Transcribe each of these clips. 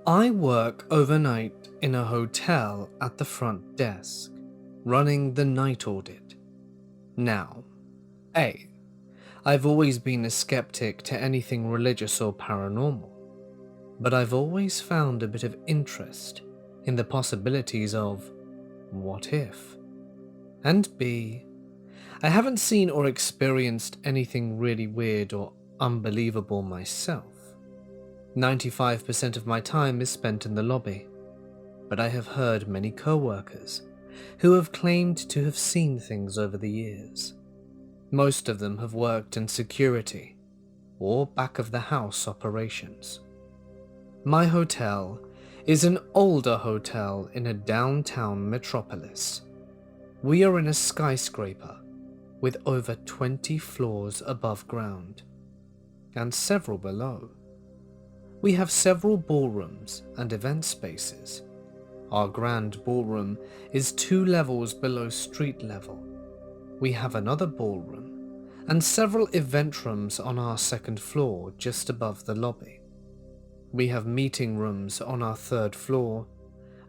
I work overnight in a hotel at the front desk, running the night audit. Now, A. I've always been a skeptic to anything religious or paranormal, but I've always found a bit of interest in the possibilities of what if? And B. I haven't seen or experienced anything really weird or unbelievable myself. 95% of my time is spent in the lobby, but I have heard many co-workers who have claimed to have seen things over the years. Most of them have worked in security or back-of-the-house operations. My hotel is an older hotel in a downtown metropolis. We are in a skyscraper with over 20 floors above ground and several below. We have several ballrooms and event spaces. Our grand ballroom is 2 levels below street level. We have another ballroom and several event rooms on our 2nd floor just above the lobby. We have meeting rooms on our 3rd floor,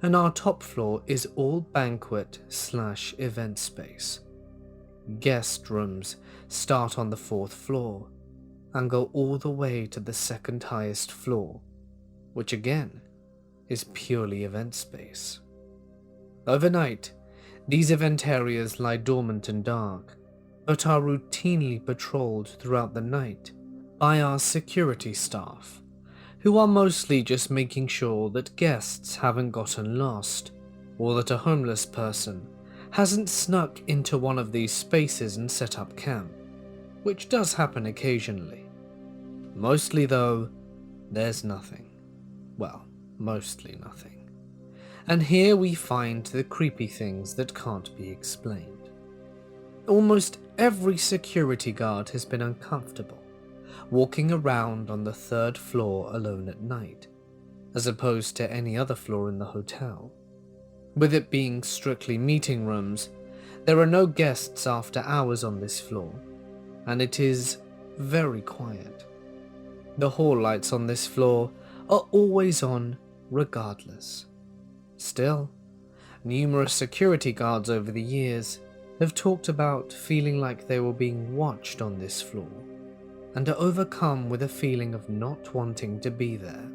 and our top floor is all banquet/event space. Guest rooms start on the 4th floor and go all the way to the 2nd highest floor, which again is purely event space. Overnight, these event areas lie dormant and dark, but are routinely patrolled throughout the night by our security staff, who are mostly just making sure that guests haven't gotten lost, or that a homeless person hasn't snuck into one of these spaces and set up camp, which does happen occasionally. Mostly though, there's nothing. Well, mostly nothing. And here we find the creepy things that can't be explained. Almost every security guard has been uncomfortable walking around on the 3rd floor alone at night, as opposed to any other floor in the hotel. With it being strictly meeting rooms, there are no guests after hours on this floor, and it is very quiet. The hall lights on this floor are always on regardless. Still, numerous security guards over the years have talked about feeling like they were being watched on this floor, and are overcome with a feeling of not wanting to be there.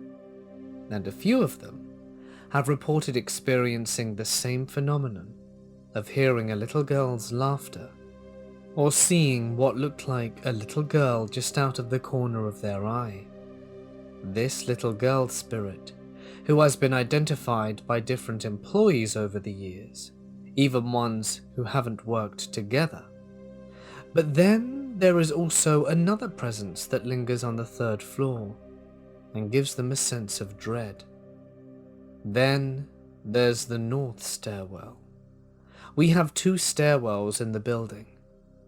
And a few of them have reported experiencing the same phenomenon of hearing a little girl's laughter, or seeing what looked like a little girl just out of the corner of their eye. This little girl spirit, who has been identified by different employees over the years, even ones who haven't worked together. But then there is also another presence that lingers on the 3rd floor and gives them a sense of dread. Then there's the north stairwell. We have 2 stairwells in the building,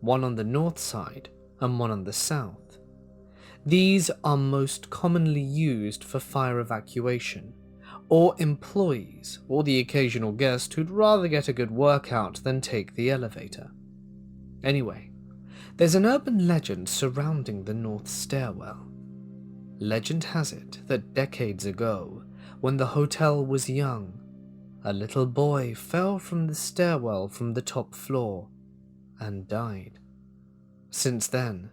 one on the north side and one on the south. These are most commonly used for fire evacuation, or employees, or the occasional guest who'd rather get a good workout than take the elevator. Anyway, there's an urban legend surrounding the north stairwell. Legend has it that decades ago, when the hotel was young, a little boy fell from the stairwell from the top floor and died. Since then,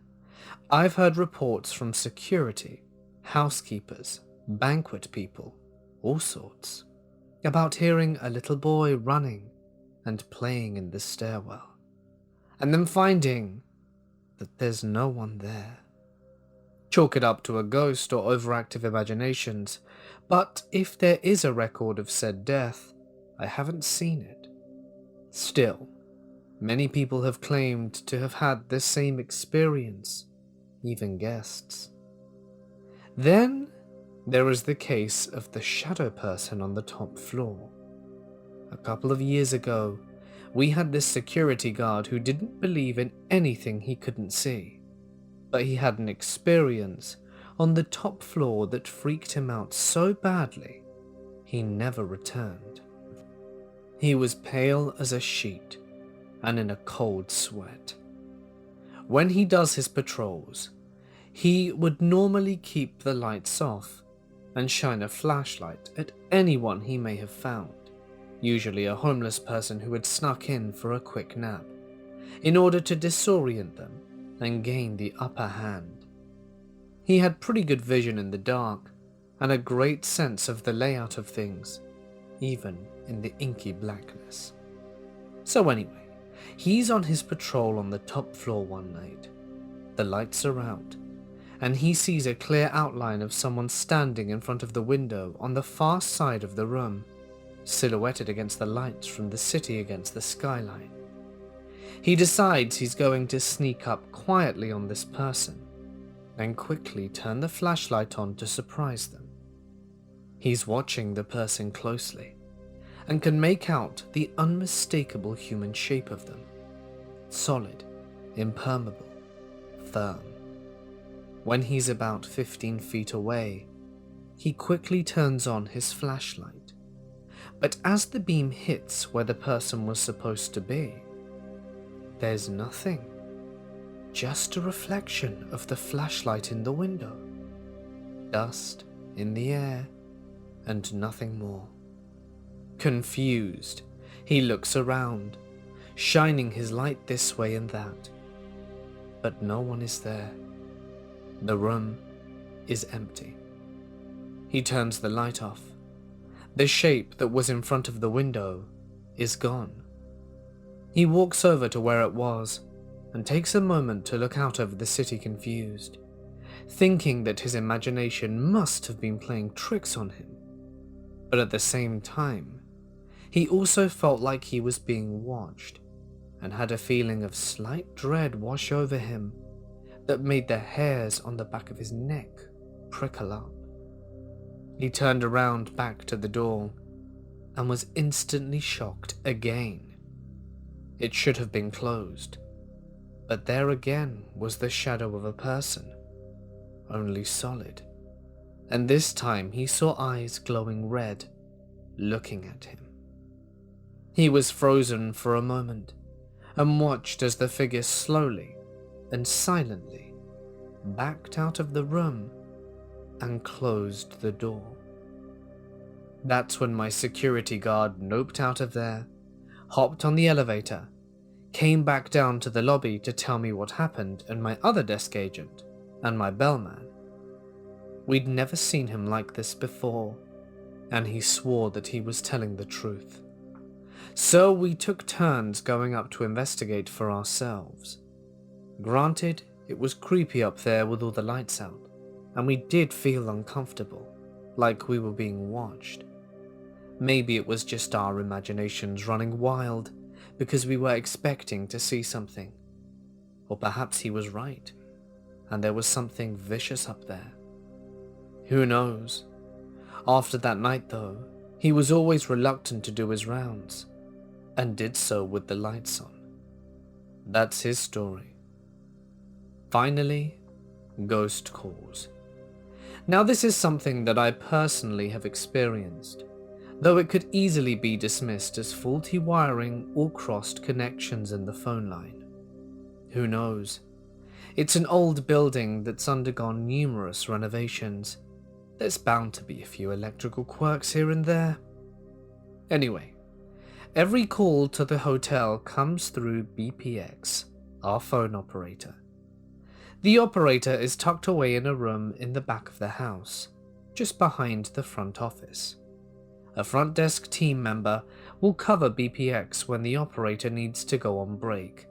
I've heard reports from security, housekeepers, banquet people, all sorts, about hearing a little boy running and playing in the stairwell, and then finding that there's no one there. Chalk it up to a ghost or overactive imaginations, but if there is a record of said death, I haven't seen it. Still, many people have claimed to have had the same experience, even guests. Then there is the case of the shadow person on the top floor. A couple of years ago, we had this security guard who didn't believe in anything he couldn't see, but he had an experience on the top floor that freaked him out so badly, he never returned. He was pale as a sheet and in a cold sweat. When he does his patrols, he would normally keep the lights off and shine a flashlight at anyone he may have found, usually a homeless person who had snuck in for a quick nap, in order to disorient them and gain the upper hand. He had pretty good vision in the dark and a great sense of the layout of things, even in the inky blackness. So anyway, he's on his patrol on the top floor one night. The lights are out, and he sees a clear outline of someone standing in front of the window on the far side of the room, silhouetted against the lights from the city against the skyline. He decides he's going to sneak up quietly on this person and quickly turn the flashlight on to surprise them. He's watching the person closely and can make out the unmistakable human shape of them. Solid, impermeable, firm. When he's about 15 feet away, he quickly turns on his flashlight. But as the beam hits where the person was supposed to be, there's nothing. Just a reflection of the flashlight in the window. Dust in the air, and nothing more. Confused, he looks around, shining his light this way and that. But no one is there. The room is empty. He turns the light off. The shape that was in front of the window is gone. He walks over to where it was and takes a moment to look out over the city confused, thinking that his imagination must have been playing tricks on him. But at the same time, he also felt like he was being watched and had a feeling of slight dread wash over him that made the hairs on the back of his neck prickle up. He turned around back to the door and was instantly shocked again. It should have been closed, but there again was the shadow of a person, only solid, and this time he saw eyes glowing red, looking at him. He was frozen for a moment and watched as the figure slowly and silently backed out of the room and closed the door. That's when my security guard noped out of there, hopped on the elevator, came back down to the lobby to tell me what happened, and my other desk agent and my bellman. We'd never seen him like this before, and he swore that he was telling the truth. So we took turns going up to investigate for ourselves. Granted, it was creepy up there with all the lights out, and we did feel uncomfortable, like we were being watched. Maybe it was just our imaginations running wild because we were expecting to see something. Or perhaps he was right, and there was something vicious up there. Who knows? After that night though, he was always reluctant to do his rounds, and did so with the lights on. That's his story. Finally, ghost calls. Now this is something that I personally have experienced, though it could easily be dismissed as faulty wiring or crossed connections in the phone line. Who knows? It's an old building that's undergone numerous renovations. There's bound to be a few electrical quirks here and there. Anyway, every call to the hotel comes through BPX, our phone operator. The operator is tucked away in a room in the back of the house, just behind the front office. A front desk team member will cover BPX when the operator needs to go on break,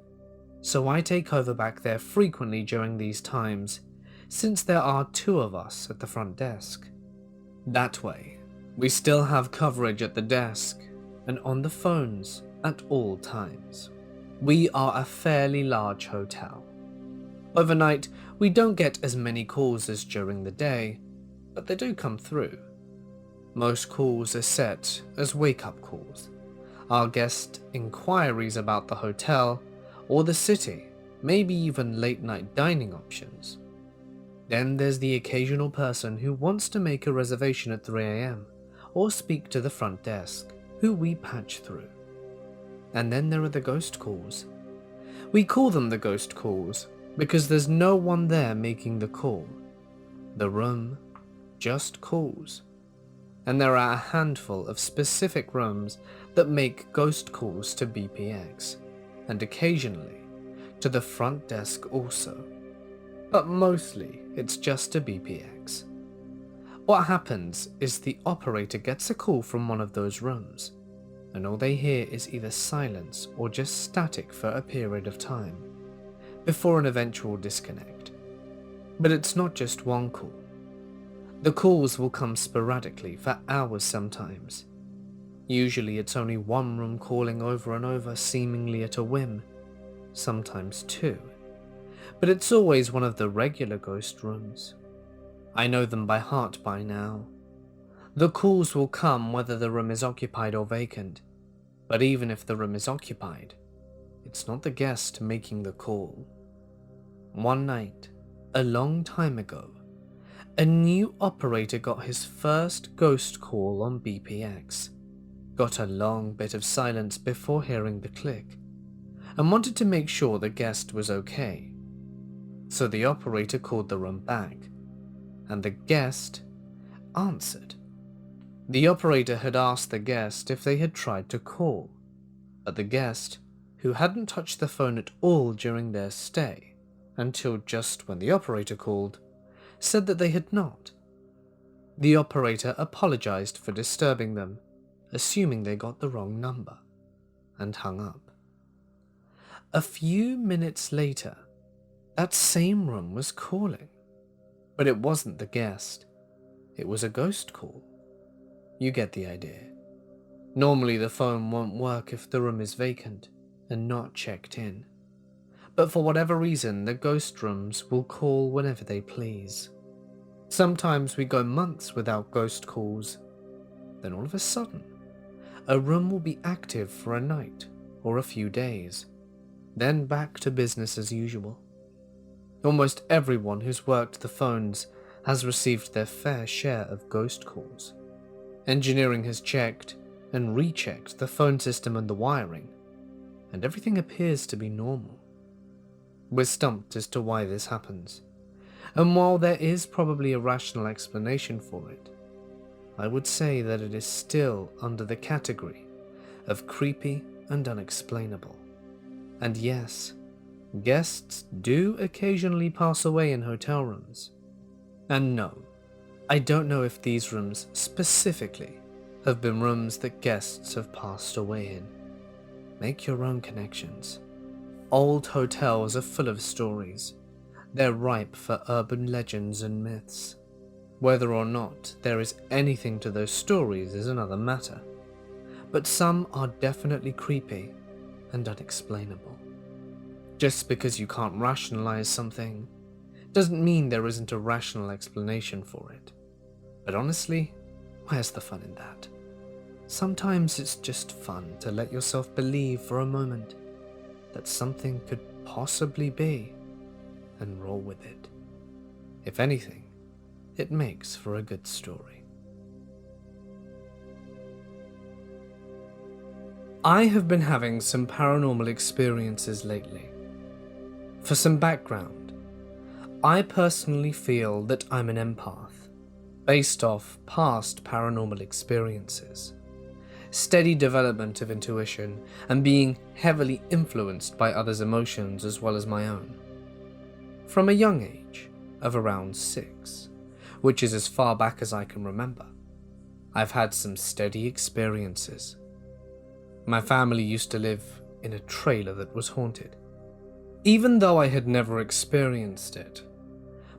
so I take over back there frequently during these times, since there are 2 of us at the front desk. That way, we still have coverage at the desk and on the phones at all times. We are a fairly large hotel. Overnight, we don't get as many calls as during the day, but they do come through. Most calls are set as wake-up calls, our guest inquiries about the hotel or the city, maybe even late-night dining options. Then there's the occasional person who wants to make a reservation at 3 AM or speak to the front desk, who we patch through. And then there are the ghost calls. We call them the ghost calls because there's no one there making the call. The room just calls. And there are a handful of specific rooms that make ghost calls to BPX, and occasionally to the front desk also. But mostly it's just a BPX. What happens is the operator gets a call from one of those rooms, and all they hear is either silence or just static for a period of time, before an eventual disconnect. But it's not just one call. The calls will come sporadically for hours sometimes. Usually it's only one room calling over and over, seemingly at a whim, sometimes two. But it's always one of the regular ghost rooms. I know them by heart by now. The calls will come whether the room is occupied or vacant, but even if the room is occupied, it's not the guest making the call. One night, a long time ago, a new operator got his first ghost call on BPX, got a long bit of silence before hearing the click, and wanted to make sure the guest was okay. So the operator called the room back, and the guest answered. The operator had asked the guest if they had tried to call, but the guest, who hadn't touched the phone at all during their stay, until just when the operator called, said that they had not. The operator apologized for disturbing them, assuming they got the wrong number, and hung up. A few minutes later, that same room was calling, but it wasn't the guest. It was a ghost call. You get the idea. Normally the phone won't work if the room is vacant and not checked in. But for whatever reason, the ghost rooms will call whenever they please. Sometimes we go months without ghost calls. Then all of a sudden, a room will be active for a night or a few days, then back to business as usual. Almost everyone who's worked the phones has received their fair share of ghost calls. Engineering has checked and rechecked the phone system and the wiring, and everything appears to be normal. We're stumped as to why this happens, and while there is probably a rational explanation for it, I would say that it is still under the category of creepy and unexplainable. And yes, guests do occasionally pass away in hotel rooms. And no, I don't know if these rooms specifically have been rooms that guests have passed away in. Make your own connections. Old hotels are full of stories. They're ripe for urban legends and myths. Whether or not there is anything to those stories is another matter, but some are definitely creepy and unexplainable. Just because you can't rationalize something doesn't mean there isn't a rational explanation for it. But honestly, where's the fun in that? Sometimes it's just fun to let yourself believe for a moment that something could possibly be, and roll with it. If anything, it makes for a good story. I have been having some paranormal experiences lately. For some background, I personally feel that I'm an empath, based off past paranormal experiences, steady development of intuition, and being heavily influenced by others' emotions as well as my own. From a young age of around 6, which is as far back as I can remember, I've had some steady experiences. My family used to live in a trailer that was haunted. Even though I had never experienced it,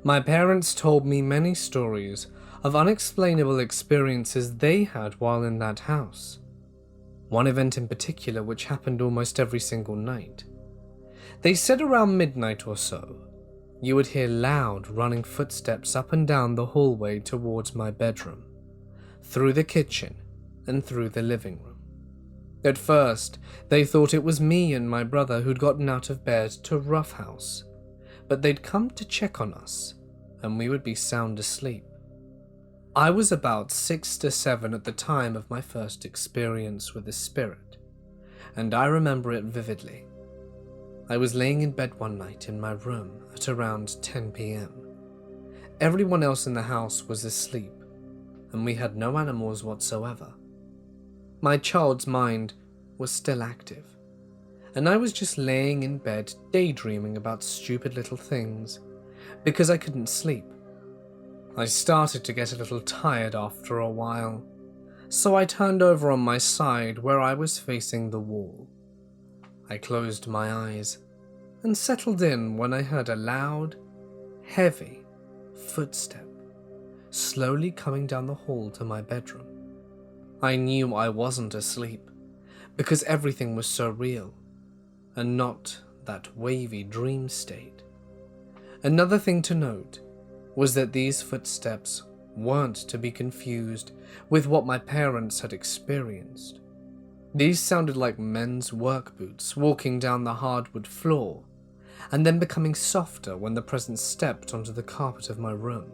my parents told me many stories of unexplainable experiences they had while in that house. One event in particular which happened almost every single night. They said around midnight or so, you would hear loud running footsteps up and down the hallway towards my bedroom, through the kitchen and through the living room. At first, they thought it was me and my brother who'd gotten out of bed to roughhouse, but they'd come to check on us, and we would be sound asleep. I was about 6 to 7 at the time of my first experience with the spirit, and I remember it vividly. I was laying in bed one night in my room at around 10 p.m. Everyone else in the house was asleep, and we had no animals whatsoever. My child's mind was still active, and I was just laying in bed daydreaming about stupid little things because I couldn't sleep. I started to get a little tired after a while, so I turned over on my side where I was facing the wall. I closed my eyes and settled in when I heard a loud, heavy footstep slowly coming down the hall to my bedroom. I knew I wasn't asleep because everything was so real and not that wavy dream state. Another thing to note was that these footsteps weren't to be confused with what my parents had experienced. These sounded like men's work boots walking down the hardwood floor and then becoming softer when the presence stepped onto the carpet of my room.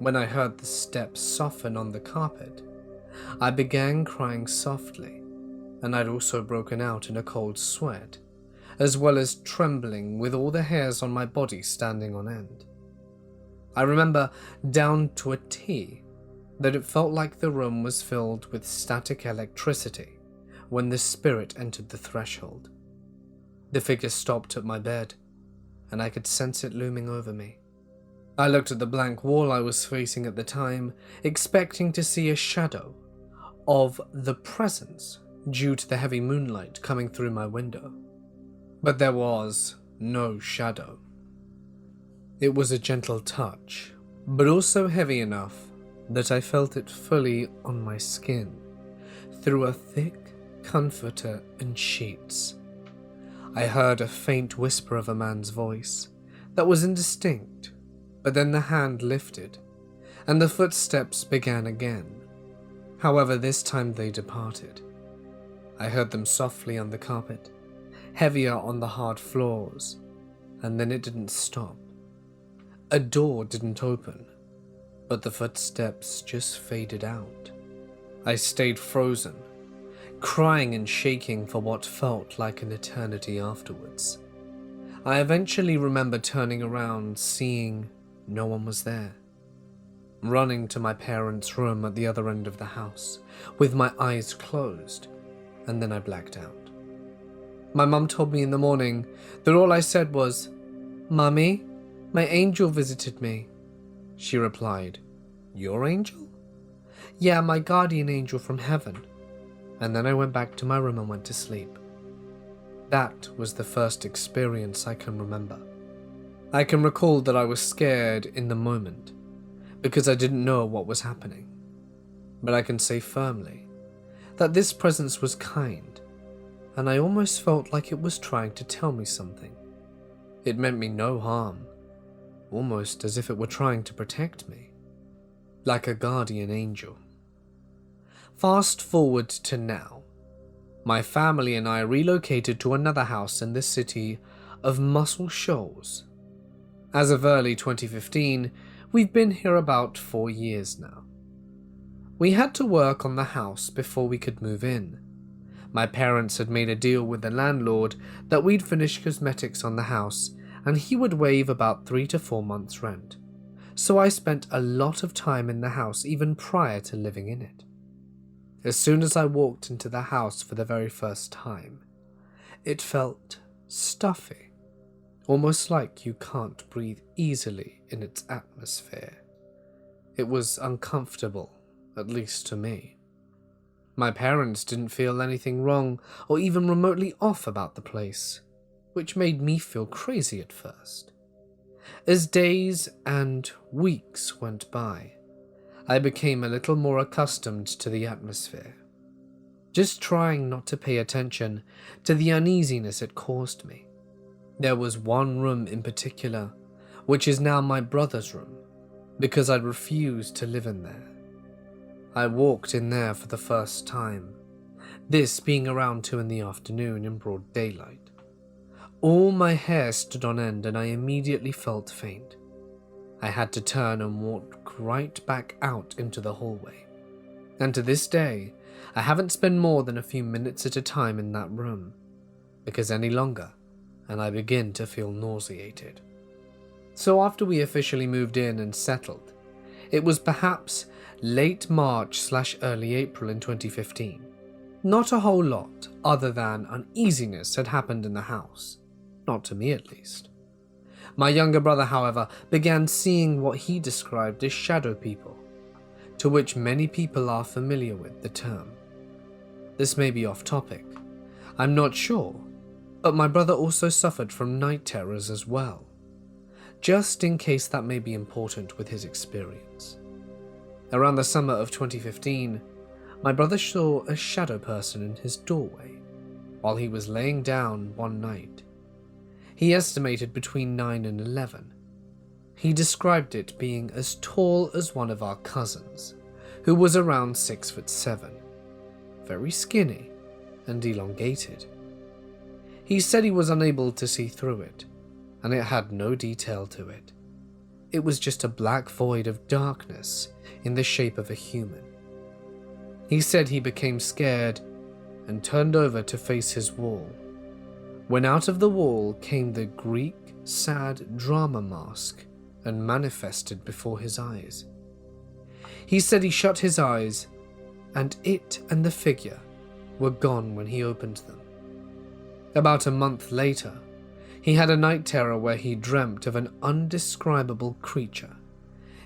When I heard the steps soften on the carpet, I began crying softly, and I'd also broken out in a cold sweat, as well as trembling with all the hairs on my body standing on end. I remember down to a T that it felt like the room was filled with static electricity when the spirit entered the threshold. The figure stopped at my bed, and I could sense it looming over me. I looked at the blank wall I was facing at the time, expecting to see a shadow of the presence due to the heavy moonlight coming through my window. But there was no shadow. It was a gentle touch, but also heavy enough that I felt it fully on my skin, through a thick comforter and sheets. I heard a faint whisper of a man's voice that was indistinct, but then the hand lifted, and the footsteps began again. However, this time they departed. I heard them softly on the carpet, heavier on the hard floors, and then it didn't stop. A door didn't open, but the footsteps just faded out. I stayed frozen, crying and shaking for what felt like an eternity afterwards. I eventually remember turning around, seeing no one was there, running to my parents' room at the other end of the house, with my eyes closed, and then I blacked out. My mum told me in the morning that all I said was, "Mummy, my angel visited me." She replied, "Your angel?" "Yeah, my guardian angel from heaven." And then I went back to my room and went to sleep. That was the first experience I can remember. I can recall that I was scared in the moment, because I didn't know what was happening. But I can say firmly that this presence was kind, and I almost felt like it was trying to tell me something. It meant me no harm, almost as if it were trying to protect me, like a guardian angel. Fast forward to now. My family and I relocated to another house in the city of Muscle Shoals. As of early 2015, we've been here about 4 years now. We had to work on the house before we could move in. My parents had made a deal with the landlord that we'd finish cosmetics on the house and he would waive about 3 to 4 months' rent. So I spent a lot of time in the house even prior to living in it. As soon as I walked into the house for the very first time, it felt stuffy, almost like you can't breathe easily in its atmosphere. It was uncomfortable, at least to me. My parents didn't feel anything wrong or even remotely off about the place, which made me feel crazy at first. As days and weeks went by, I became a little more accustomed to the atmosphere, just trying not to pay attention to the uneasiness it caused me. There was one room in particular, which is now my brother's room, because I refused to live in there. I walked in there for the first time, this being around 2 PM in broad daylight. All my hair stood on end and I immediately felt faint. I had to turn and walk right back out into the hallway. And to this day, I haven't spent more than a few minutes at a time in that room, because any longer, and I begin to feel nauseated. So after we officially moved in and settled, it was perhaps late March/early April in 2015. Not a whole lot other than uneasiness had happened in the house, not to me at least. My younger brother, however, began seeing what he described as shadow people, to which many people are familiar with the term. This may be off topic, I'm not sure, but my brother also suffered from night terrors as well, just in case that may be important with his experience. Around the summer of 2015, my brother saw a shadow person in his doorway while he was laying down one night. He estimated between 9 and 11. He described it being as tall as one of our cousins, who was around 6'7", very skinny and elongated. He said he was unable to see through it, and it had no detail to it. It was just a black void of darkness in the shape of a human. He said he became scared and turned over to face his wall, when out of the wall came the Greek sad drama mask and manifested before his eyes. He said he shut his eyes, and it and the figure were gone when he opened them. About a month later, he had a night terror where he dreamt of an undescribable creature,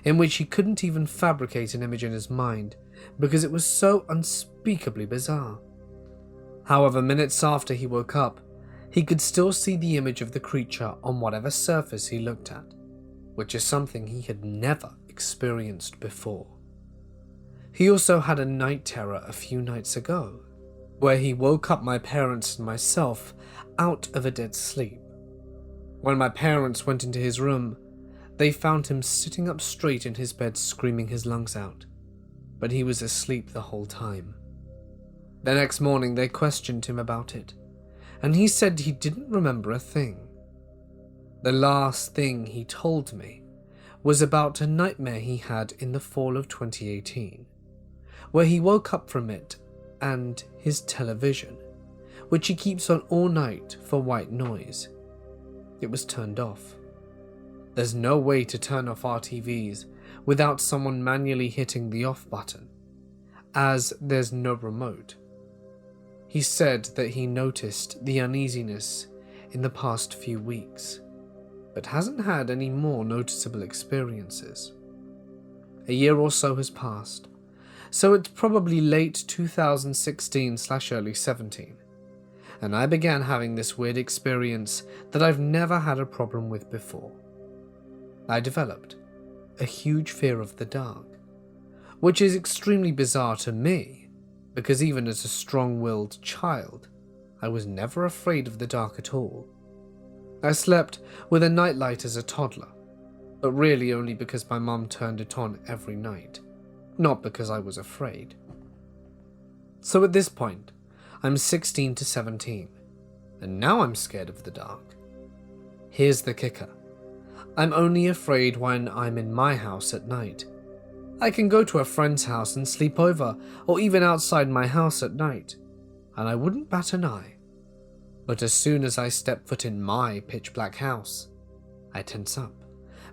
in which he couldn't even fabricate an image in his mind because it was so unspeakably bizarre. However, minutes after he woke up, he could still see the image of the creature on whatever surface he looked at, which is something he had never experienced before. He also had a night terror a few nights ago, where he woke up my parents and myself out of a dead sleep. When my parents went into his room, they found him sitting up straight in his bed screaming his lungs out, but he was asleep the whole time. The next morning they questioned him about it, and he said he didn't remember a thing. The last thing he told me was about a nightmare he had in the fall of 2018, where he woke up from it and his television, which he keeps on all night for white noise. It was turned off. There's no way to turn off our TVs without someone manually hitting the off button, as there's no remote. He said that he noticed the uneasiness in the past few weeks, but hasn't had any more noticeable experiences. A year or so has passed, so it's probably late 2016/early 17, and I began having this weird experience that I've never had a problem with before. I developed a huge fear of the dark, which is extremely bizarre to me, because even as a strong-willed child, I was never afraid of the dark at all. I slept with a nightlight as a toddler, but really only because my mum turned it on every night, not because I was afraid. So at this point, I'm 16 to 17, and now I'm scared of the dark. Here's the kicker. I'm only afraid when I'm in my house at night. I can go to a friend's house and sleep over, or even outside my house at night, and I wouldn't bat an eye. But as soon as I step foot in my pitch-black house, I tense up,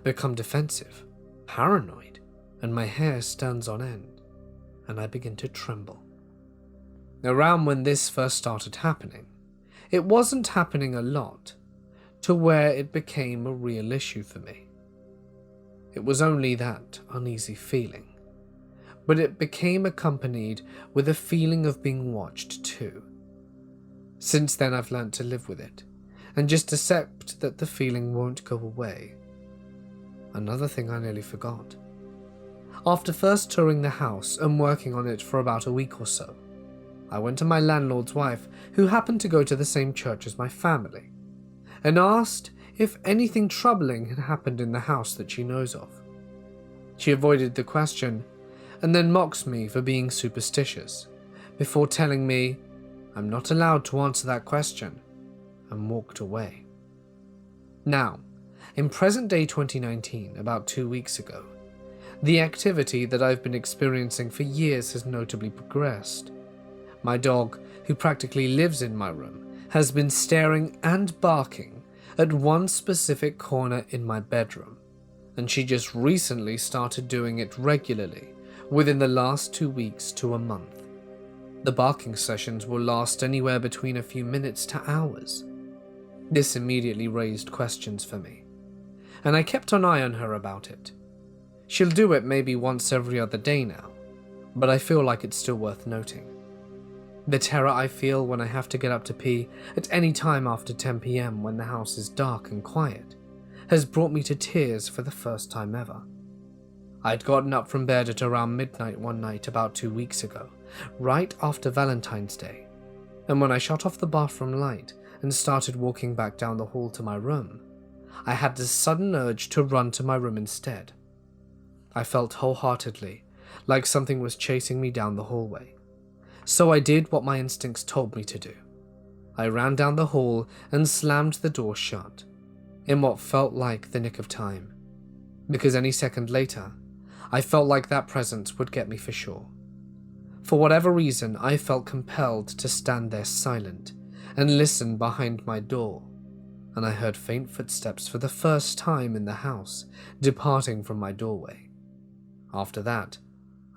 become defensive, paranoid, and my hair stands on end, and I begin to tremble. Around when this first started happening, it wasn't happening a lot, to where it became a real issue for me. It was only that uneasy feeling, but it became accompanied with a feeling of being watched too. Since then I've learnt to live with it, and just accept that the feeling won't go away. Another thing I nearly forgot. After first touring the house and working on it for about a week or so, I went to my landlord's wife, who happened to go to the same church as my family, and asked if anything troubling had happened in the house that she knows of. She avoided the question and then mocks me for being superstitious, before telling me I'm not allowed to answer that question, and walked away. Now, in present day 2019, about 2 weeks ago, the activity that I've been experiencing for years has notably progressed. My dog, who practically lives in my room, has been staring and barking at one specific corner in my bedroom, and she just recently started doing it regularly within the last 2 weeks to a month. The barking sessions will last anywhere between a few minutes to hours. This immediately raised questions for me, and I kept an eye on her about it. She'll do it maybe once every other day now, but I feel like it's still worth noting. The terror I feel when I have to get up to pee at any time after 10 PM when the house is dark and quiet has brought me to tears for the first time ever. I'd gotten up from bed at around midnight one night about 2 weeks ago, right after Valentine's Day, and when I shut off the bathroom light and started walking back down the hall to my room, I had this sudden urge to run to my room instead. I felt wholeheartedly like something was chasing me down the hallway, so I did what my instincts told me to do. I ran down the hall and slammed the door shut, in what felt like the nick of time, because any second later, I felt like that presence would get me for sure. For whatever reason, I felt compelled to stand there silent and listen behind my door, and I heard faint footsteps for the first time in the house departing from my doorway. After that,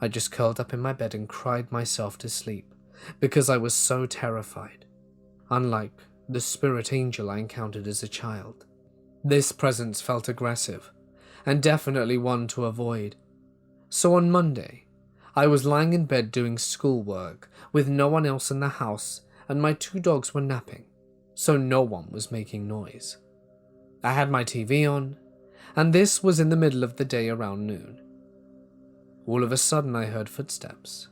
I just curled up in my bed and cried myself to sleep because I was so terrified, unlike the spirit angel I encountered as a child. This presence felt aggressive and definitely one to avoid. So on Monday, I was lying in bed doing schoolwork with no one else in the house, and my 2 dogs were napping, so no one was making noise. I had my TV on, and this was in the middle of the day around noon. All of a sudden I heard footsteps.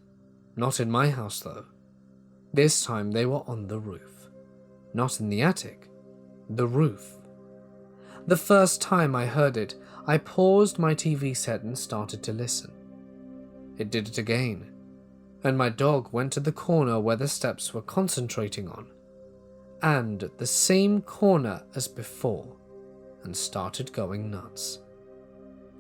Not in my house though. This time they were on the roof. Not in the attic, the roof. The first time I heard it, I paused my TV set and started to listen. It did it again, and my dog went to the corner where the steps were concentrating on, and at the same corner as before, and started going nuts.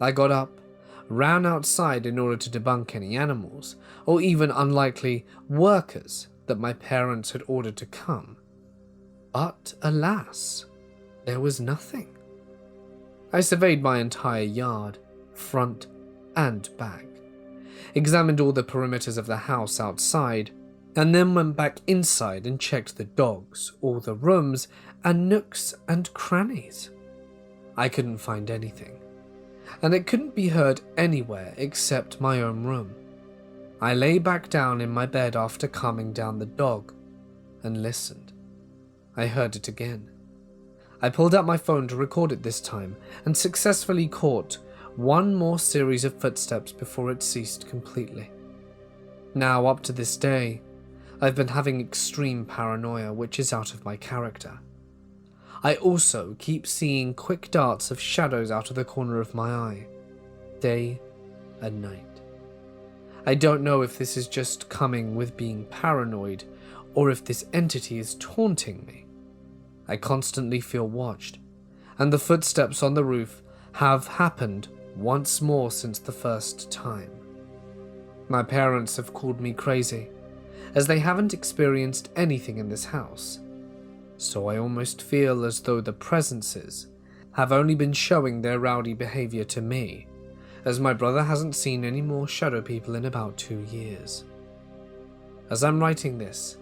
I got up, ran outside in order to debunk any animals, or even unlikely workers that my parents had ordered to come. But alas, there was nothing. I surveyed my entire yard, front and back, examined all the perimeters of the house outside, and then went back inside and checked the dogs, all the rooms, and nooks and crannies. I couldn't find anything, and it couldn't be heard anywhere except my own room. I lay back down in my bed after calming down the dog and listened. I heard it again. I pulled out my phone to record it this time and successfully caught one more series of footsteps before it ceased completely. Now, up to this day, I've been having extreme paranoia, which is out of my character. I also keep seeing quick darts of shadows out of the corner of my eye, day and night. I don't know if this is just coming with being paranoid or if this entity is taunting me. I constantly feel watched, and the footsteps on the roof have happened once more since the first time. My parents have called me crazy, as they haven't experienced anything in this house, so I almost feel as though the presences have only been showing their rowdy behavior to me, as my brother hasn't seen any more shadow people in about 2 years. As I'm writing this,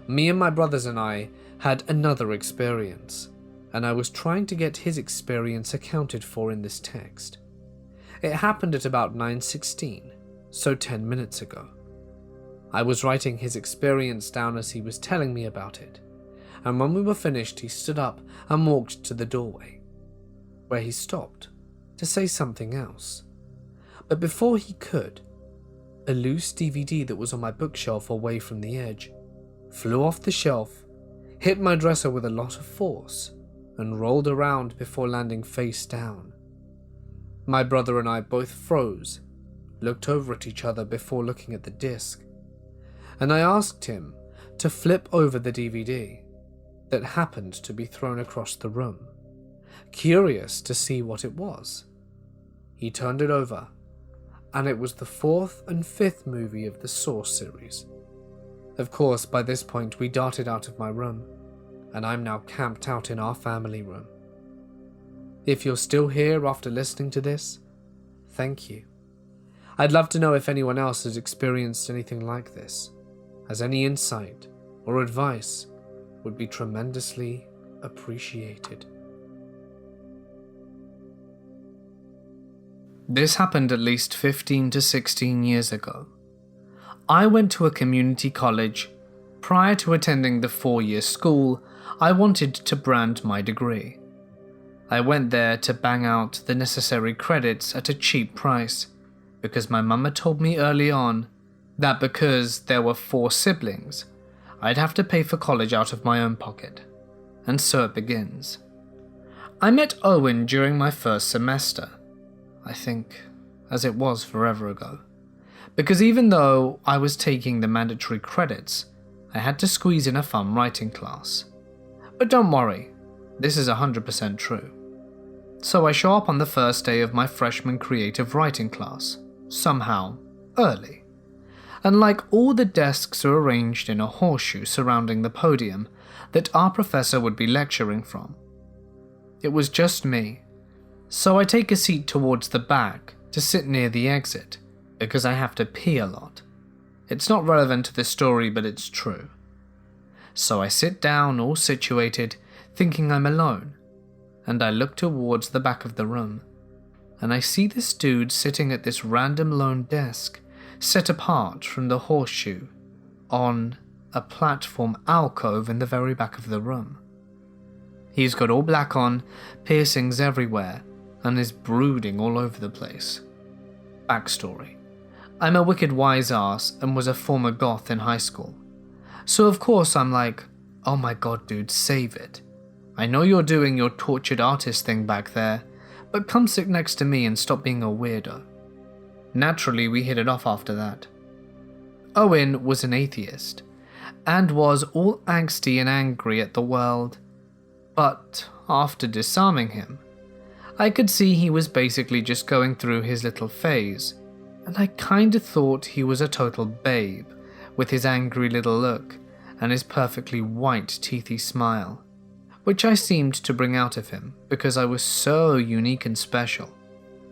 me and my brothers and I had another experience, and I was trying to get his experience accounted for in this text. It happened at about 9:16, so 10 minutes ago. I was writing his experience down as he was telling me about it, and when we were finished he stood up and walked to the doorway, where he stopped to say something else. But before he could, a loose DVD that was on my bookshelf away from the edge flew off the shelf, hit my dresser with a lot of force, and rolled around before landing face down. My brother and I both froze, looked over at each other before looking at the disc, and I asked him to flip over the DVD that happened to be thrown across the room, curious to see what it was. He turned it over, and it was the 4th and 5th movie of the Source series. Of course, by this point we darted out of my room, and I'm now camped out in our family room, If you're still here after listening to this, thank you. I'd love to know if anyone else has experienced anything like this, as any insight or advice would be tremendously appreciated. This happened at least 15 to 16 years ago. I went to a community college. Prior to attending the 4-year school, I wanted to brand my degree. I went there to bang out the necessary credits at a cheap price, because my mama told me early on that because there were 4 siblings, I'd have to pay for college out of my own pocket. And so it begins. I met Owen during my first semester, I think, as it was forever ago. Because even though I was taking the mandatory credits, I had to squeeze in a fun writing class. But don't worry, this is 100% true. So I show up on the first day of my freshman creative writing class, somehow, early. And like all the desks are arranged in a horseshoe surrounding the podium that our professor would be lecturing from. It was just me, so I take a seat towards the back to sit near the exit, because I have to pee a lot. It's not relevant to the story, but it's true. So I sit down all situated, thinking I'm alone, and I look towards the back of the room, and I see this dude sitting at this random lone desk, set apart from the horseshoe, on a platform alcove in the very back of the room. He's got all black on, piercings everywhere, and is brooding all over the place. Backstory. I'm a wicked wise ass and was a former goth in high school. So of course I'm like, oh my god dude, save it. I know you're doing your tortured artist thing back there, but come sit next to me and stop being a weirdo. Naturally, we hit it off after that. Owen was an atheist, and was all angsty and angry at the world, but after disarming him, I could see he was basically just going through his little phase, and I kinda thought he was a total babe, with his angry little look and his perfectly white teethy smile, which I seemed to bring out of him because I was so unique and special.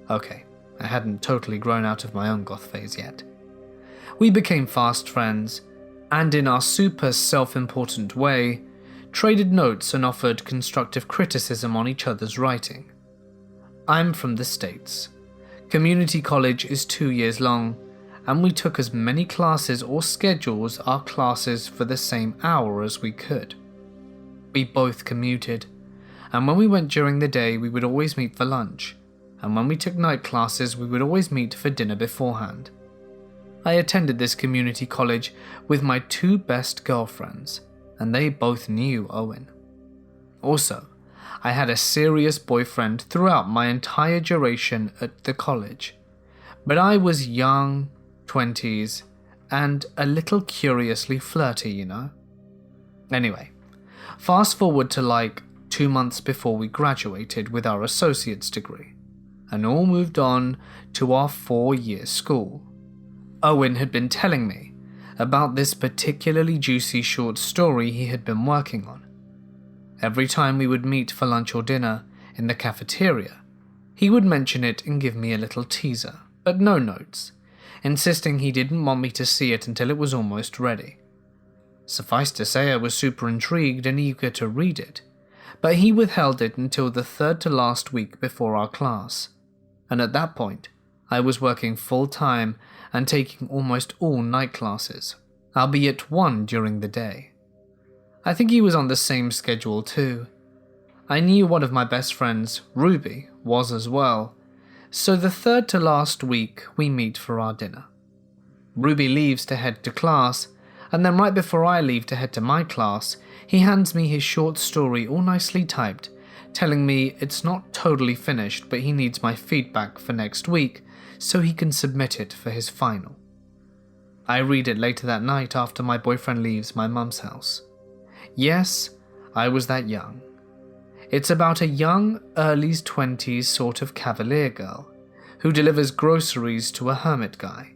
Okay, I hadn't totally grown out of my own goth phase yet. We became fast friends, and in our super self-important way, traded notes and offered constructive criticism on each other's writing. I'm from the States. Community college is 2 years long, and we took as many classes or schedules our classes for the same hour as we could. We both commuted, and when we went during the day we would always meet for lunch, and when we took night classes we would always meet for dinner beforehand. I attended this community college with my 2 best girlfriends, and they both knew Owen. Also, I had a serious boyfriend throughout my entire duration at the college, but I was young, 20s, and a little curiously flirty, you know? Anyway, fast forward to like 2 months before we graduated with our associate's degree, and all moved on to our 4-year school. Owen had been telling me about this particularly juicy short story he had been working on. Every time we would meet for lunch or dinner in the cafeteria, he would mention it and give me a little teaser, but no notes, insisting he didn't want me to see it until it was almost ready. Suffice to say I was super intrigued and eager to read it, but he withheld it until the 3rd to last week before our class, and at that point, I was working full-time and taking almost all night classes, albeit one during the day. I think he was on the same schedule too. I knew one of my best friends, Ruby, was as well, so the 3rd to last week we meet for our dinner. Ruby leaves to head to class, and then right before I leave to head to my class, he hands me his short story all nicely typed, telling me it's not totally finished but he needs my feedback for next week so he can submit it for his final. I read it later that night after my boyfriend leaves my mum's house. Yes, I was that young. It's about a young, early 20s sort of cavalier girl who delivers groceries to a hermit guy.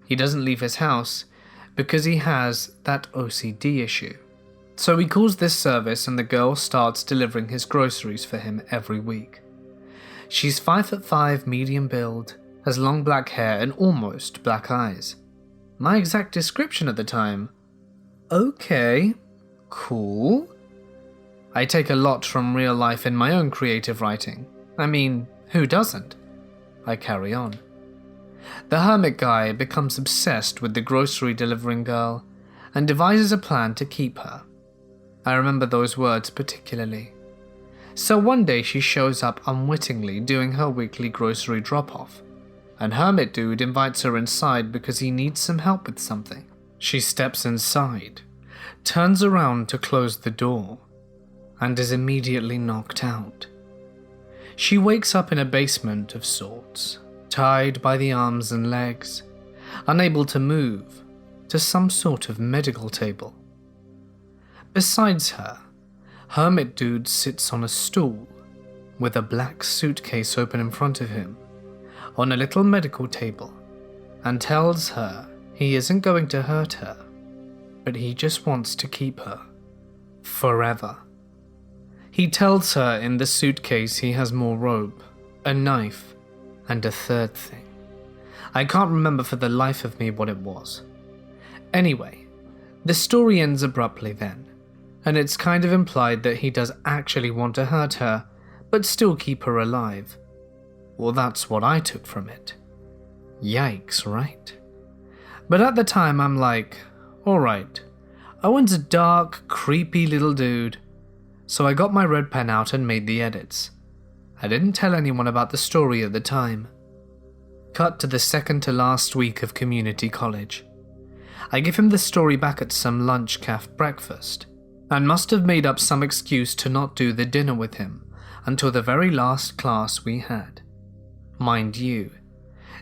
He doesn't leave his house because he has that OCD issue. So he calls this service and the girl starts delivering his groceries for him every week. She's 5'5", medium build, has long black hair and almost black eyes. My exact description at the time. Okay, cool. I take a lot from real life in my own creative writing. I mean, who doesn't? I carry on. The hermit guy becomes obsessed with the grocery delivering girl and devises a plan to keep her. I remember those words particularly. So one day she shows up unwittingly doing her weekly grocery drop-off, and hermit dude invites her inside because he needs some help with something. She steps inside, turns around to close the door, and is immediately knocked out. She wakes up in a basement of sorts, tied by the arms and legs, unable to move, to some sort of medical table. Besides her, hermit dude sits on a stool, with a black suitcase open in front of him, on a little medical table, and tells her he isn't going to hurt her, but he just wants to keep her. Forever. He tells her in the suitcase he has more rope, a knife, and a third thing. I can't remember for the life of me what it was. Anyway, the story ends abruptly then, and it's kind of implied that he does actually want to hurt her, but still keep her alive. Well, that's what I took from it. Yikes, right? But at the time I'm like, alright, Owen's a dark, creepy little dude, so I got my red pen out and made the edits. I didn't tell anyone about the story at the time. Cut to the second to last week of community college. I give him the story back at some lunch cafe breakfast, and must have made up some excuse to not do the dinner with him until the very last class we had. Mind you,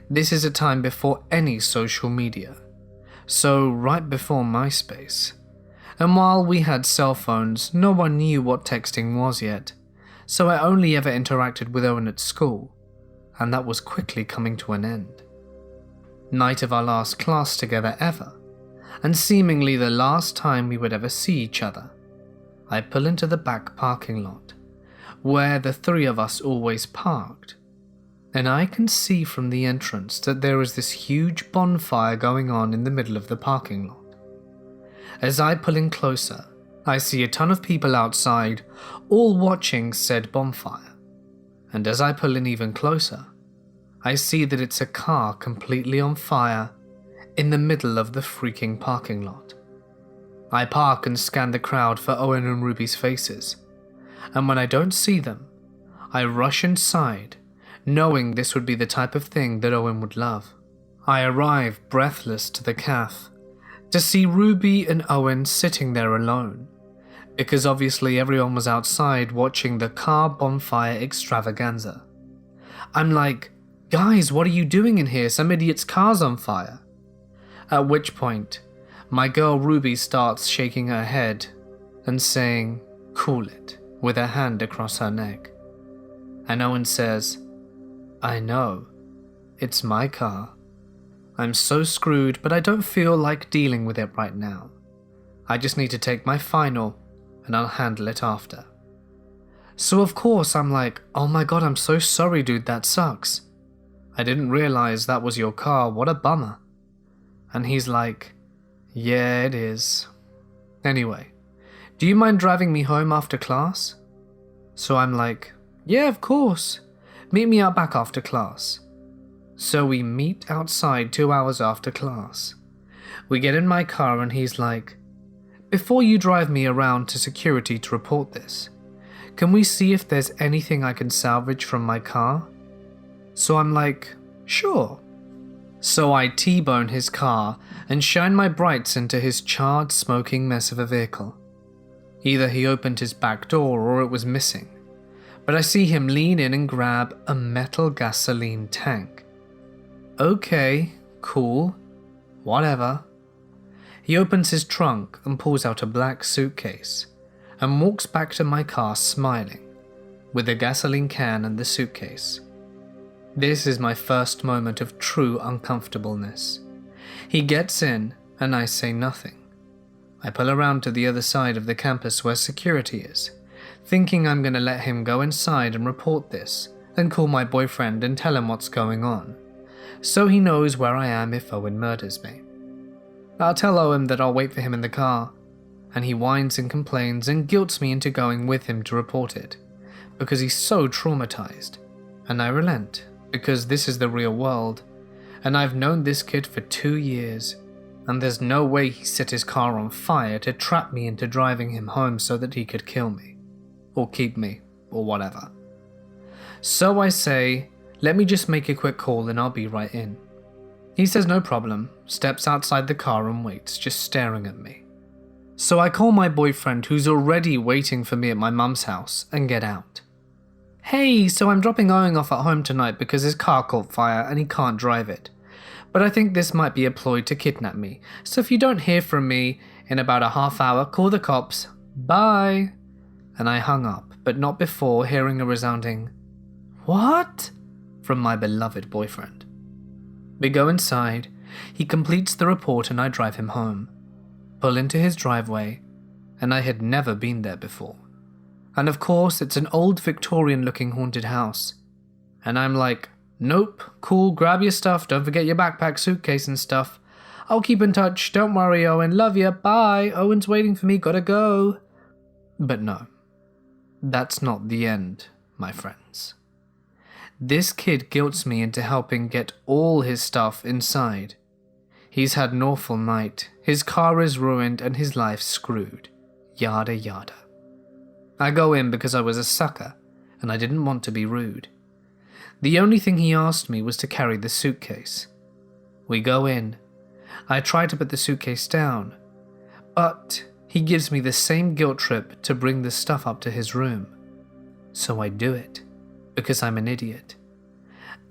this is a time before any social media, so right before MySpace. And while we had cell phones, no one knew what texting was yet, so I only ever interacted with Owen at school, and that was quickly coming to an end. Night of our last class together ever, and seemingly the last time we would ever see each other. I pull into the back parking lot, where the three of us always parked, and I can see from the entrance that there is this huge bonfire going on in the middle of the parking lot. As I pull in closer, I see a ton of people outside, all watching said bonfire, and as I pull in even closer, I see that it's a car completely on fire in the middle of the freaking parking lot. I park and scan the crowd for Owen and Ruby's faces, and when I don't see them, I rush inside, knowing this would be the type of thing that Owen would love. I arrive breathless to the cafe to see Ruby and Owen sitting there alone, because obviously everyone was outside watching the car bonfire extravaganza. I'm like, guys, what are you doing in here? Some idiot's car's on fire. At which point, my girl Ruby starts shaking her head and saying, "Cool it," with her hand across her neck. And Owen says, "I know, it's my car. I'm so screwed, but I don't feel like dealing with it right now. I just need to take my final, and I'll handle it after." So of course I'm like, "Oh my god, I'm so sorry dude, that sucks. I didn't realize that was your car, what a bummer." And he's like, "Yeah, it is. Anyway, do you mind driving me home after class?" So I'm like, "Yeah, of course. Meet me out back after class." So we meet outside 2 hours after class. We get in my car and he's like, "Before you drive me around to security to report this, can we see if there's anything I can salvage from my car?" So I'm like, "Sure." So I T-bone his car and shine my brights into his charred, smoking mess of a vehicle. Either he opened his back door or it was missing, but I see him lean in and grab a metal gasoline tank. Okay, cool, whatever. He opens his trunk and pulls out a black suitcase and walks back to my car smiling, with the gasoline can and the suitcase. This is my first moment of true uncomfortableness. He gets in and I say nothing. I pull around to the other side of the campus where security is, thinking I'm going to let him go inside and report this and call my boyfriend and tell him what's going on, so he knows where I am if Owen murders me. I'll tell Owen that I'll wait for him in the car, and he whines and complains and guilts me into going with him to report it, because he's so traumatized, and I relent, because this is the real world, and I've known this kid for 2 years, and there's no way he set his car on fire to trap me into driving him home so that he could kill me, or keep me, or whatever. So I say, let me just make a quick call and I'll be right in. He says no problem, steps outside the car and waits, just staring at me. So I call my boyfriend, who's already waiting for me at my mum's house, and get out. Hey, so I'm dropping Owen off at home tonight because his car caught fire and he can't drive it. But I think this might be a ploy to kidnap me, so if you don't hear from me in about a half hour, call the cops. Bye. And I hung up, but not before hearing a resounding, "What?" from my beloved boyfriend. We go inside, he completes the report and I drive him home. Pull into his driveway, and I had never been there before. And of course, it's an old Victorian-looking haunted house. And I'm like, nope, cool, grab your stuff, don't forget your backpack, suitcase and stuff. I'll keep in touch, don't worry Owen, love ya, bye, Owen's waiting for me, gotta go. But no, that's not the end, my friends. This kid guilts me into helping get all his stuff inside. He's had an awful night, his car is ruined and his life screwed, yada yada. I go in because I was a sucker and I didn't want to be rude. The only thing he asked me was to carry the suitcase. We go in. I try to put the suitcase down, but he gives me the same guilt trip to bring the stuff up to his room. So I do it, because I'm an idiot.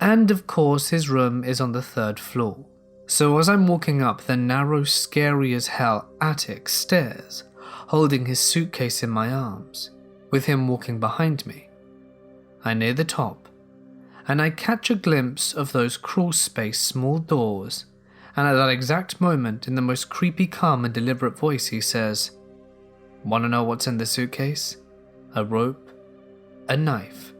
And of course his room is on the 3rd floor. So as I'm walking up the narrow, scary as hell attic stairs, holding his suitcase in my arms, with him walking behind me, I near the top, and I catch a glimpse of those crawl space small doors, and at that exact moment, in the most creepy, calm and deliberate voice, he says, "Wanna know what's in the suitcase? A rope, a knife."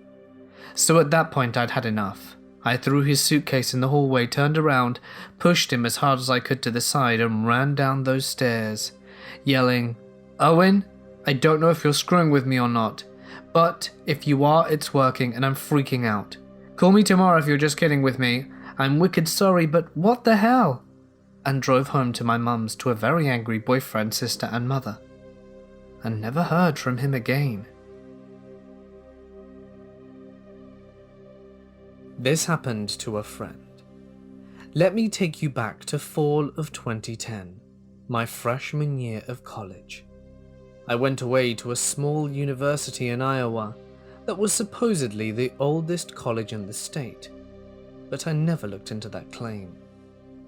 So at that point I'd had enough. I threw his suitcase in the hallway, turned around, pushed him as hard as I could to the side and ran down those stairs, yelling, "Owen, I don't know if you're screwing with me or not, but if you are, it's working and I'm freaking out. Call me tomorrow if you're just kidding with me. I'm wicked sorry, but what the hell?" And drove home to my mum's to a very angry boyfriend, sister and mother. And never heard from him again. This happened to a friend. Let me take you back to fall of 2010, my freshman year of college. I went away to a small university in Iowa that was supposedly the oldest college in the state, but I never looked into that claim,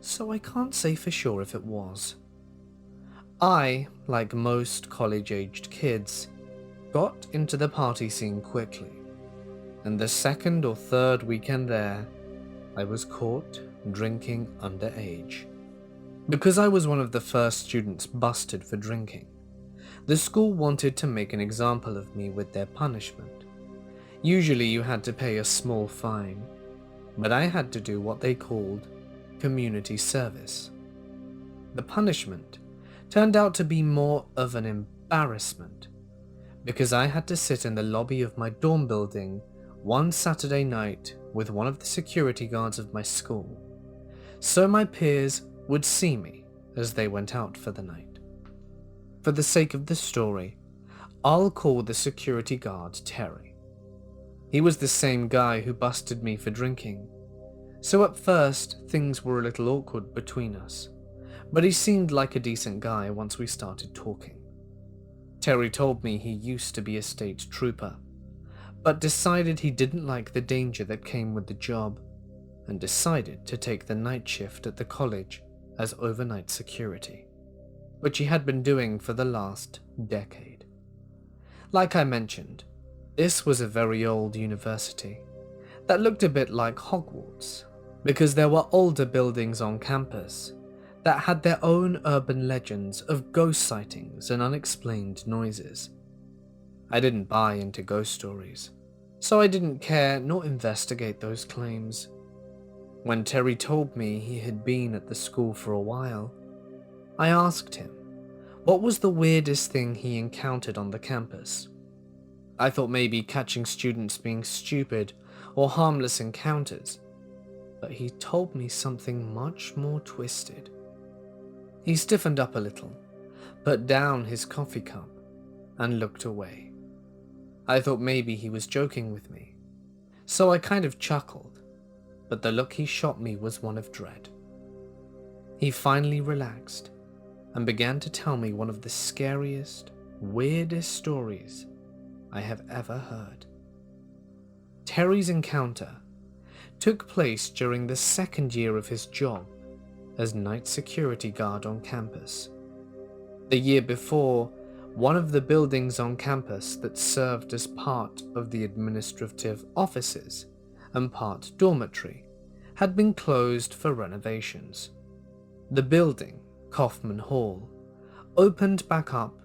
so I can't say for sure if it was. I, like most college-aged kids, got into the party scene quickly, and the 2nd or 3rd weekend there, I was caught drinking underage. Because I was one of the first students busted for drinking, the school wanted to make an example of me with their punishment. Usually you had to pay a small fine, but I had to do what they called community service. The punishment turned out to be more of an embarrassment, because I had to sit in the lobby of my dorm building one Saturday night with one of the security guards of my school, so my peers would see me as they went out for the night. For the sake of the story, I'll call the security guard Terry. He was the same guy who busted me for drinking, so at first things were a little awkward between us, but he seemed like a decent guy once we started talking. Terry told me he used to be a state trooper, but decided he didn't like the danger that came with the job, and decided to take the night shift at the college as overnight security, which he had been doing for the last decade. Like I mentioned, this was a very old university that looked a bit like Hogwarts, because there were older buildings on campus that had their own urban legends of ghost sightings and unexplained noises. I didn't buy into ghost stories, so I didn't care nor investigate those claims. When Terry told me he had been at the school for a while, I asked him what was the weirdest thing he encountered on the campus. I thought maybe catching students being stupid or harmless encounters, but he told me something much more twisted. He stiffened up a little, put down his coffee cup, and looked away. I thought maybe he was joking with me, so I kind of chuckled, but the look he shot me was one of dread. He finally relaxed and began to tell me one of the scariest, weirdest stories I have ever heard. Terry's encounter took place during the second year of his job as night security guard on campus. The year before, one of the buildings on campus that served as part of the administrative offices and part dormitory had been closed for renovations. The building, Kaufman Hall, opened back up,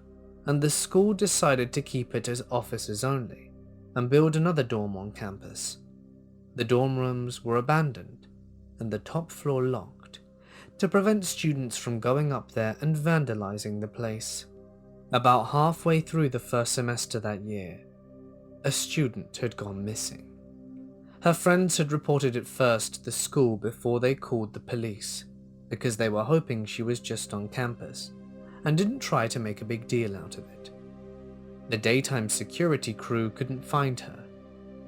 and the school decided to keep it as offices only and build another dorm on campus. The dorm rooms were abandoned and the top floor locked to prevent students from going up there and vandalizing the place. About halfway through the first semester that year, a student had gone missing. Her friends had reported it first to the school before they called the police, because they were hoping she was just on campus and didn't try to make a big deal out of it. The daytime security crew couldn't find her,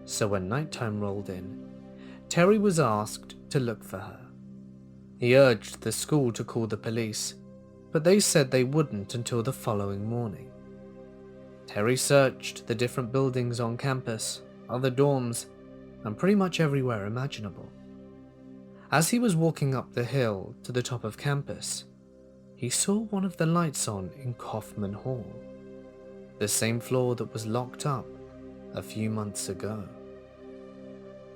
so when nighttime rolled in, Terry was asked to look for her. He urged the school to call the police, but they said they wouldn't until the following morning. Terry searched the different buildings on campus, other dorms, and pretty much everywhere imaginable. As he was walking up the hill to the top of campus, he saw one of the lights on in Kaufman Hall, the same floor that was locked up a few months ago.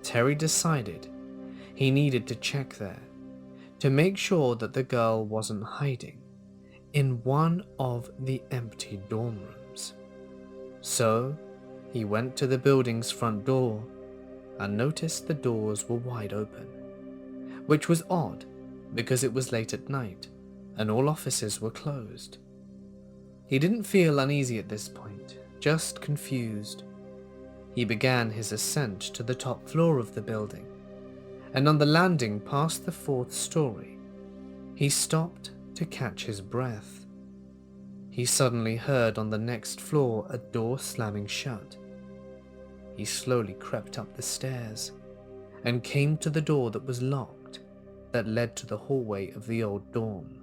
Terry decided he needed to check there to make sure that the girl wasn't hiding in one of the empty dorm rooms. So he went to the building's front door and noticed the doors were wide open, which was odd because it was late at night and all offices were closed. He didn't feel uneasy at this point, just confused. He began his ascent to the top floor of the building, and on the landing past the fourth story, he stopped to catch his breath. He suddenly heard on the next floor a door slamming shut. He slowly crept up the stairs and came to the door that was locked that led to the hallway of the old dorm.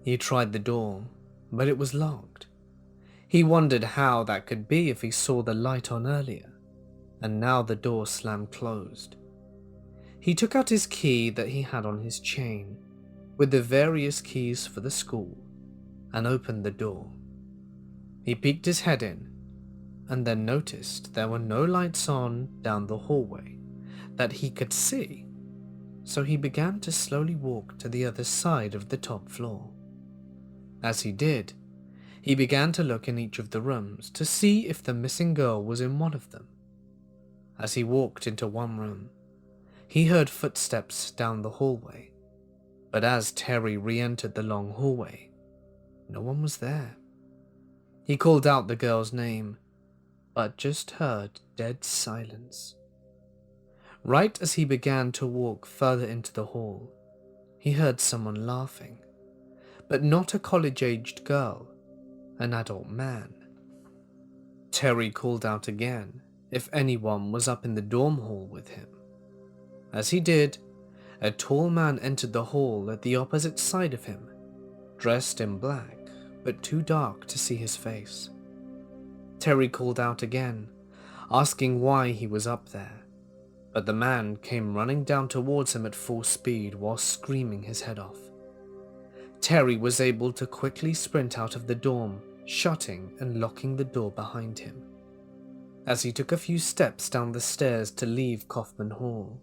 He tried the door, but it was locked. He wondered how that could be if he saw the light on earlier, and now the door slammed closed. He took out his key that he had on his chain, with the various keys for the school, and opened the door. He peeked his head in, and then noticed there were no lights on down the hallway that he could see, so he began to slowly walk to the other side of the top floor. As he did, he began to look in each of the rooms to see if the missing girl was in one of them. As he walked into one room, he heard footsteps down the hallway, but as Terry re-entered the long hallway, no one was there. He called out the girl's name, but just heard dead silence. Right as he began to walk further into the hall, he heard someone laughing, but not a college-aged girl, an adult man. Terry called out again if anyone was up in the dorm hall with him. As he did, a tall man entered the hall at the opposite side of him, dressed in black, but too dark to see his face. Terry called out again, asking why he was up there, but the man came running down towards him at full speed while screaming his head off. Terry was able to quickly sprint out of the dorm, shutting and locking the door behind him. As he took a few steps down the stairs to leave Kaufman Hall,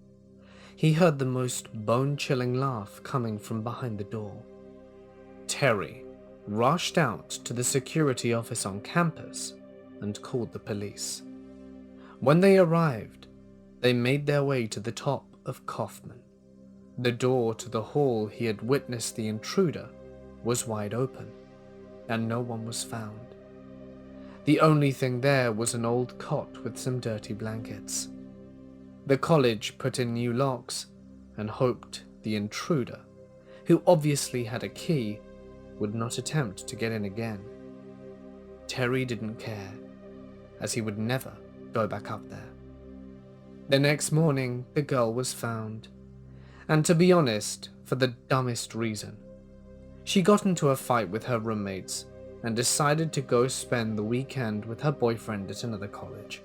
he heard the most bone-chilling laugh coming from behind the door. Terry rushed out to the security office on campus and called the police. When they arrived, they made their way to the top of Kaufman. The door to the hall he had witnessed the intruder was wide open, and no one was found. The only thing there was an old cot with some dirty blankets. The college put in new locks and hoped the intruder, who obviously had a key, would not attempt to get in again. Terry didn't care, as he would never go back up there. The next morning, the girl was found, and to be honest, for the dumbest reason. She got into a fight with her roommates and decided to go spend the weekend with her boyfriend at another college.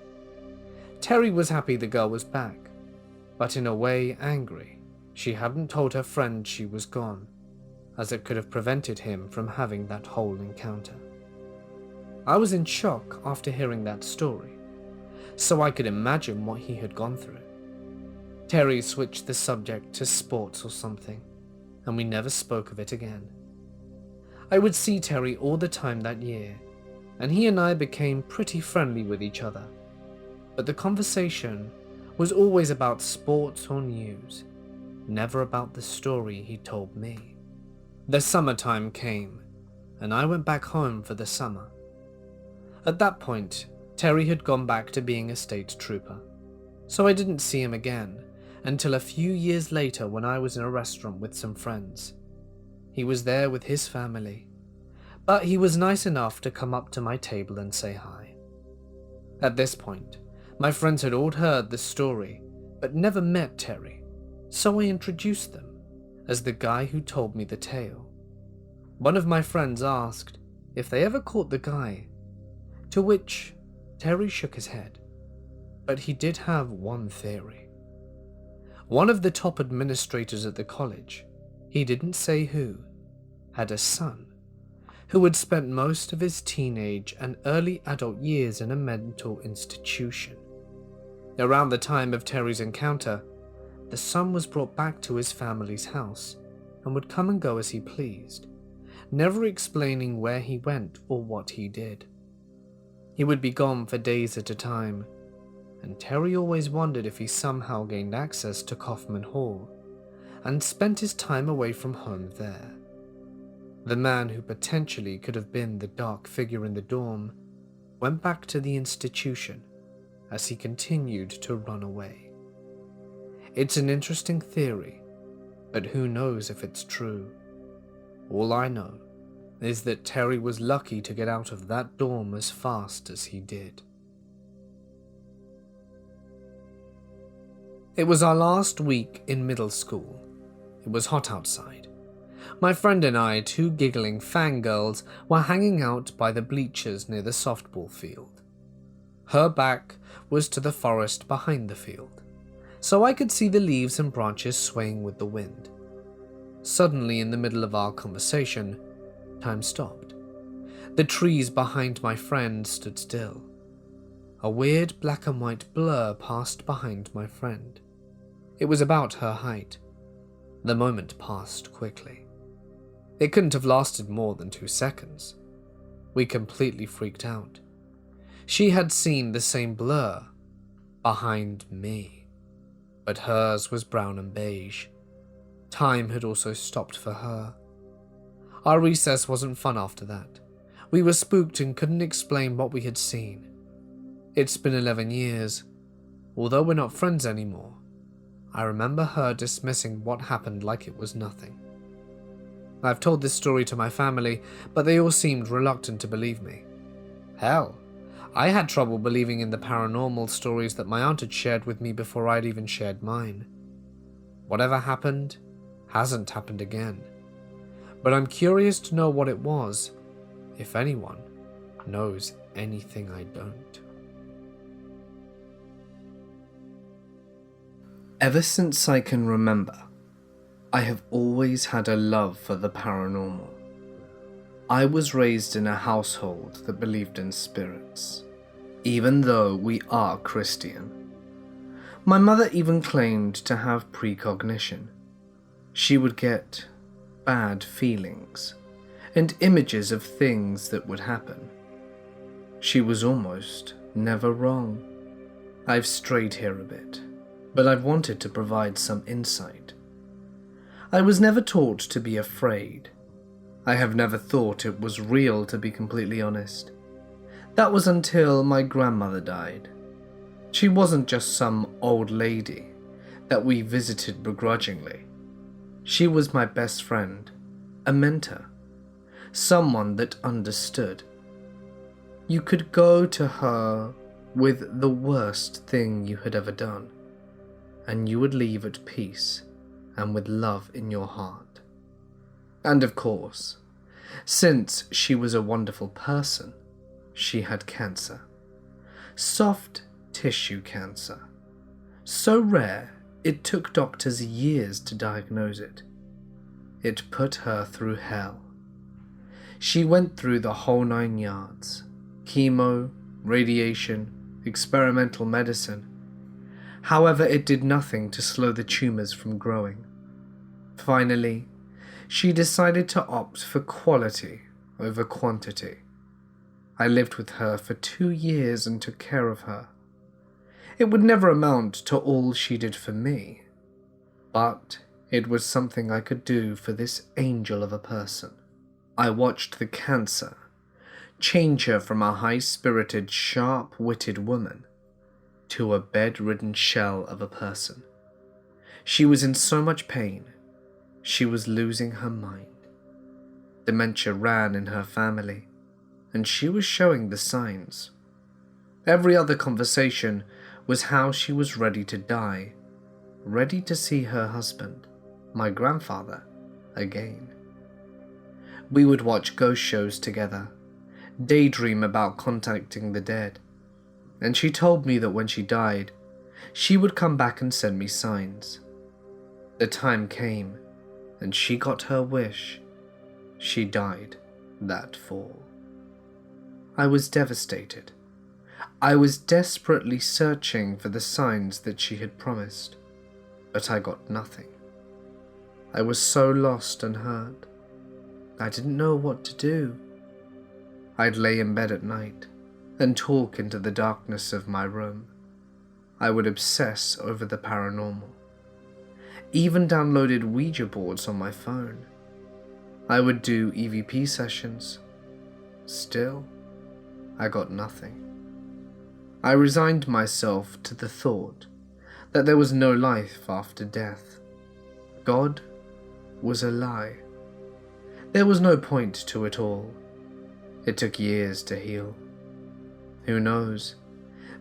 Terry was happy the girl was back, but in a way angry she hadn't told her friend she was gone, as it could have prevented him from having that whole encounter. I was in shock after hearing that story, so I could imagine what he had gone through. Terry switched the subject to sports or something, and we never spoke of it again. I would see Terry all the time that year, and he and I became pretty friendly with each other, but the conversation was always about sports or news, never about the story he told me. The summertime came, and I went back home for the summer. At that point, Terry had gone back to being a state trooper, so I didn't see him again until a few years later when I was in a restaurant with some friends. He was there with his family, but he was nice enough to come up to my table and say hi. At this point, my friends had all heard the story, but never met Terry, so I introduced them as the guy who told me the tale. One of my friends asked if they ever caught the guy, to which Terry shook his head, but he did have one theory. One of the top administrators at the college, he didn't say who, had a son who had spent most of his teenage and early adult years in a mental institution. Around the time of Terry's encounter, the son was brought back to his family's house and would come and go as he pleased, never explaining where he went or what he did. He would be gone for days at a time, and Terry always wondered if he somehow gained access to Kaufman Hall and spent his time away from home there. The man who potentially could have been the dark figure in the dorm went back to the institution as he continued to run away. It's an interesting theory, but who knows if it's true. All I know is that Terry was lucky to get out of that dorm as fast as he did. It was our last week in middle school. It was hot outside. My friend and I, two giggling fangirls, were hanging out by the bleachers near the softball field. Her back was to the forest behind the field, so I could see the leaves and branches swaying with the wind. Suddenly, in the middle of our conversation, time stopped. The trees behind my friend stood still. A weird black and white blur passed behind my friend. It was about her height. The moment passed quickly. It couldn't have lasted more than 2 seconds. We completely freaked out. She had seen the same blur behind me, but hers was brown and beige. Time had also stopped for her. Our recess wasn't fun after that. We were spooked and couldn't explain what we had seen. It's been 11 years. Although we're not friends anymore, I remember her dismissing what happened like it was nothing. I've told this story to my family, but they all seemed reluctant to believe me. Hell, I had trouble believing in the paranormal stories that my aunt had shared with me before I'd even shared mine. Whatever happened, hasn't happened again. But I'm curious to know what it was, if anyone knows anything I don't. Ever since I can remember, I have always had a love for the paranormal. I was raised in a household that believed in spirits, even though we are Christian. My mother even claimed to have precognition. She would get bad feelings and images of things that would happen. She was almost never wrong. I've strayed here a bit, but I've wanted to provide some insight. I was never taught to be afraid. I have never thought it was real, to be completely honest. That was until my grandmother died. She wasn't just some old lady that we visited begrudgingly. She was my best friend, a mentor, someone that understood. You could go to her with the worst thing you had ever done, and you would leave at peace and with love in your heart. And of course, since she was a wonderful person, she had cancer. Soft tissue cancer. So rare, it took doctors years to diagnose it. It put her through hell. She went through the whole 9 yards. Chemo, radiation, experimental medicine. However, it did nothing to slow the tumors from growing. Finally, she decided to opt for quality over quantity. I lived with her for 2 years and took care of her. It would never amount to all she did for me, but it was something I could do for this angel of a person. I watched the cancer change her from a high-spirited, sharp-witted woman to a bedridden shell of a person. She was in so much pain, she was losing her mind. Dementia ran in her family, and she was showing the signs. Every other conversation was how she was ready to die, ready to see her husband, my grandfather, again. We would watch ghost shows together, daydream about contacting the dead, and she told me that when she died, she would come back and send me signs. The time came, and she got her wish. She died that fall. I was devastated. I was desperately searching for the signs that she had promised, but I got nothing. I was so lost and hurt. I didn't know what to do. I'd lay in bed at night and talk into the darkness of my room. I would obsess over the paranormal. Even downloaded Ouija boards on my phone. I would do EVP sessions. Still, I got nothing. I resigned myself to the thought that there was no life after death. God was a lie. There was no point to it all. It took years to heal. Who knows?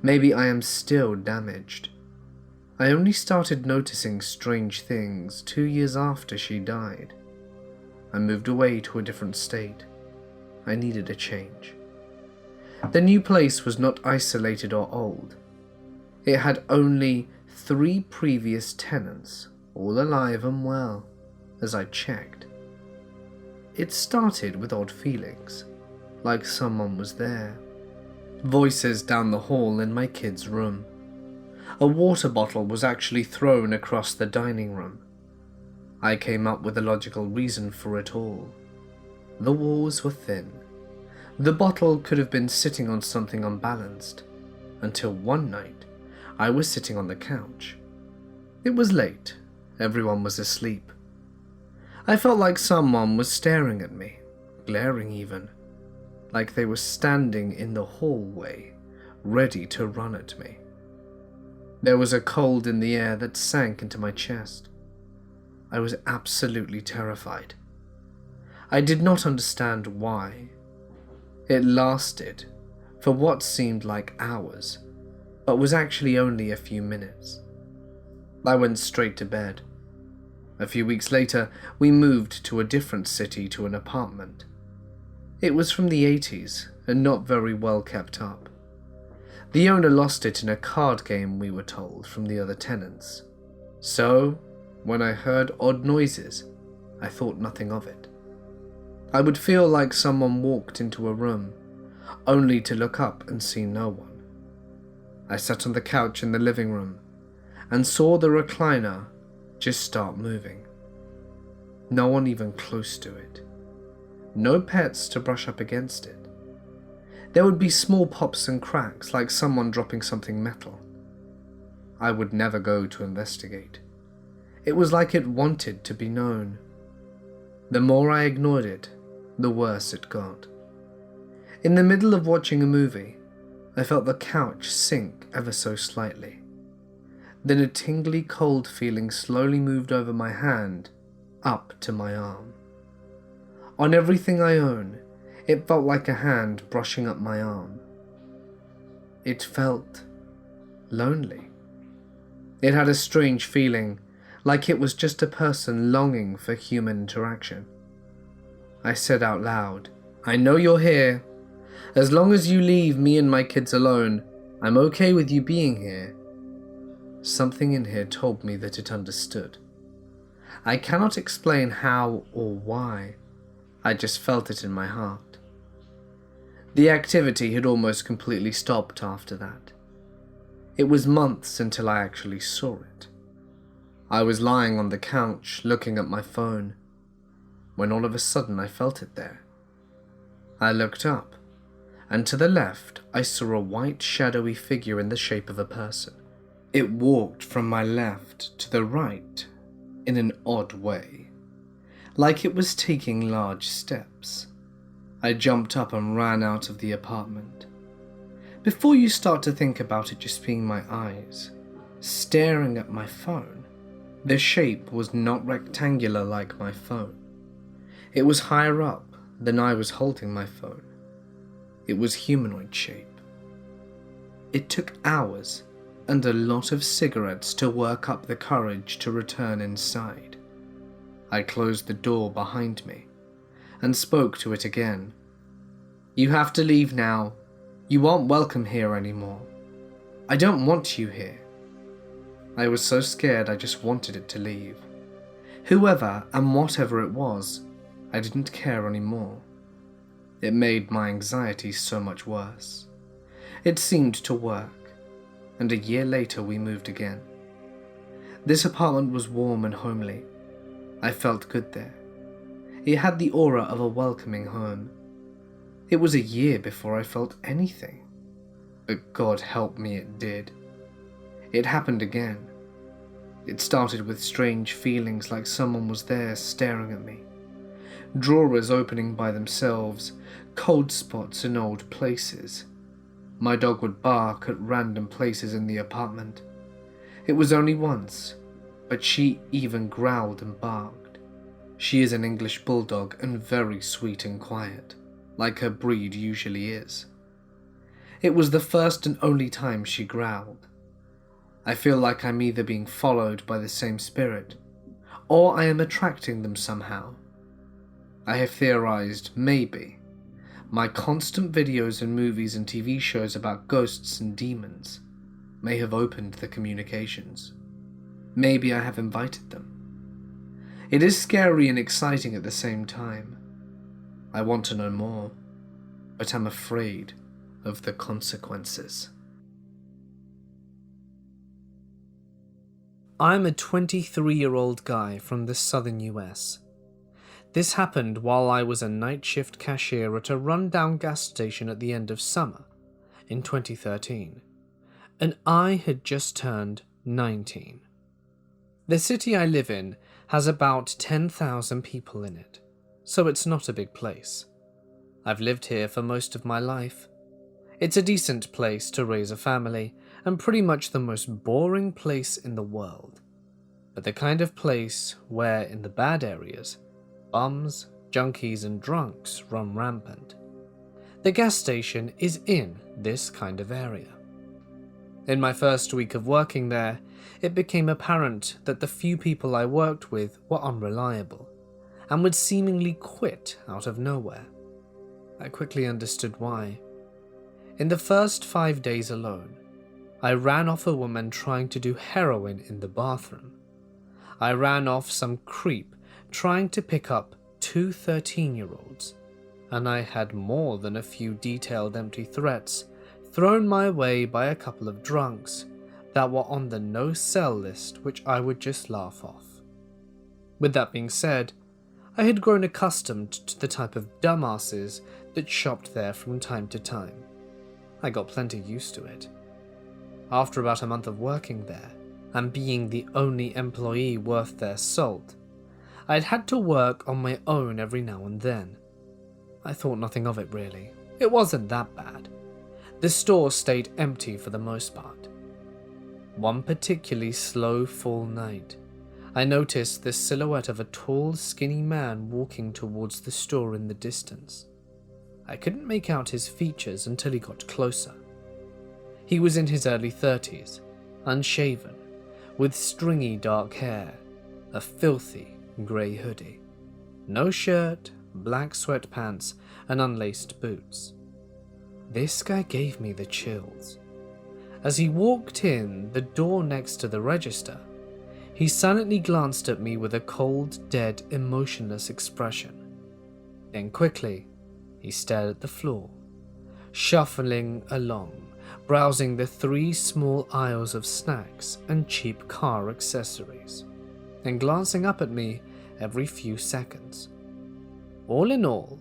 Maybe I am still damaged. I only started noticing strange things 2 years after she died. I moved away to a different state. I needed a change. The new place was not isolated or old. It had only 3 previous tenants, all alive and well, as I checked. It started with odd feelings, like someone was there. Voices down the hall in my kids' room. A water bottle was actually thrown across the dining room. I came up with a logical reason for it all. The walls were thin. The bottle could have been sitting on something unbalanced, until one night I was sitting on the couch. It was late. Everyone was asleep. I felt like someone was staring at me, glaring even, like they were standing in the hallway, ready to run at me. There was a cold in the air that sank into my chest. I was absolutely terrified. I did not understand why. It lasted for what seemed like hours, but was actually only a few minutes. I went straight to bed. A few weeks later, we moved to a different city to an apartment. It was from the 80s and not very well kept up. The owner lost it in a card game, we were told, from the other tenants. So, when I heard odd noises, I thought nothing of it. I would feel like someone walked into a room, only to look up and see no one. I sat on the couch in the living room and saw the recliner just start moving. No one even close to it. No pets to brush up against it. There would be small pops and cracks like someone dropping something metal, I would never go to investigate. It was like it wanted to be known. The more I ignored it, the worse it got. In the middle of watching a movie, I felt the couch sink ever so slightly. Then a tingly cold feeling slowly moved over my hand, up to my arm. On everything I own, it felt like a hand brushing up my arm. It felt lonely. It had a strange feeling, like it was just a person longing for human interaction. I said out loud, "I know you're here. As long as you leave me and my kids alone, I'm okay with you being here." Something in here told me that it understood. I cannot explain how or why. I just felt it in my heart. The activity had almost completely stopped after that. It was months until I actually saw it. I was lying on the couch looking at my phone, when all of a sudden I felt it there. I looked up, and to the left I saw a white shadowy figure in the shape of a person. It walked from my left to the right in an odd way, like it was taking large steps. I jumped up and ran out of the apartment. Before you start to think about it just being my eyes staring at my phone, the shape was not rectangular like my phone. It was higher up than I was holding my phone. It was humanoid shape. It took hours and a lot of cigarettes to work up the courage to return inside. I closed the door behind me and spoke to it again. "You have to leave now. You aren't welcome here anymore. I don't want you here." I was so scared I just wanted it to leave. Whoever and whatever it was, I didn't care anymore. It made my anxiety so much worse. It seemed to work, and a year later we moved again. This apartment was warm and homely. I felt good there. It had the aura of a welcoming home. It was a year before I felt anything, but God help me it did. It happened again. It started with strange feelings like someone was there staring at me. Drawers opening by themselves, cold spots in old places. My dog would bark at random places in the apartment. It was only once, but she even growled and barked. She is an English bulldog and very sweet and quiet, like her breed usually is. It was the first and only time she growled. I feel like I'm either being followed by the same spirit, or I am attracting them somehow. I have theorized maybe my constant videos and movies and TV shows about ghosts and demons may have opened the communications. Maybe I have invited them. It is scary and exciting at the same time. I want to know more, but I'm afraid of the consequences. I'm a 23-year-old guy from the southern US. This happened while I was a night shift cashier at a rundown gas station at the end of summer in 2013, and I had just turned 19. The city I live in has about 10,000 people in it, so it's not a big place. I've lived here for most of my life. It's a decent place to raise a family, and pretty much the most boring place in the world, but the kind of place where, in the bad areas, bums, junkies and drunks run rampant. The gas station is in this kind of area. In my first week of working there, it became apparent that the few people I worked with were unreliable and would seemingly quit out of nowhere. I quickly understood why. In the first 5 days alone, I ran off a woman trying to do heroin in the bathroom. I ran off some creep trying to pick up 2 13-year-olds, and I had more than a few detailed empty threats thrown my way by a couple of drunks that were on the no-sell list, which I would just laugh off. With that being said, I had grown accustomed to the type of dumbasses that shopped there from time to time. I got plenty used to it. After about a month of working there, and being the only employee worth their salt, I'd had to work on my own every now and then. I thought nothing of it really. It wasn't that bad. The store stayed empty for the most part. One particularly slow fall night, I noticed the silhouette of a tall, skinny man walking towards the store in the distance. I couldn't make out his features until he got closer. He was in his early 30s, unshaven, with stringy dark hair, a filthy grey hoodie, no shirt, black sweatpants, and unlaced boots. This guy gave me the chills. As he walked in the door next to the register, he silently glanced at me with a cold, dead, emotionless expression. Then quickly, he stared at the floor, shuffling along, browsing the 3 small aisles of snacks and cheap car accessories, and glancing up at me every few seconds. All in all,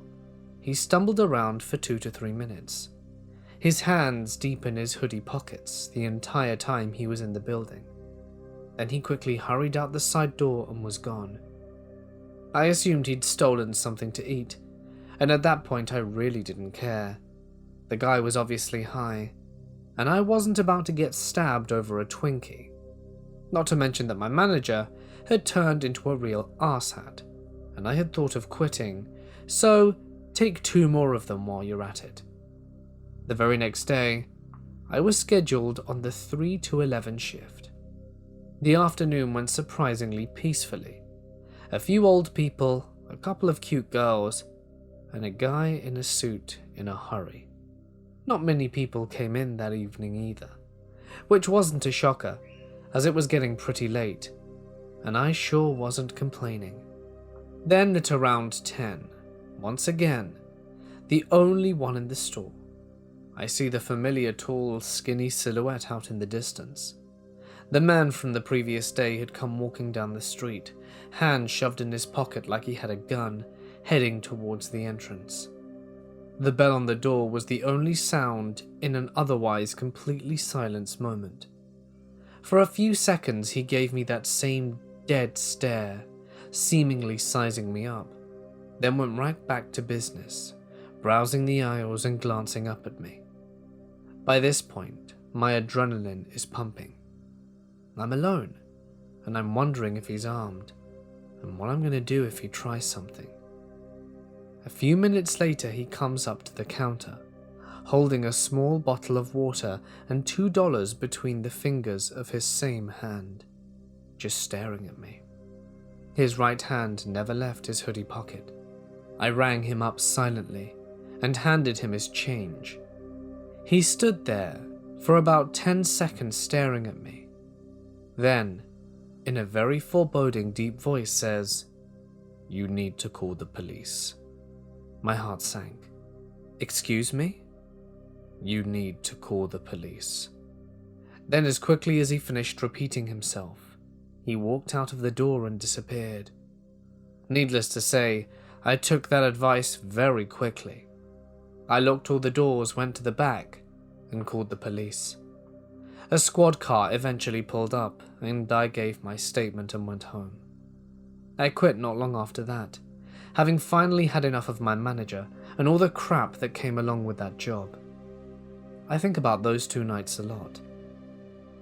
he stumbled around for 2 to 3 minutes, his hands deep in his hoodie pockets the entire time he was in the building. Then he quickly hurried out the side door and was gone. I assumed he'd stolen something to eat, and at that point I really didn't care. The guy was obviously high, and I wasn't about to get stabbed over a Twinkie. Not to mention that my manager had turned into a real arsehat, and I had thought of quitting, so take 2 more of them while you're at it. The very next day, I was scheduled on the 3 to 11 shift. The afternoon went surprisingly peacefully. A few old people, a couple of cute girls, and a guy in a suit in a hurry. Not many people came in that evening either, which wasn't a shocker, as it was getting pretty late, and I sure wasn't complaining. Then at around 10, once again, the only one in the store, I see the familiar tall, skinny silhouette out in the distance. The man from the previous day had come walking down the street, hand shoved in his pocket like he had a gun, heading towards the entrance. The bell on the door was the only sound in an otherwise completely silent moment. For a few seconds he gave me that same dead stare, seemingly sizing me up, then went right back to business, browsing the aisles and glancing up at me. By this point, my adrenaline is pumping. I'm alone, and I'm wondering if he's armed, and what I'm going to do if he tries something. A few minutes later, he comes up to the counter, holding a small bottle of water and $2 between the fingers of his same hand, just staring at me. His right hand never left his hoodie pocket. I rang him up silently and handed him his change. He stood there for about 10 seconds staring at me. Then, in a very foreboding deep voice, says, "You need to call the police." My heart sank. "Excuse me?" "You need to call the police." Then, as quickly as he finished repeating himself, he walked out of the door and disappeared. Needless to say, I took that advice very quickly. I locked all the doors, went to the back, and called the police. A squad car eventually pulled up, and I gave my statement and went home. I quit not long after that, having finally had enough of my manager and all the crap that came along with that job. I think about those 2 nights a lot.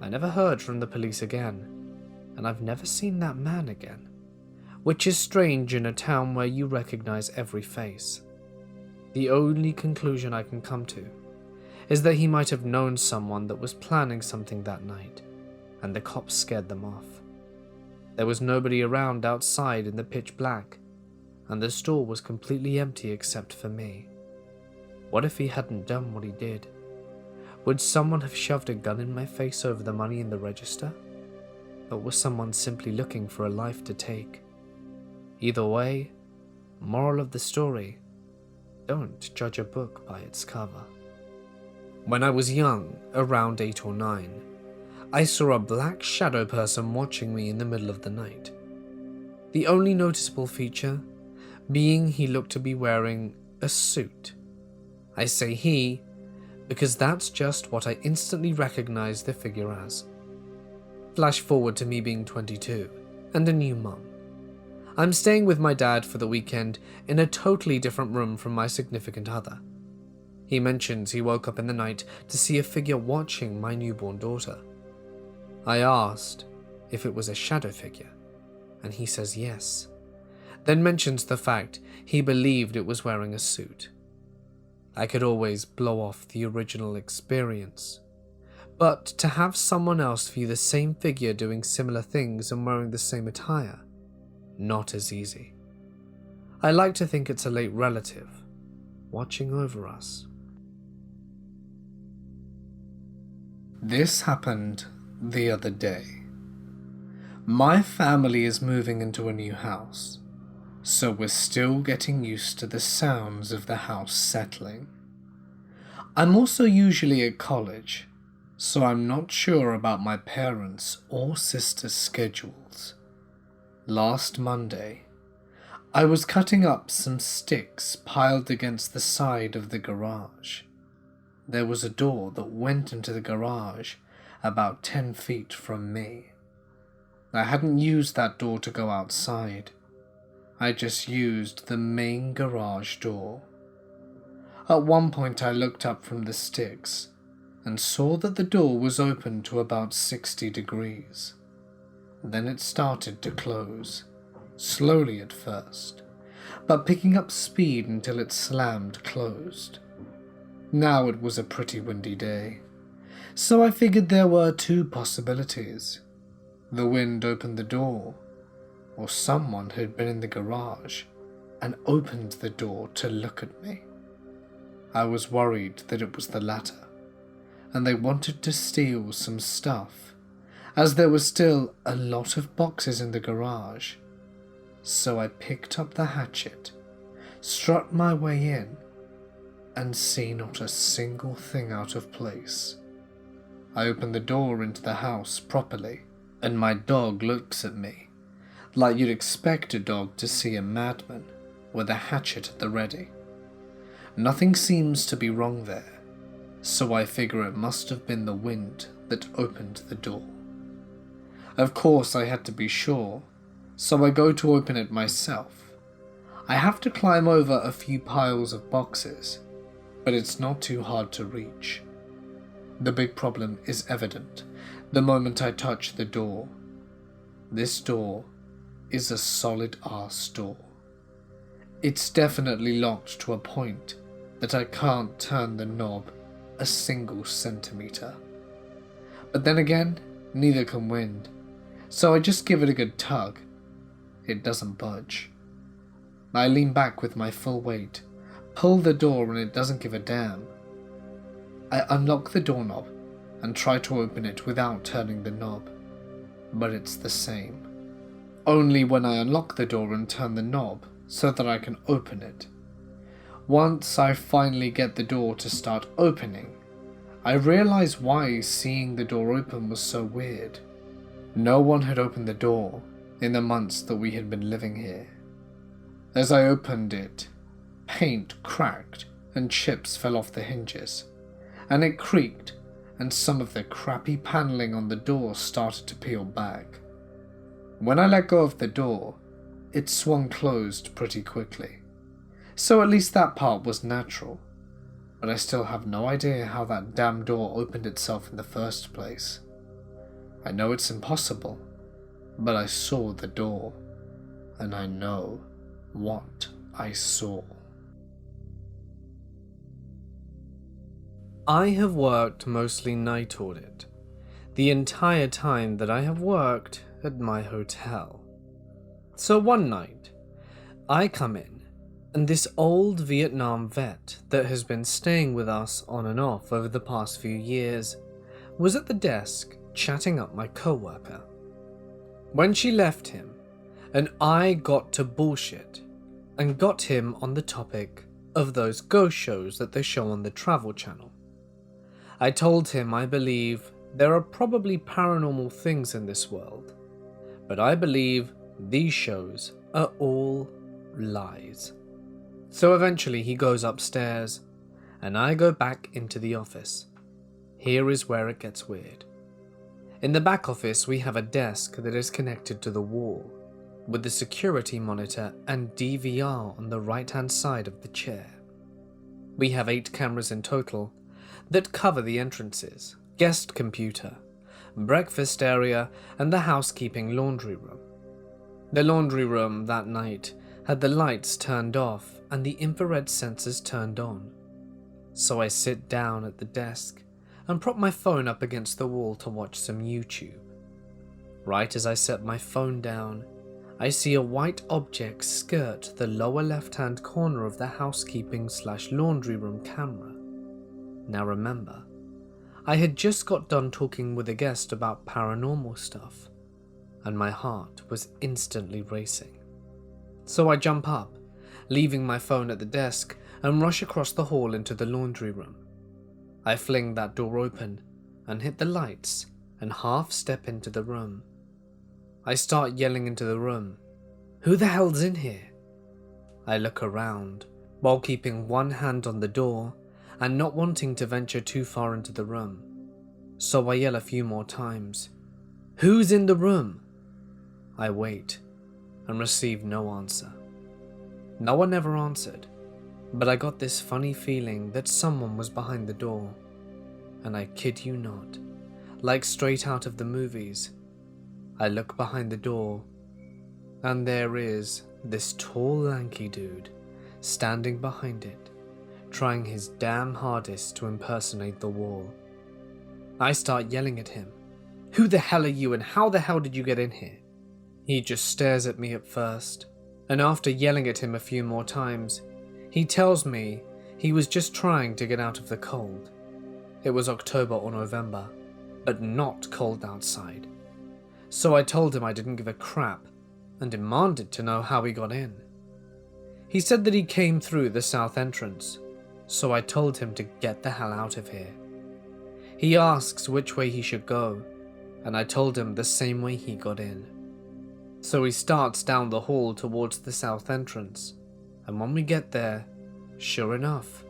I never heard from the police again, and I've never seen that man again, which is strange in a town where you recognize every face. The only conclusion I can come to is that he might have known someone that was planning something that night, and the cops scared them off. There was nobody around outside in the pitch black, and the store was completely empty except for me. What if he hadn't done what he did? Would someone have shoved a gun in my face over the money in the register? Or was someone simply looking for a life to take? Either way, moral of the story, don't judge a book by its cover. When I was young, around 8 or 9, I saw a black shadow person watching me in the middle of the night. The only noticeable feature being he looked to be wearing a suit. I say he, because that's just what I instantly recognized the figure as. Flash forward to me being 22 and a new mum. I'm staying with my dad for the weekend in a totally different room from my significant other. He mentions he woke up in the night to see a figure watching my newborn daughter. I asked if it was a shadow figure, and he says yes, then mentions the fact he believed it was wearing a suit. I could always blow off the original experience, but to have someone else view the same figure doing similar things and wearing the same attire, not as easy. I like to think it's a late relative watching over us. This happened the other day. My family is moving into a new house, so we're still getting used to the sounds of the house settling. I'm also usually at college, so I'm not sure about my parents' or sister's schedules. Last Monday, I was cutting up some sticks piled against the side of the garage. There was a door that went into the garage about 10 feet from me. I hadn't used that door to go outside. I just used the main garage door. At one point I looked up from the sticks and saw that the door was open to about 60 degrees. Then it started to close, slowly at first, but picking up speed until it slammed closed. Now it was a pretty windy day, so I figured there were two possibilities. The wind opened the door, or someone had been in the garage and opened the door to look at me. I was worried that it was the latter, and they wanted to steal some stuff, as there was still a lot of boxes in the garage. So I picked up the hatchet, struck my way in, and see not a single thing out of place. I opened the door into the house properly, and my dog looks at me, like you'd expect a dog to see a madman with a hatchet at the ready. Nothing seems to be wrong there, so I figure it must have been the wind that opened the door. Of course I had to be sure, so I go to open it myself. I have to climb over a few piles of boxes, but it's not too hard to reach. The big problem is evident the moment I touch the door. This door is a solid-ass door. It's definitely locked to a point that I can't turn the knob a single centimeter. But then again, neither can wind, so I just give it a good tug. It doesn't budge. I lean back with my full weight, pull the door, and it doesn't give a damn. I unlock the doorknob and try to open it without turning the knob, but it's the same. Only when I unlock the door and turn the knob so that I can open it. Once I finally get the door to start opening, I realize why seeing the door open was so weird. No one had opened the door in the months that we had been living here. As I opened it, paint cracked and chips fell off the hinges, and it creaked, and some of the crappy paneling on the door started to peel back. When I let go of the door, it swung closed pretty quickly, so at least that part was natural, but I still have no idea how that damn door opened itself in the first place. I know it's impossible, but I saw the door, and I know what I saw. I have worked mostly night audit the entire time that I have worked at my hotel. So one night, I come in, and this old Vietnam vet that has been staying with us on and off over the past few years was at the desk chatting up my co-worker. When she left him, and I got to bullshit and got him on the topic of those ghost shows that they show on the Travel Channel. I told him I believe there are probably paranormal things in this world, but I believe these shows are all lies. So eventually he goes upstairs, and I go back into the office. Here is where it gets weird. In the back office, we have a desk that is connected to the wall, with the security monitor and DVR on the right-hand side of the chair. We have 8 cameras in total that cover the entrances, guest computer, breakfast area, and the housekeeping laundry room. The laundry room that night had the lights turned off and the infrared sensors turned on. So I sit down at the desk and prop my phone up against the wall to watch some YouTube. Right as I set my phone down, I see a white object skirt the lower left-hand corner of the housekeeping/laundry room camera. Now remember, I had just got done talking with a guest about paranormal stuff, and my heart was instantly racing. So I jump up, leaving my phone at the desk, and rush across the hall into the laundry room. I fling that door open and hit the lights and half step into the room. I start yelling into the room, "Who the hell's in here?" I look around while keeping one hand on the door and not wanting to venture too far into the room. So I yell a few more times, "Who's in the room?" I wait and receive no answer. No one ever answered, but I got this funny feeling that someone was behind the door. And I kid you not, like straight out of the movies, I look behind the door, and there is this tall, lanky dude standing behind it, trying his damn hardest to impersonate the wall. I start yelling at him, "Who the hell are you and how the hell did you get in here?" He just stares at me at first, and after yelling at him a few more times, he tells me he was just trying to get out of the cold. It was October or November, but not cold outside. So I told him I didn't give a crap and demanded to know how he got in. He said that he came through the south entrance, so I told him to get the hell out of here. He asks which way he should go, and I told him the same way he got in. So he starts down the hall towards the south entrance, and when we get there, sure enough,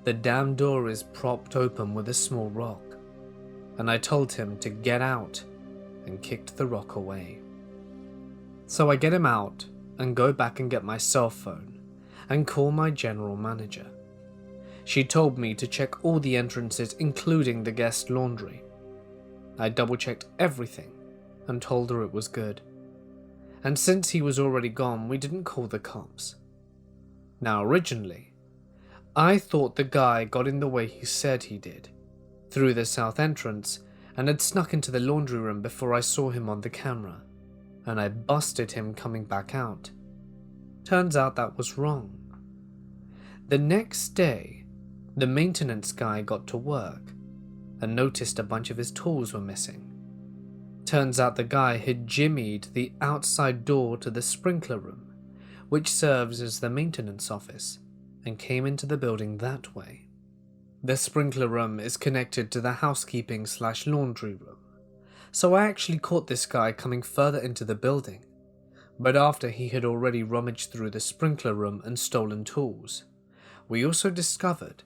the damn door is propped open with a small rock, and I told him to get out and kicked the rock away. So I get him out and go back and get my cell phone and call my general manager. She told me to check all the entrances, including the guest laundry. I double-checked everything and told her it was good. And since he was already gone, we didn't call the cops. Now originally, I thought the guy got in the way he said he did, through the south entrance, and had snuck into the laundry room before I saw him on the camera, and I busted him coming back out. Turns out that was wrong. The next day, the maintenance guy got to work and noticed a bunch of his tools were missing. Turns out the guy had jimmied the outside door to the sprinkler room, which serves as the maintenance office, and came into the building that way. The sprinkler room is connected to the housekeeping/laundry room, so I actually caught this guy coming further into the building, but after he had already rummaged through the sprinkler room and stolen tools. We also discovered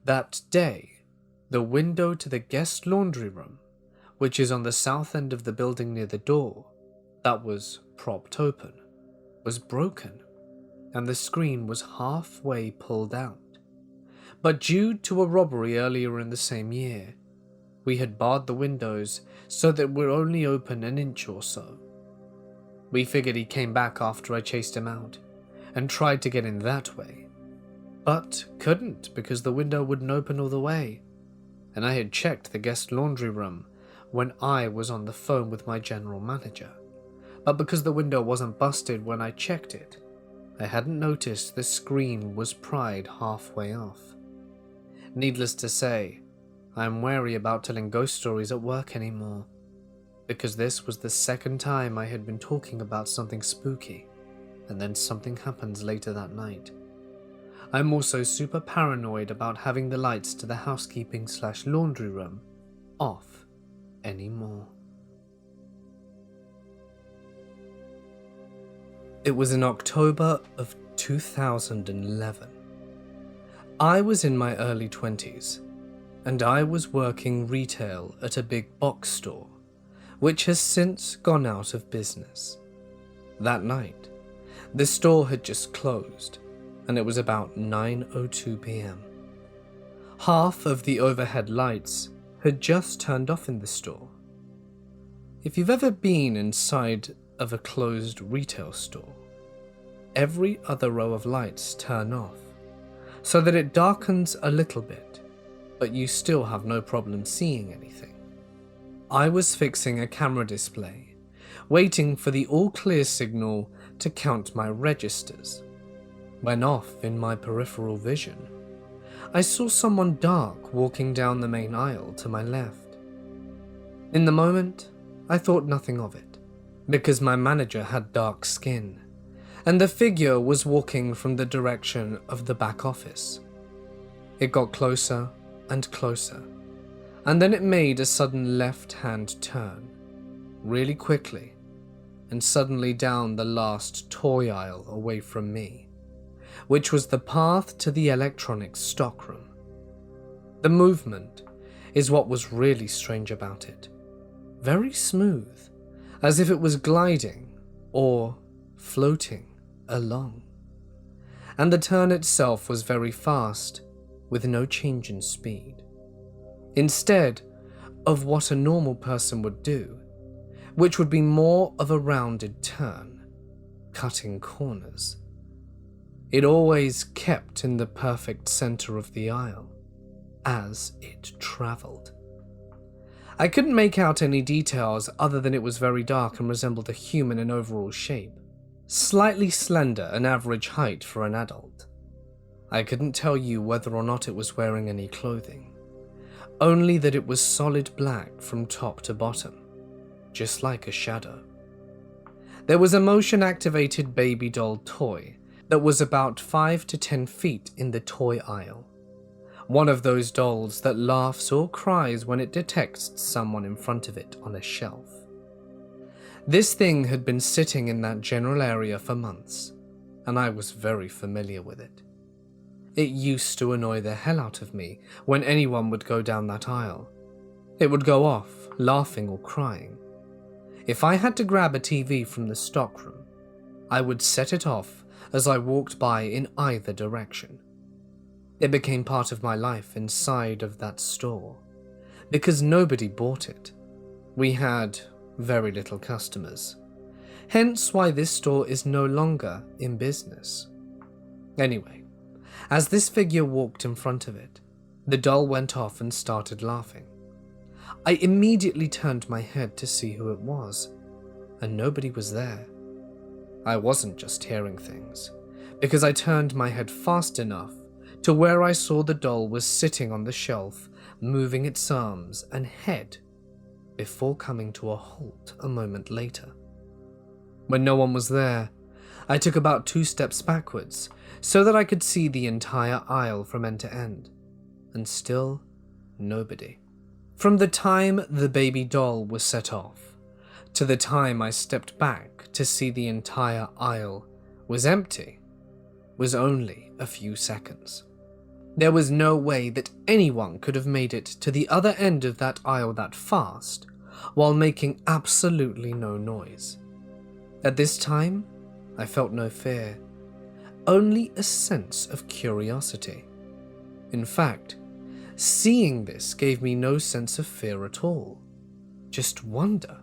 that day the window to the guest laundry room, which is on the south end of the building near the door, that was propped open, was broken, and the screen was halfway pulled out. But due to a robbery earlier in the same year, we had barred the windows so that we're only open an inch or so. We figured he came back after I chased him out, and tried to get in that way, but couldn't because the window wouldn't open all the way, and I had checked the guest laundry room when I was on the phone with my general manager, but because the window wasn't busted when I checked it, I hadn't noticed the screen was pried halfway off. Needless to say, I'm wary about telling ghost stories at work anymore, because this was the second time I had been talking about something spooky, and then something happens later that night. I'm also super paranoid about having the lights to the housekeeping/laundry room off anymore. It was in October of 2011. I was in my early 20s, and I was working retail at a big box store, which has since gone out of business. That night, the store had just closed, and it was about 9:02 p.m. Half of the overhead lights had just turned off in the store. If you've ever been inside of a closed retail store, every other row of lights turn off, so that it darkens a little bit, but you still have no problem seeing anything. I was fixing a camera display, waiting for the all-clear signal to count my registers, when off in my peripheral vision, I saw someone dark walking down the main aisle to my left. In the moment, I thought nothing of it, because my manager had dark skin, and the figure was walking from the direction of the back office. It got closer and closer, and then it made a sudden left-hand turn, really quickly, and suddenly down the last toy aisle away from me, which was the path to the electronics stockroom. The movement is what was really strange about it. Very smooth, as if it was gliding or floating along. And the turn itself was very fast, with no change in speed. Instead of what a normal person would do, which would be more of a rounded turn, cutting corners. It always kept in the perfect center of the aisle, as it traveled. I couldn't make out any details other than it was very dark and resembled a human in overall shape, slightly slender and average height for an adult. I couldn't tell you whether or not it was wearing any clothing, only that it was solid black from top to bottom, just like a shadow. There was a motion-activated baby doll toy that was about 5 to 10 feet in the toy aisle. One of those dolls that laughs or cries when it detects someone in front of it on a shelf. This thing had been sitting in that general area for months, and I was very familiar with it. It used to annoy the hell out of me when anyone would go down that aisle. It would go off, laughing or crying. If I had to grab a TV from the stockroom, I would set it off as I walked by in either direction. It became part of my life inside of that store, because nobody bought it. We had very little customers, hence why this store is no longer in business. Anyway, as this figure walked in front of it, the doll went off and started laughing. I immediately turned my head to see who it was, and nobody was there. I wasn't just hearing things, because I turned my head fast enough to where I saw the doll was sitting on the shelf, moving its arms and head, before coming to a halt a moment later. When no one was there, I took about 2 steps backwards so that I could see the entire aisle from end to end, and still nobody. From the time the baby doll was set off, to the time I stepped back to see the entire aisle was empty, was only a few seconds. There was no way that anyone could have made it to the other end of that aisle that fast, while making absolutely no noise. At this time, I felt no fear, only a sense of curiosity. In fact, seeing this gave me no sense of fear at all, just wonder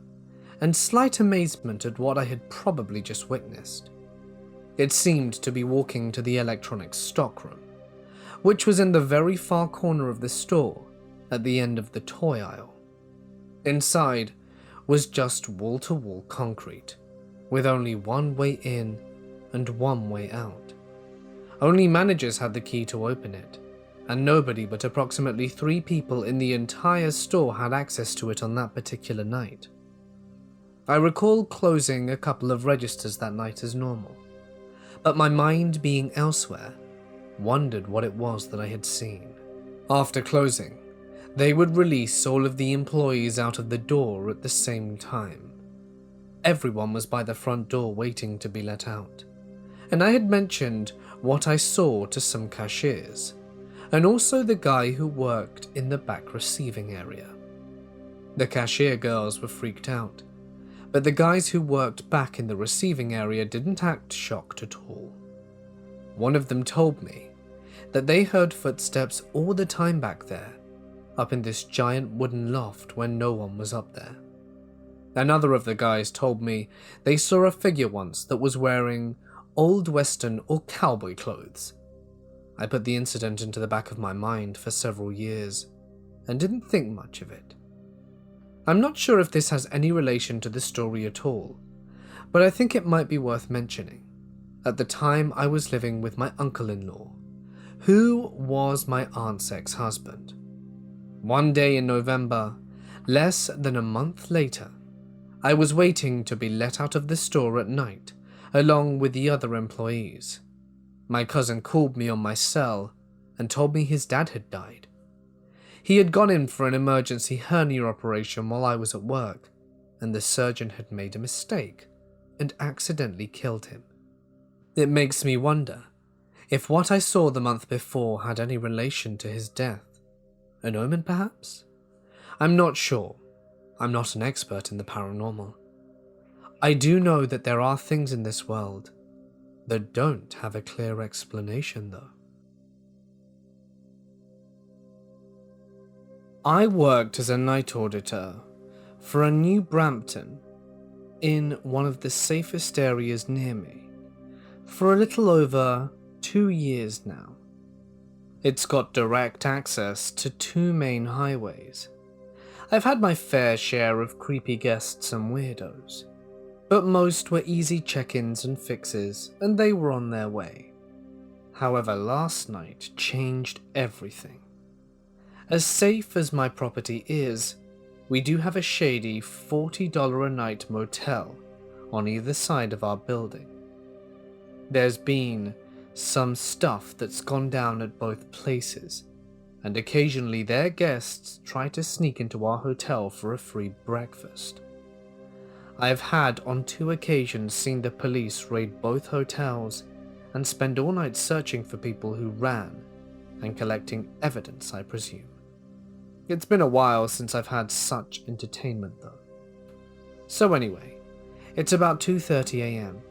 and slight amazement at what I had probably just witnessed. It seemed to be walking to the electronics stockroom, which was in the very far corner of the store at the end of the toy aisle. Inside was just wall-to-wall concrete, with only one way in and one way out. Only managers had the key to open it, and nobody but approximately 3 people in the entire store had access to it on that particular night. I recall closing a couple of registers that night as normal, but my mind being elsewhere, wondered what it was that I had seen. After closing, they would release all of the employees out of the door at the same time. Everyone was by the front door waiting to be let out, and I had mentioned what I saw to some cashiers, and also the guy who worked in the back receiving area. The cashier girls were freaked out, but the guys who worked back in the receiving area didn't act shocked at all. One of them told me that they heard footsteps all the time back there, up in this giant wooden loft when no one was up there. Another of the guys told me they saw a figure once that was wearing old western or cowboy clothes. I put the incident into the back of my mind for several years and didn't think much of it. I'm not sure if this has any relation to the story at all, but I think it might be worth mentioning. At the time I was living with my uncle-in-law, who was my aunt's ex-husband. One day in November, less than a month later, I was waiting to be let out of the store at night, along with the other employees. My cousin called me on my cell and told me his dad had died. He had gone in for an emergency hernia operation while I was at work, and the surgeon had made a mistake and accidentally killed him. It makes me wonder if what I saw the month before had any relation to his death. An omen, perhaps? I'm not sure. I'm not an expert in the paranormal. I do know that there are things in this world that don't have a clear explanation, though. I worked as a night auditor for a New Brampton in one of the safest areas near me for a little over 2 years now. It's got direct access to 2 main highways. I've had my fair share of creepy guests and weirdos, but most were easy check-ins and fixes, and they were on their way. However, last night changed everything. As safe as my property is, we do have a shady $40 a night motel on either side of our building. There's been some stuff that's gone down at both places, and occasionally their guests try to sneak into our hotel for a free breakfast. I have had on 2 occasions seen the police raid both hotels and spend all night searching for people who ran and collecting evidence, I presume. It's been a while since I've had such entertainment though. So anyway, it's about 2:30 AM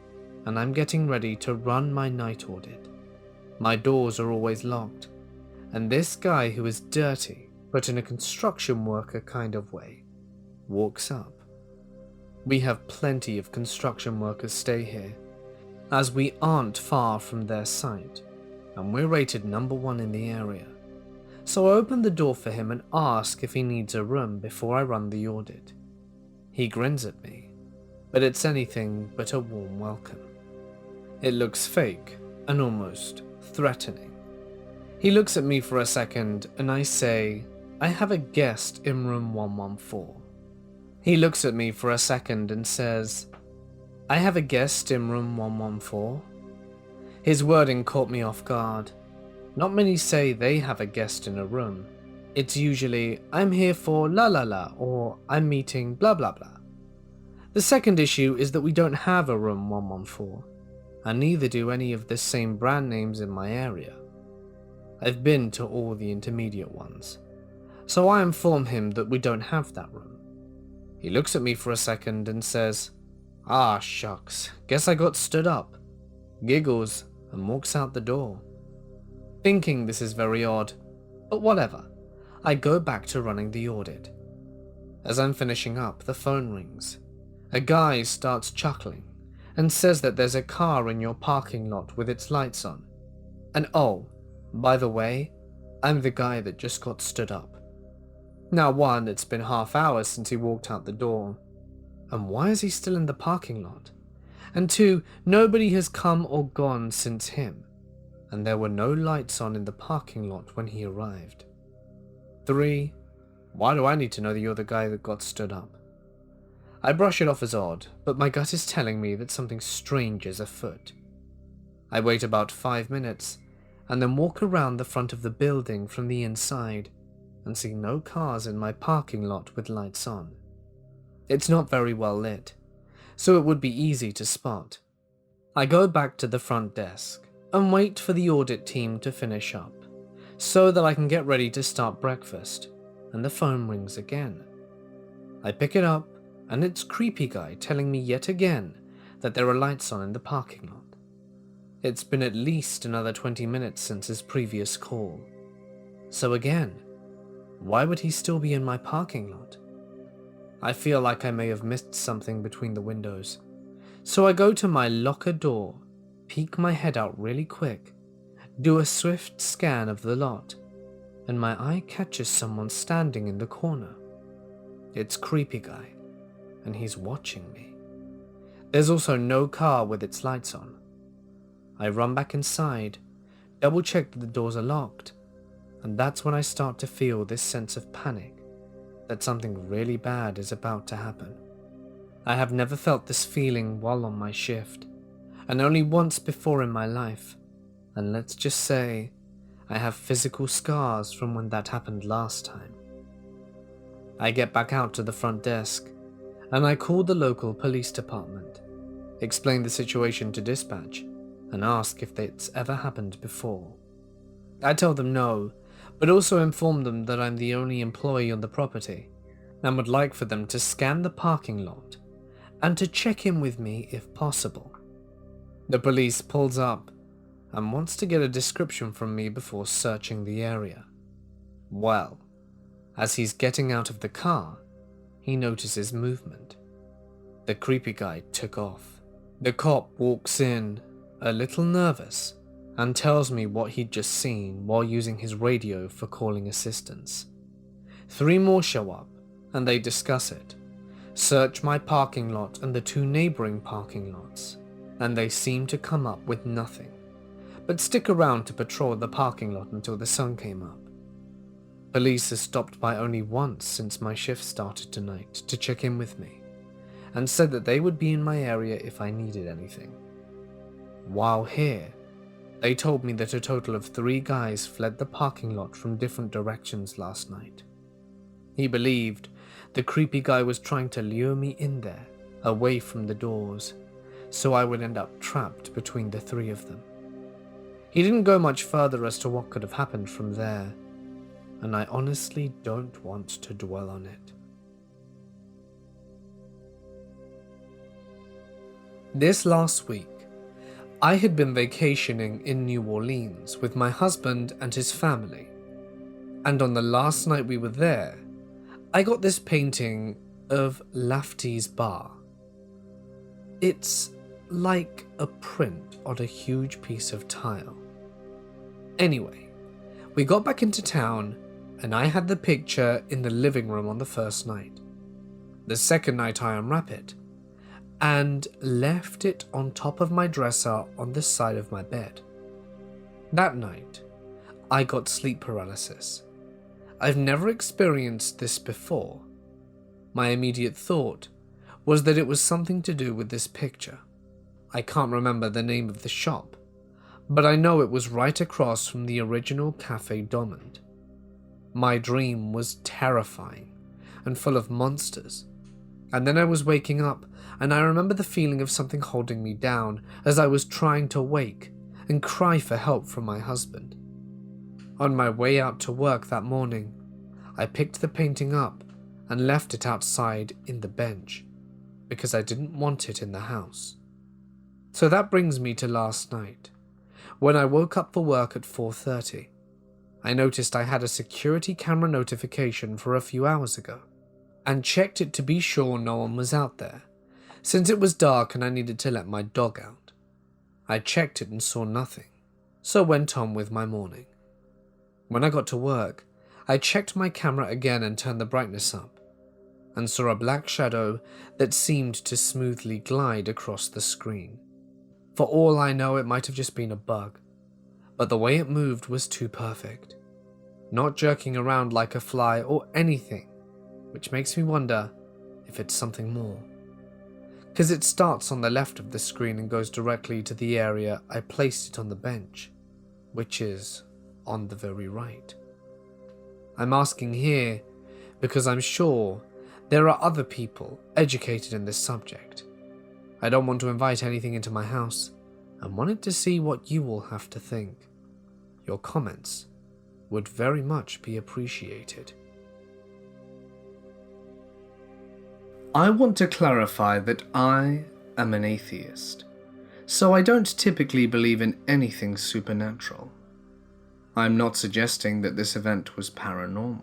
and I'm getting ready to run my night audit. My doors are always locked, and this guy who is dirty, but in a construction worker kind of way, walks up. We have plenty of construction workers stay here, as we aren't far from their site, and we're rated number 1 in the area. So I open the door for him and ask if he needs a room before I run the audit. He grins at me, but it's anything but a warm welcome. It looks fake and almost threatening. He looks at me for a second and I say, I have a guest in room 114. He looks at me for a second and says, I have a guest in room 114. His wording caught me off guard. Not many say they have a guest in a room. It's usually, I'm here for la la la, or I'm meeting blah blah blah. The second issue is that we don't have a room 114, and neither do any of the same brand names in my area. I've been to all the intermediate ones, so I inform him that we don't have that room. He looks at me for a second and says, ah shucks, guess I got stood up, giggles and walks out the door. Thinking this is very odd, but whatever, I go back to running the audit. As I'm finishing up, the phone rings. A guy starts chuckling and says that there's a car in your parking lot with its lights on. And oh, by the way, I'm the guy that just got stood up. Now 1, it's been half hour since he walked out the door. And why is he still in the parking lot? And 2, nobody has come or gone since him. And there were no lights on in the parking lot when he arrived. 3, why do I need to know that you're the guy that got stood up? I brush it off as odd, but my gut is telling me that something strange is afoot. I wait about 5 minutes, and then walk around the front of the building from the inside, and see no cars in my parking lot with lights on. It's not very well lit, so it would be easy to spot. I go back to the front desk, and wait for the audit team to finish up, so that I can get ready to start breakfast, and the phone rings again. I pick it up, and it's creepy guy telling me yet again that there are lights on in the parking lot. It's been at least another 20 minutes since his previous call. So again, why would he still be in my parking lot? I feel like I may have missed something between the windows, so I go to my locker door, peek my head out really quick, do a swift scan of the lot, and my eye catches someone standing in the corner. It's creepy guy, and he's watching me. There's also no car with its lights on. I run back inside, double check that the doors are locked, and that's when I start to feel this sense of panic that something really bad is about to happen. I have never felt this feeling while on my shift, and only once before in my life, and let's just say I have physical scars from when that happened last time. I get back out to the front desk, and I call the local police department, explain the situation to dispatch, and ask if it's ever happened before. I tell them no, but also inform them that I'm the only employee on the property, and would like for them to scan the parking lot, and to check in with me if possible. The police pulls up, and wants to get a description from me before searching the area. Well, as he's getting out of the car, he notices movement. The creepy guy took off. The cop walks in, a little nervous, and tells me what he'd just seen while using his radio for calling assistance. 3 more show up, and they discuss it, search my parking lot and the 2 neighboring parking lots, and they seem to come up with nothing, but stick around to patrol the parking lot until the sun came up. Police has stopped by only once since my shift started tonight to check in with me, and said that they would be in my area if I needed anything. While here, they told me that a total of 3 guys fled the parking lot from different directions last night. He believed the creepy guy was trying to lure me in there, away from the doors, so I would end up trapped between the 3 of them. He didn't go much further as to what could have happened from there, and I honestly don't want to dwell on it. This last week, I had been vacationing in New Orleans with my husband and his family, and on the last night we were there, I got this painting of Lafty's bar. It's like a print on a huge piece of tile. Anyway, we got back into town, and I had the picture in the living room on the first night. The second night I unwrapped it, and left it on top of my dresser on the side of my bed. That night, I got sleep paralysis. I've never experienced this before. My immediate thought was that it was something to do with this picture. I can't remember the name of the shop, but I know it was right across from the original Café Domond. My dream was terrifying and full of monsters, and then I was waking up, and I remember the feeling of something holding me down as I was trying to wake and cry for help from my husband. On my way out to work that morning, I picked the painting up and left it outside in the bench because I didn't want it in the house. So that brings me to last night. When I woke up for work at 4:30, I noticed I had a security camera notification for a few hours ago, and checked it to be sure no one was out there, since it was dark and I needed to let my dog out. I checked it and saw nothing, so went on with my morning. When I got to work, I checked my camera again and turned the brightness up, and saw a black shadow that seemed to smoothly glide across the screen. For all I know, it might have just been a bug, but the way it moved was too perfect, not jerking around like a fly or anything, which makes me wonder if it's something more. Because it starts on the left of the screen and goes directly to the area I placed it on the bench, which is on the very right. I'm asking here because I'm sure there are other people educated in this subject. I don't want to invite anything into my house and wanted to see what you all have to think. Your comments would very much be appreciated. I want to clarify that I am an atheist, so I don't typically believe in anything supernatural. I'm not suggesting that this event was paranormal,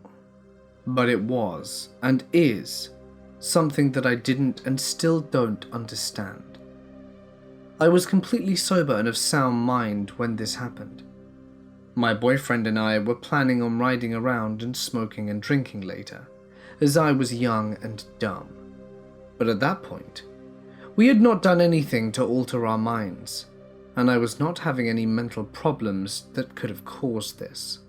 but it was, and is, something that I didn't and still don't understand. I was completely sober and of sound mind when this happened. My boyfriend and I were planning on riding around and smoking and drinking later, as I was young and dumb. But at that point, we had not done anything to alter our minds, and I was not having any mental problems that could have caused this.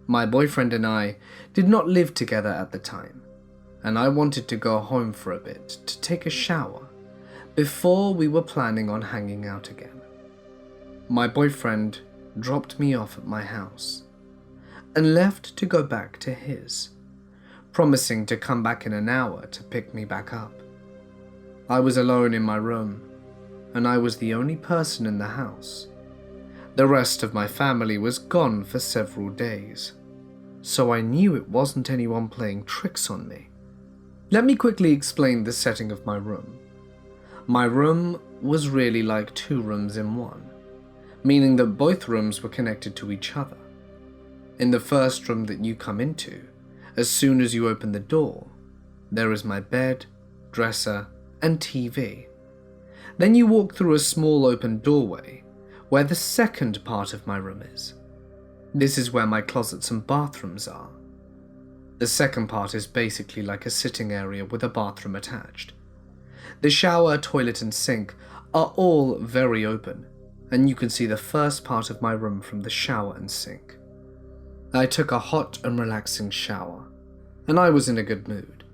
My boyfriend and I did not live together at the time, and I wanted to go home for a bit to take a shower before we were planning on hanging out again. My boyfriend dropped me off at my house and left to go back to his, promising to come back in an hour to pick me back up. I was alone in my room, and I was the only person in the house. The rest of my family was gone for several days, so I knew it wasn't anyone playing tricks on me. Let me quickly explain the setting of my room. My room was really like two rooms in one, meaning that both rooms were connected to each other. In the first room that you come into, as soon as you open the door, there is my bed, dresser, and TV. Then you walk through a small open doorway where the second part of my room is. This is where my closets and bathrooms are. The second part is basically like a sitting area with a bathroom attached. The shower, toilet, and sink are all very open, and you can see the first part of my room from the shower and sink. I took a hot and relaxing shower, and I was in a good mood,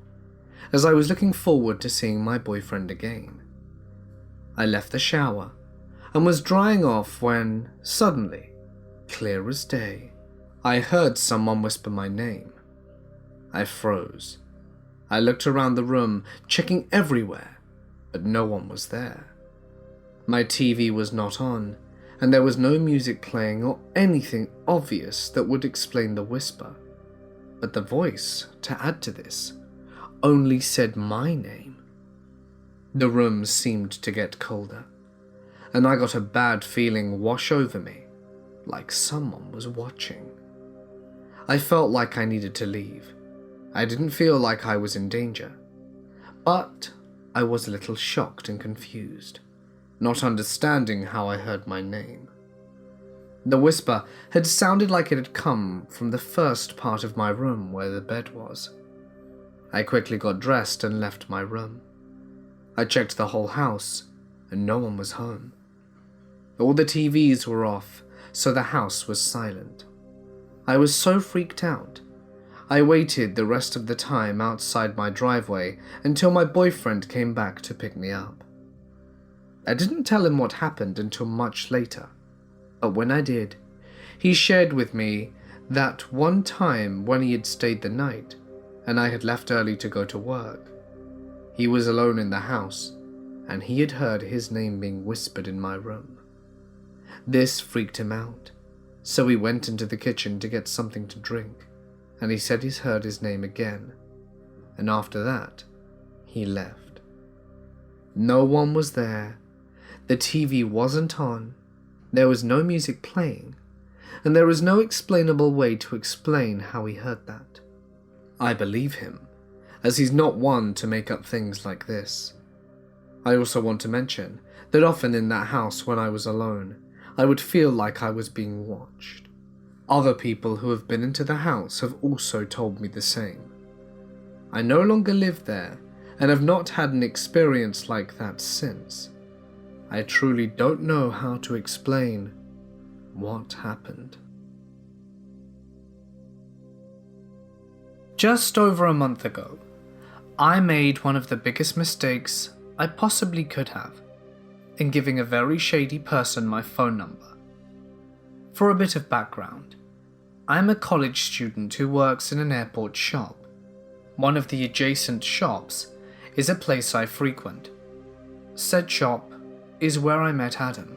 as I was looking forward to seeing my boyfriend again. I left the shower and was drying off when, suddenly, clear as day, I heard someone whisper my name. I froze. I looked around the room, checking everywhere, but no one was there. My TV was not on, and there was no music playing or anything obvious that would explain the whisper. But the voice, to add to this, only said my name. The room seemed to get colder, and I got a bad feeling wash over me, like someone was watching. I felt like I needed to leave. I didn't feel like I was in danger, but I was a little shocked and confused, not understanding how I heard my name. The whisper had sounded like it had come from the first part of my room where the bed was. I quickly got dressed and left my room. I checked the whole house, and no one was home. All the TVs were off, so the house was silent. I was so freaked out. I waited the rest of the time outside my driveway until my boyfriend came back to pick me up. I didn't tell him what happened until much later, but when I did, he shared with me that one time when he had stayed the night and I had left early to go to work, he was alone in the house and he had heard his name being whispered in my room. This freaked him out, so he went into the kitchen to get something to drink, and he said he's heard his name again, and after that, he left. No one was there, the TV wasn't on, there was no music playing, and there was no explainable way to explain how he heard that. I believe him, as he's not one to make up things like this. I also want to mention that often in that house when I was alone, I would feel like I was being watched. Other people who have been into the house have also told me the same. I no longer live there and have not had an experience like that since. I truly don't know how to explain what happened. Just over a month ago, I made one of the biggest mistakes I possibly could have in giving a very shady person my phone number. For a bit of background, I am a college student who works in an airport shop. One of the adjacent shops is a place I frequent. Said shop is where I met Adam.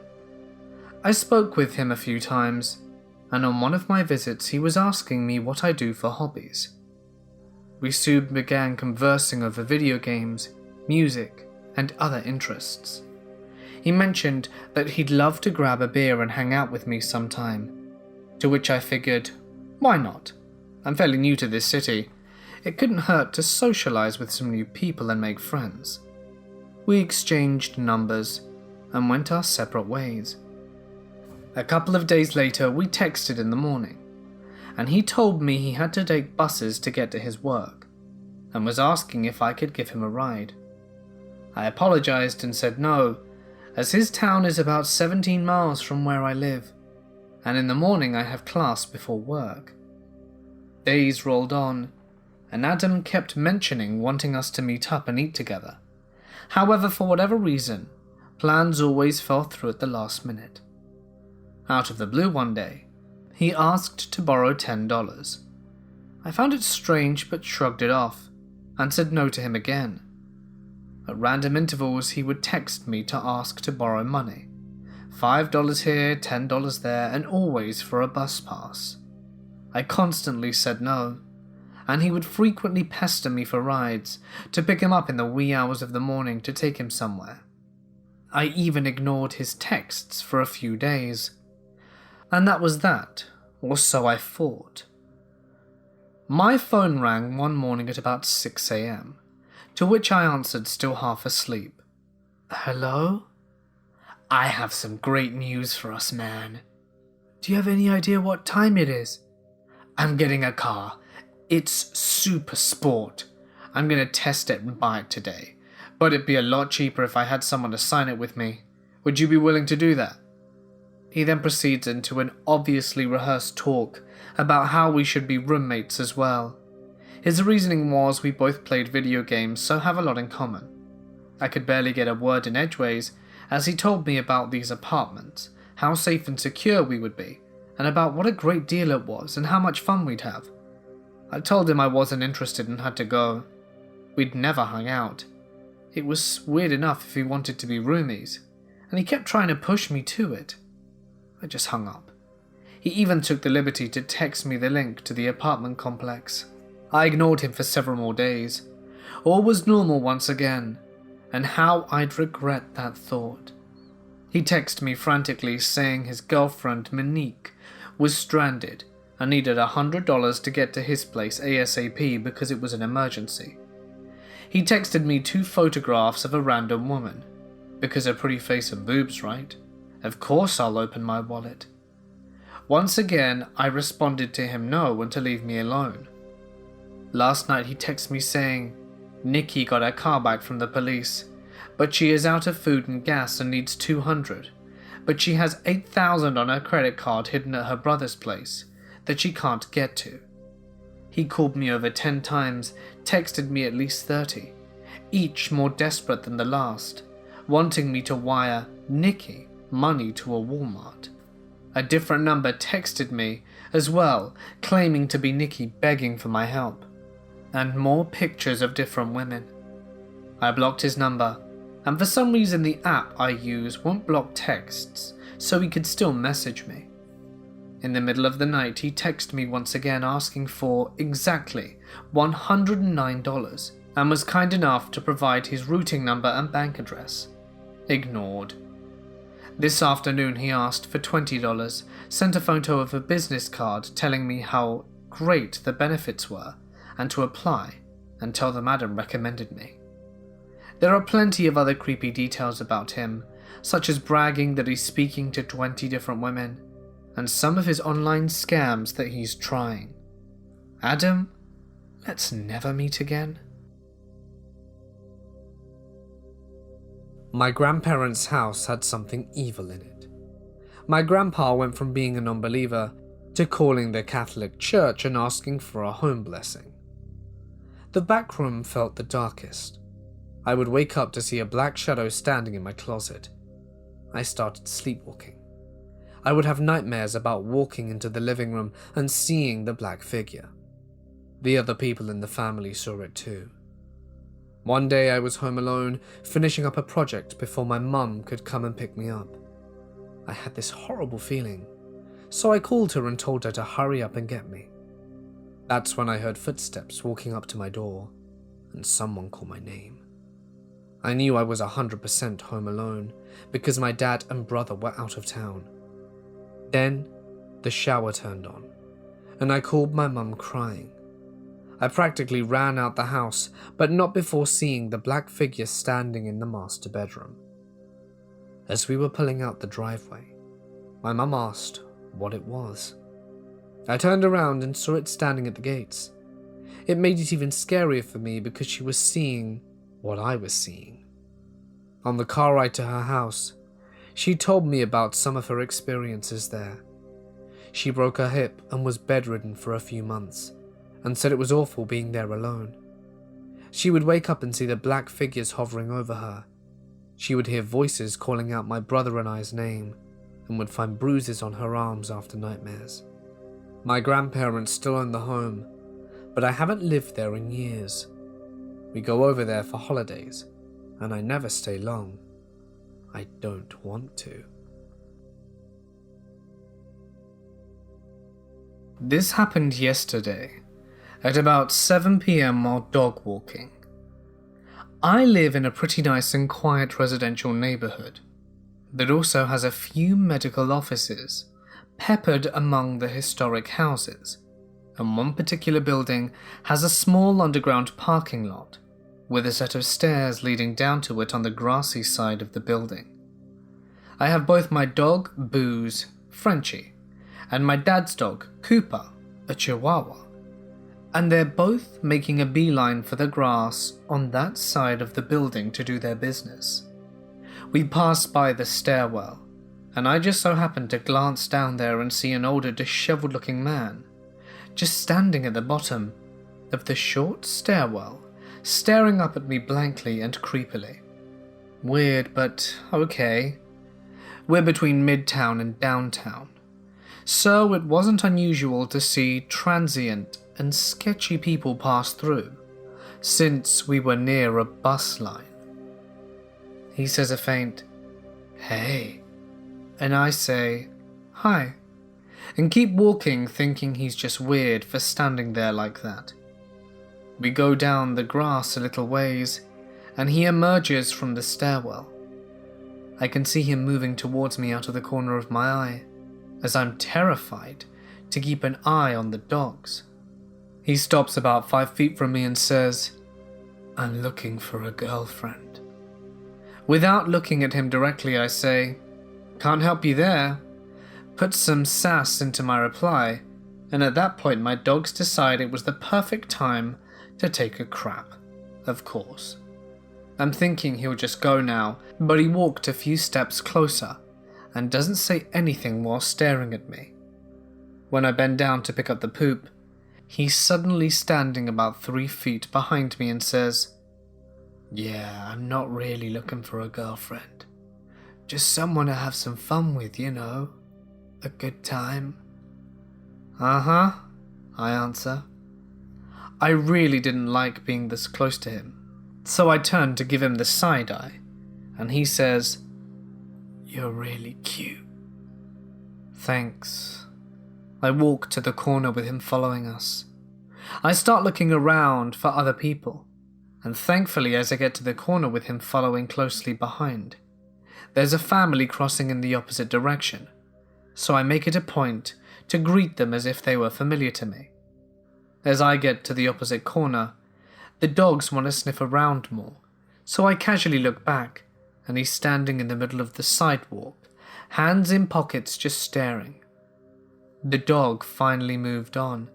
I spoke with him a few times, and on one of my visits he was asking me what I do for hobbies. We soon began conversing over video games, music, and other interests. He mentioned that he'd love to grab a beer and hang out with me sometime, to which I figured, why not? I'm fairly new to this city. It couldn't hurt to socialize with some new people and make friends. We exchanged numbers and went our separate ways. A couple of days later, we texted in the morning, and he told me he had to take buses to get to his work, and was asking if I could give him a ride. I apologized and said no, as his town is about 17 miles from where I live, and in the morning I have class before work. Days rolled on, and Adam kept mentioning wanting us to meet up and eat together. However, for whatever reason, plans always fell through at the last minute. Out of the blue one day, he asked to borrow $10. I found it strange but shrugged it off, and said no to him again. At random intervals he would text me to ask to borrow money. $5 here, $10 there, and always for a bus pass. I constantly said no, and he would frequently pester me for rides, to pick him up in the wee hours of the morning to take him somewhere. I even ignored his texts for a few days. And that was that, or so I thought. My phone rang one morning at about 6 a.m, to which I answered still half asleep. Hello? I have some great news for us, man. Do you have any idea what time it is? I'm getting a car. It's super sport. I'm gonna test it and buy it today, but it'd be a lot cheaper if I had someone to sign it with me. Would you be willing to do that? He then proceeds into an obviously rehearsed talk about how we should be roommates as well. His reasoning was we both played video games, so have a lot in common. I could barely get a word in edgeways as he told me about these apartments, how safe and secure we would be, and about what a great deal it was and how much fun we'd have. I told him I wasn't interested and had to go. We'd never hung out. It was weird enough if he wanted to be roomies, and he kept trying to push me to it. I just hung up. He even took the liberty to text me the link to the apartment complex. I ignored him for several more days. All was normal once again, and how I'd regret that thought. He texted me frantically saying his girlfriend, Monique, was stranded and needed $100 to get to his place ASAP because it was an emergency. He texted me 2 photographs of a random woman, because her pretty face and boobs, right? Of course I'll open my wallet. Once again, I responded to him no and to leave me alone. Last night he texted me saying, Nikki got her car back from the police, but she is out of food and gas and needs $200, but she has $8,000 on her credit card hidden at her brother's place that she can't get to. He called me over 10 times, texted me at least 30, each more desperate than the last, wanting me to wire Nikki money to a Walmart. A different number texted me as well, claiming to be Nikki begging for my help, and more pictures of different women. I blocked his number, and for some reason the app I use won't block texts, so he could still message me. In the middle of the night he texted me once again asking for exactly $109 and was kind enough to provide his routing number and bank address. Ignored. This afternoon he asked for $20, sent a photo of a business card telling me how great the benefits were and to apply and tell the madam recommended me. There are plenty of other creepy details about him, such as bragging that he's speaking to 20 different women, and some of his online scams that he's trying. Adam, let's never meet again. My grandparents' house had something evil in it. My grandpa went from being a non-believer to calling the Catholic Church and asking for a home blessing. The back room felt the darkest. I would wake up to see a black shadow standing in my closet. I started sleepwalking. I would have nightmares about walking into the living room and seeing the black figure. The other people in the family saw it too. One day I was home alone, finishing up a project before my mum could come and pick me up. I had this horrible feeling, so I called her and told her to hurry up and get me. That's when I heard footsteps walking up to my door, and someone called my name. I knew I was 100% home alone, because my dad and brother were out of town. Then, the shower turned on, and I called my mum crying. I practically ran out the house, but not before seeing the black figure standing in the master bedroom. As we were pulling out the driveway, my mum asked what it was. I turned around and saw it standing at the gates. It made it even scarier for me because she was seeing what I was seeing. On the car ride to her house, she told me about some of her experiences there. She broke her hip and was bedridden for a few months, and said it was awful being there alone. She would wake up and see the black figures hovering over her. She would hear voices calling out my brother and I's name, and would find bruises on her arms after nightmares. My grandparents still own the home, but I haven't lived there in years. We go over there for holidays, and I never stay long. I don't want to. This happened yesterday, at about 7 PM while dog walking. I live in a pretty nice and quiet residential neighborhood that also has a few medical offices peppered among the historic houses, and one particular building has a small underground parking lot with a set of stairs leading down to it on the grassy side of the building. I have both my dog, Booze, Frenchie, and my dad's dog, Cooper, a Chihuahua, and they're both making a beeline for the grass on that side of the building to do their business. We pass by the stairwell, and I just so happen to glance down there and see an older, disheveled-looking man just standing at the bottom of the short stairwell, staring up at me blankly and creepily. Weird, but okay. We're between Midtown and downtown, so it wasn't unusual to see transient and sketchy people pass through, since we were near a bus line. He says a faint, "Hey," and I say, "Hi," and keep walking, thinking he's just weird for standing there like that. We go down the grass a little ways, and he emerges from the stairwell. I can see him moving towards me out of the corner of my eye, as I'm terrified to keep an eye on the dogs. He stops about 5 feet from me and says, "I'm looking for a girlfriend." Without looking at him directly, I say, "Can't help you there." Put some sass into my reply, and at that point my dogs decide it was the perfect time to take a crap, of course. I'm thinking he'll just go now, but he walked a few steps closer and doesn't say anything while staring at me. When I bend down to pick up the poop, he's suddenly standing about 3 feet behind me and says, "Yeah, I'm not really looking for a girlfriend. Just someone to have some fun with, you know. A good time." "Uh-huh," I answer. I really didn't like being this close to him, so I turn to give him the side eye, and he says, "You're really cute." Thanks. I walk to the corner with him following us. I start looking around for other people, and thankfully as I get to the corner with him following closely behind, there's a family crossing in the opposite direction, so I make it a point to greet them as if they were familiar to me. As I get to the opposite corner, the dogs want to sniff around more, so I casually look back, and he's standing in the middle of the sidewalk, hands in pockets just staring. The dog finally moved on,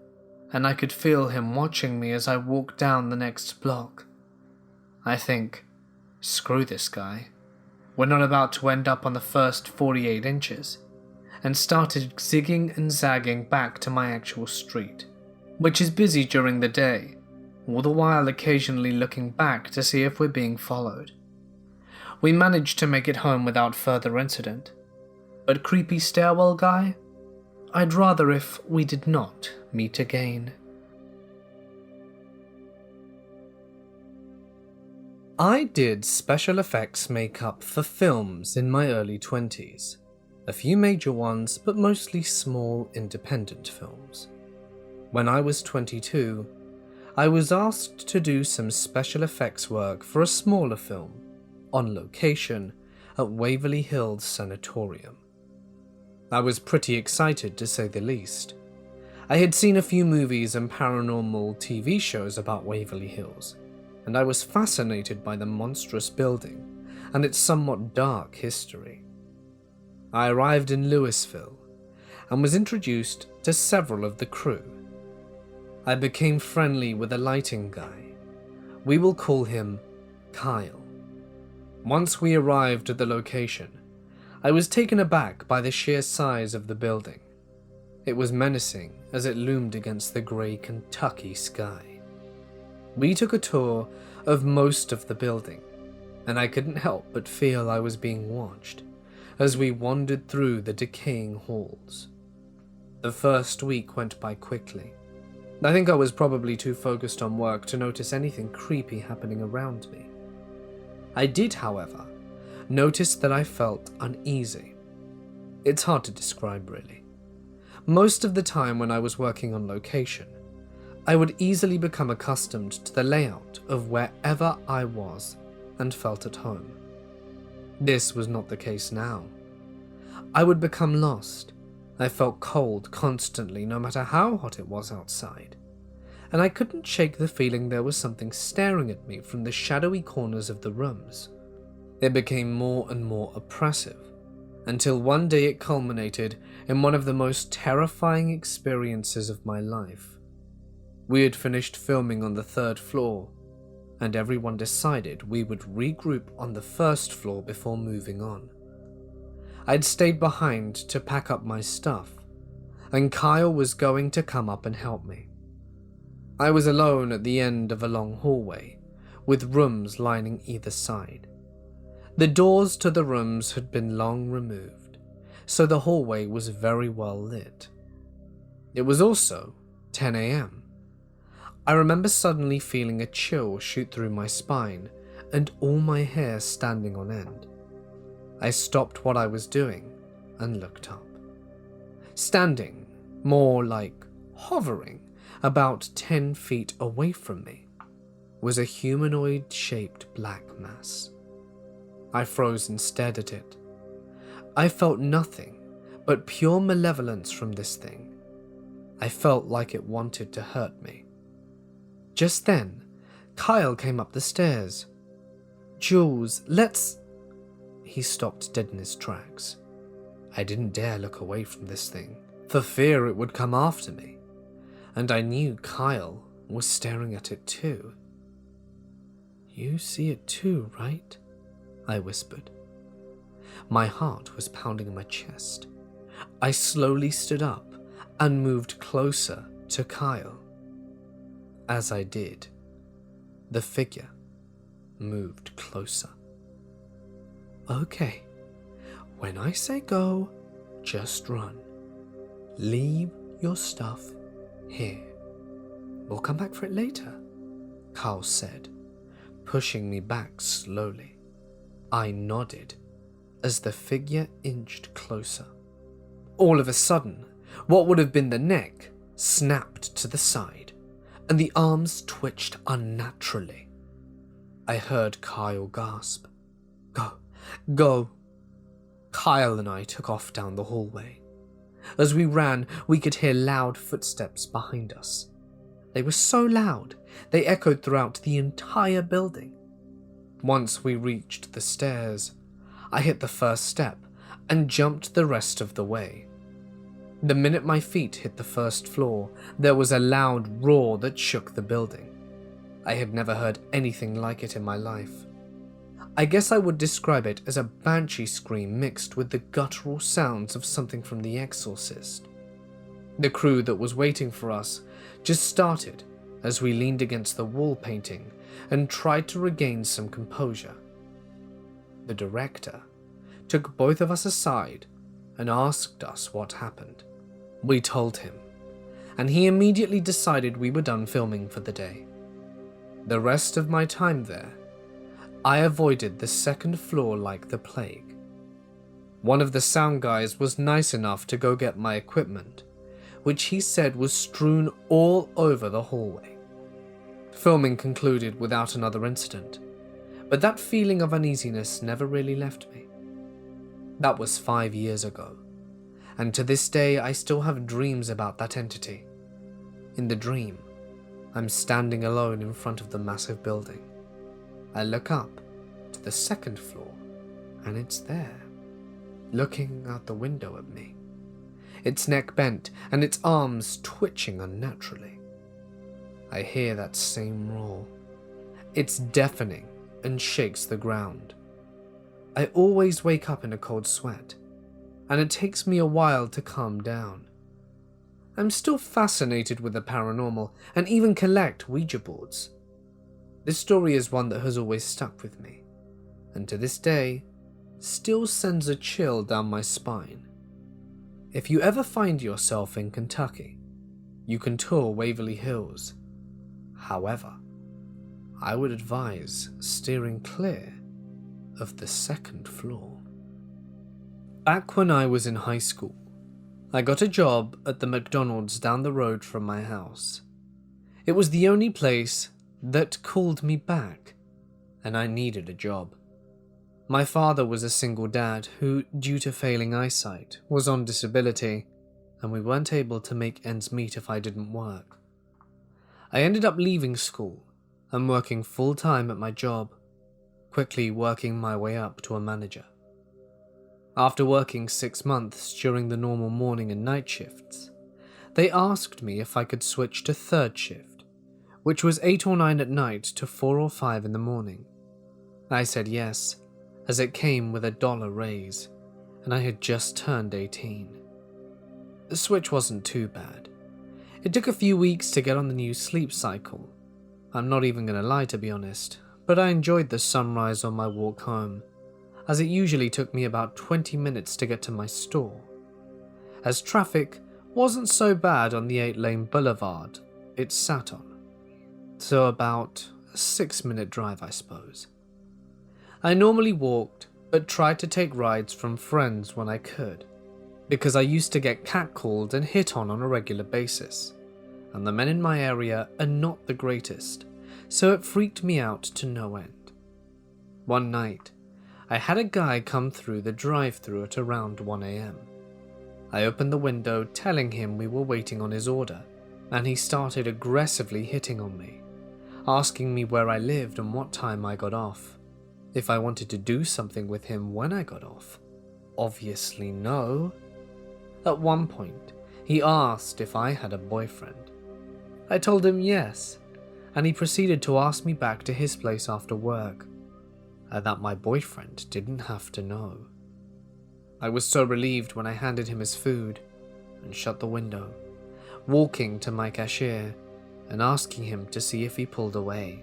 and I could feel him watching me as I walked down the next block. I think, screw this guy. We're not about to end up on the first 48 inches, and started zigging and zagging back to my actual street, which is busy during the day, all the while occasionally looking back to see if we're being followed. We managed to make it home without further incident, but creepy stairwell guy? I'd rather if we did not meet again. I did special effects makeup for films in my early 20s. A few major ones, but mostly small independent films. When I was 22, I was asked to do some special effects work for a smaller film, on location, at Waverly Hills Sanatorium. I was pretty excited, to say the least. I had seen a few movies and paranormal TV shows about Waverly Hills, and I was fascinated by the monstrous building and its somewhat dark history. I arrived in Louisville and was introduced to several of the crew. I became friendly with a lighting guy. We will call him Kyle. Once we arrived at the location, I was taken aback by the sheer size of the building. It was menacing as it loomed against the grey Kentucky sky. We took a tour of most of the building, and I couldn't help but feel I was being watched as we wandered through the decaying halls. The first week went by quickly. I think I was probably too focused on work to notice anything creepy happening around me. I did, however, notice that I felt uneasy. It's hard to describe, really. Most of the time when I was working on location, I would easily become accustomed to the layout of wherever I was and felt at home. This was not the case now. I would become lost. I felt cold constantly, no matter how hot it was outside, and I couldn't shake the feeling there was something staring at me from the shadowy corners of the rooms. It became more and more oppressive, until one day it culminated in one of the most terrifying experiences of my life. We had finished filming on the 3rd floor, and everyone decided we would regroup on the 1st floor before moving on. I'd stayed behind to pack up my stuff, and Kyle was going to come up and help me. I was alone at the end of a long hallway, with rooms lining either side. The doors to the rooms had been long removed, so the hallway was very well lit. It was also 10 a.m. I remember suddenly feeling a chill shoot through my spine and all my hair standing on end. I stopped what I was doing and looked up. Standing, more like hovering, about 10 feet away from me, was a humanoid-shaped black mass. I froze and stared at it. I felt nothing but pure malevolence from this thing. I felt like it wanted to hurt me. Just then, Kyle came up the stairs. "Jules, let's..." He stopped dead in his tracks. I didn't dare look away from this thing, for fear it would come after me, and I knew Kyle was staring at it too. "You see it too, right?" I whispered. My heart was pounding in my chest. I slowly stood up and moved closer to Kyle. As I did, the figure moved closer. "Okay, when I say go, just run. Leave your stuff here. We'll come back for it later," Carl said, pushing me back slowly. I nodded as the figure inched closer. All of a sudden, what would have been the neck snapped to the side, and the arms twitched unnaturally. I heard Kyle gasp, "Go, go." Kyle and I took off down the hallway. As we ran, we could hear loud footsteps behind us. They were so loud, they echoed throughout the entire building. Once we reached the stairs, I hit the first step and jumped the rest of the way. The minute my feet hit the 1st floor, there was a loud roar that shook the building. I had never heard anything like it in my life. I guess I would describe it as a banshee scream mixed with the guttural sounds of something from The Exorcist. The crew that was waiting for us just started as we leaned against the wall painting and tried to regain some composure. The director took both of us aside and asked us what happened. We told him, and he immediately decided we were done filming for the day. The rest of my time there, I avoided the 2nd floor like the plague. One of the sound guys was nice enough to go get my equipment, which he said was strewn all over the hallway. Filming concluded without another incident, but that feeling of uneasiness never really left me. That was 5 years ago, and to this day I still have dreams about that entity. In the dream, I'm standing alone in front of the massive building. I look up to the second floor, and it's there, looking out the window at me, its neck bent and its arms twitching unnaturally. I hear that same roar. It's deafening and shakes the ground. I always wake up in a cold sweat, and it takes me a while to calm down. I'm still fascinated with the paranormal and even collect Ouija boards. This story is one that has always stuck with me, and to this day, still sends a chill down my spine. If you ever find yourself in Kentucky, you can tour Waverly Hills. However, I would advise steering clear of the second floor. Back when I was in high school, I got a job at the McDonald's down the road from my house. It was the only place that called me back, and I needed a job. My father was a single dad who, due to failing eyesight, was on disability, and we weren't able to make ends meet if I didn't work. I ended up leaving school and working full-time at my job, quickly working my way up to a manager. After working 6 months during the normal morning and night shifts, they asked me if I could switch to third shift, which was 8 or 9 at night to 4 or 5 in the morning. I said yes, as it came with a $1 raise, and I had just turned 18. The switch wasn't too bad. It took a few weeks to get on the new sleep cycle. I'm not even going to lie, to be honest, but I enjoyed the sunrise on my walk home, as it usually took me about 20 minutes to get to my store, as traffic wasn't so bad on the 8-lane boulevard it sat on, so about a 6-minute drive, I suppose. I normally walked, but tried to take rides from friends when I could, because I used to get catcalled and hit on a regular basis, and the men in my area are not the greatest, so it freaked me out to no end. One night, I had a guy come through the drive-thru at around 1 a.m. I opened the window telling him we were waiting on his order, and he started aggressively hitting on me, asking me where I lived and what time I got off, if I wanted to do something with him when I got off. Obviously no. At one point, he asked if I had a boyfriend. I told him yes, and he proceeded to ask me back to his place after work, and that my boyfriend didn't have to know. I was so relieved when I handed him his food and shut the window, walking to my cashier and asking him to see if he pulled away.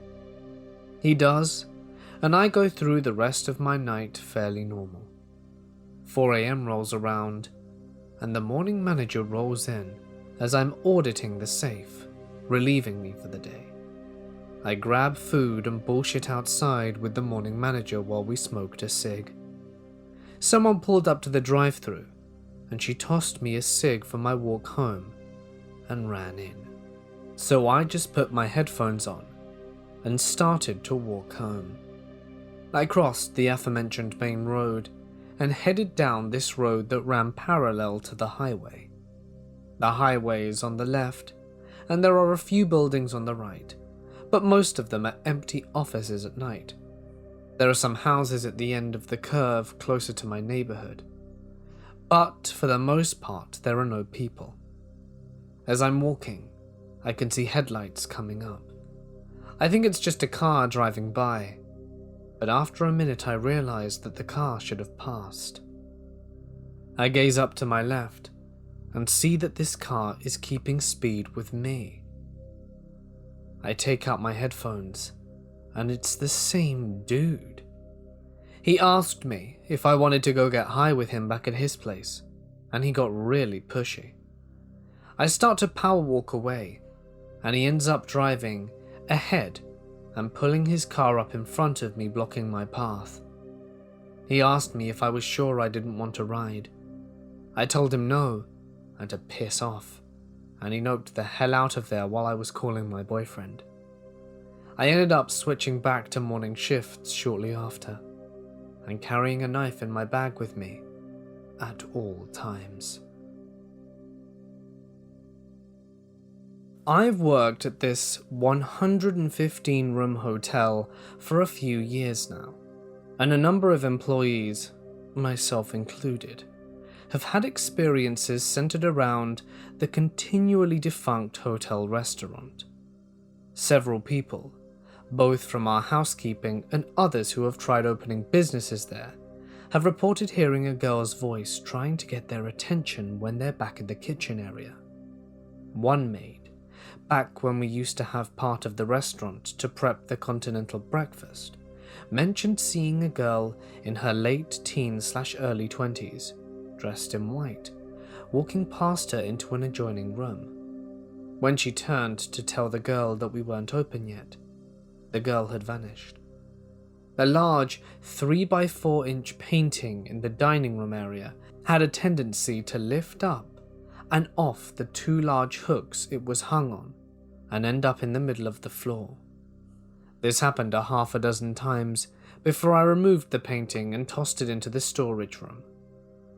He does, and I go through the rest of my night fairly normal. 4 a.m. rolls around, and the morning manager rolls in as I'm auditing the safe, relieving me for the day. I grab food and bullshit outside with the morning manager while we smoked a cig. Someone pulled up to the drive-thru, and she tossed me a cig for my walk home and ran in. So I just put my headphones on and started to walk home. I crossed the aforementioned main road and headed down this road that ran parallel to the highway. The highway is on the left, and there are a few buildings on the right, but most of them are empty offices at night. There are some houses at the end of the curve closer to my neighborhood, but for the most part there are no people. As I'm walking, I can see headlights coming up. I think it's just a car driving by, but after a minute I realize that the car should have passed. I gaze up to my left and see that this car is keeping speed with me. I take out my headphones, and it's the same dude. He asked me if I wanted to go get high with him back at his place, and he got really pushy. I start to power walk away, and he ends up driving ahead and pulling his car up in front of me, blocking my path. He asked me if I was sure I didn't want to ride. I told him no, and to piss off, and he noped the hell out of there while I was calling my boyfriend. I ended up switching back to morning shifts shortly after, and carrying a knife in my bag with me at all times. I've worked at this 115-room hotel for a few years now, and a number of employees, myself included, have had experiences centered around the continually defunct hotel restaurant. Several people, both from our housekeeping and others who have tried opening businesses there, have reported hearing a girl's voice trying to get their attention when they're back in the kitchen area. One maid, back when we used to have part of the restaurant to prep the continental breakfast, mentioned seeing a girl in her late teens/early 20s, dressed in white, walking past her into an adjoining room. When she turned to tell the girl that we weren't open yet, the girl had vanished. The large 3x4-inch painting in the dining room area had a tendency to lift up and off the two large hooks it was hung on and end up in the middle of the floor. This happened a half a dozen times before I removed the painting and tossed it into the storage room.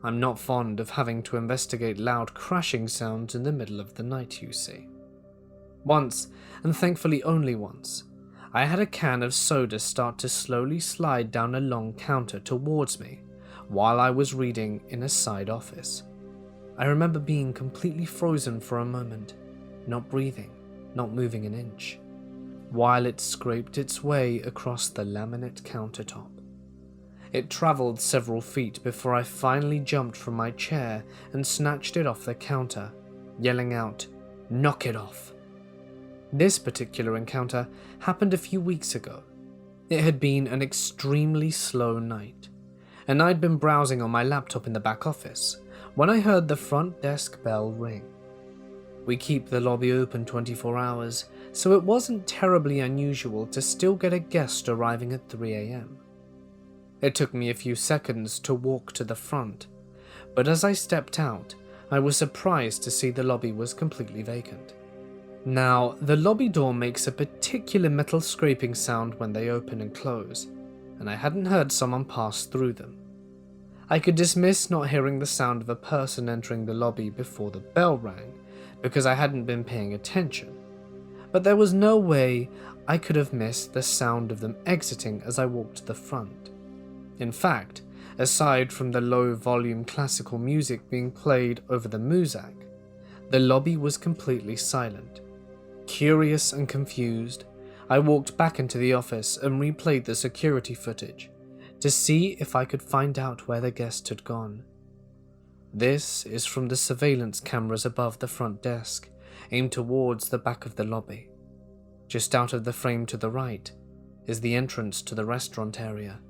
I'm not fond of having to investigate loud crashing sounds in the middle of the night, you see. Once, and thankfully only once, I had a can of soda start to slowly slide down a long counter towards me while I was reading in a side office. I remember being completely frozen for a moment, not breathing, not moving an inch, while it scraped its way across the laminate countertop. It travelled several feet before I finally jumped from my chair and snatched it off the counter, yelling out, "Knock it off!" This particular encounter happened a few weeks ago. It had been an extremely slow night, and I'd been browsing on my laptop in the back office when I heard the front desk bell ring. We keep the lobby open 24 hours, so it wasn't terribly unusual to still get a guest arriving at 3 a.m. It took me a few seconds to walk to the front, but as I stepped out, I was surprised to see the lobby was completely vacant. Now, the lobby door makes a particular metal scraping sound when they open and close, and I hadn't heard someone pass through them. I could dismiss not hearing the sound of a person entering the lobby before the bell rang, because I hadn't been paying attention, but there was no way I could have missed the sound of them exiting as I walked to the front. In fact, aside from the low-volume classical music being played over the muzak, the lobby was completely silent. Curious and confused, I walked back into the office and replayed the security footage to see if I could find out where the guest had gone. This is from the surveillance cameras above the front desk, aimed towards the back of the lobby. Just out of the frame to the right is the entrance to the restaurant area.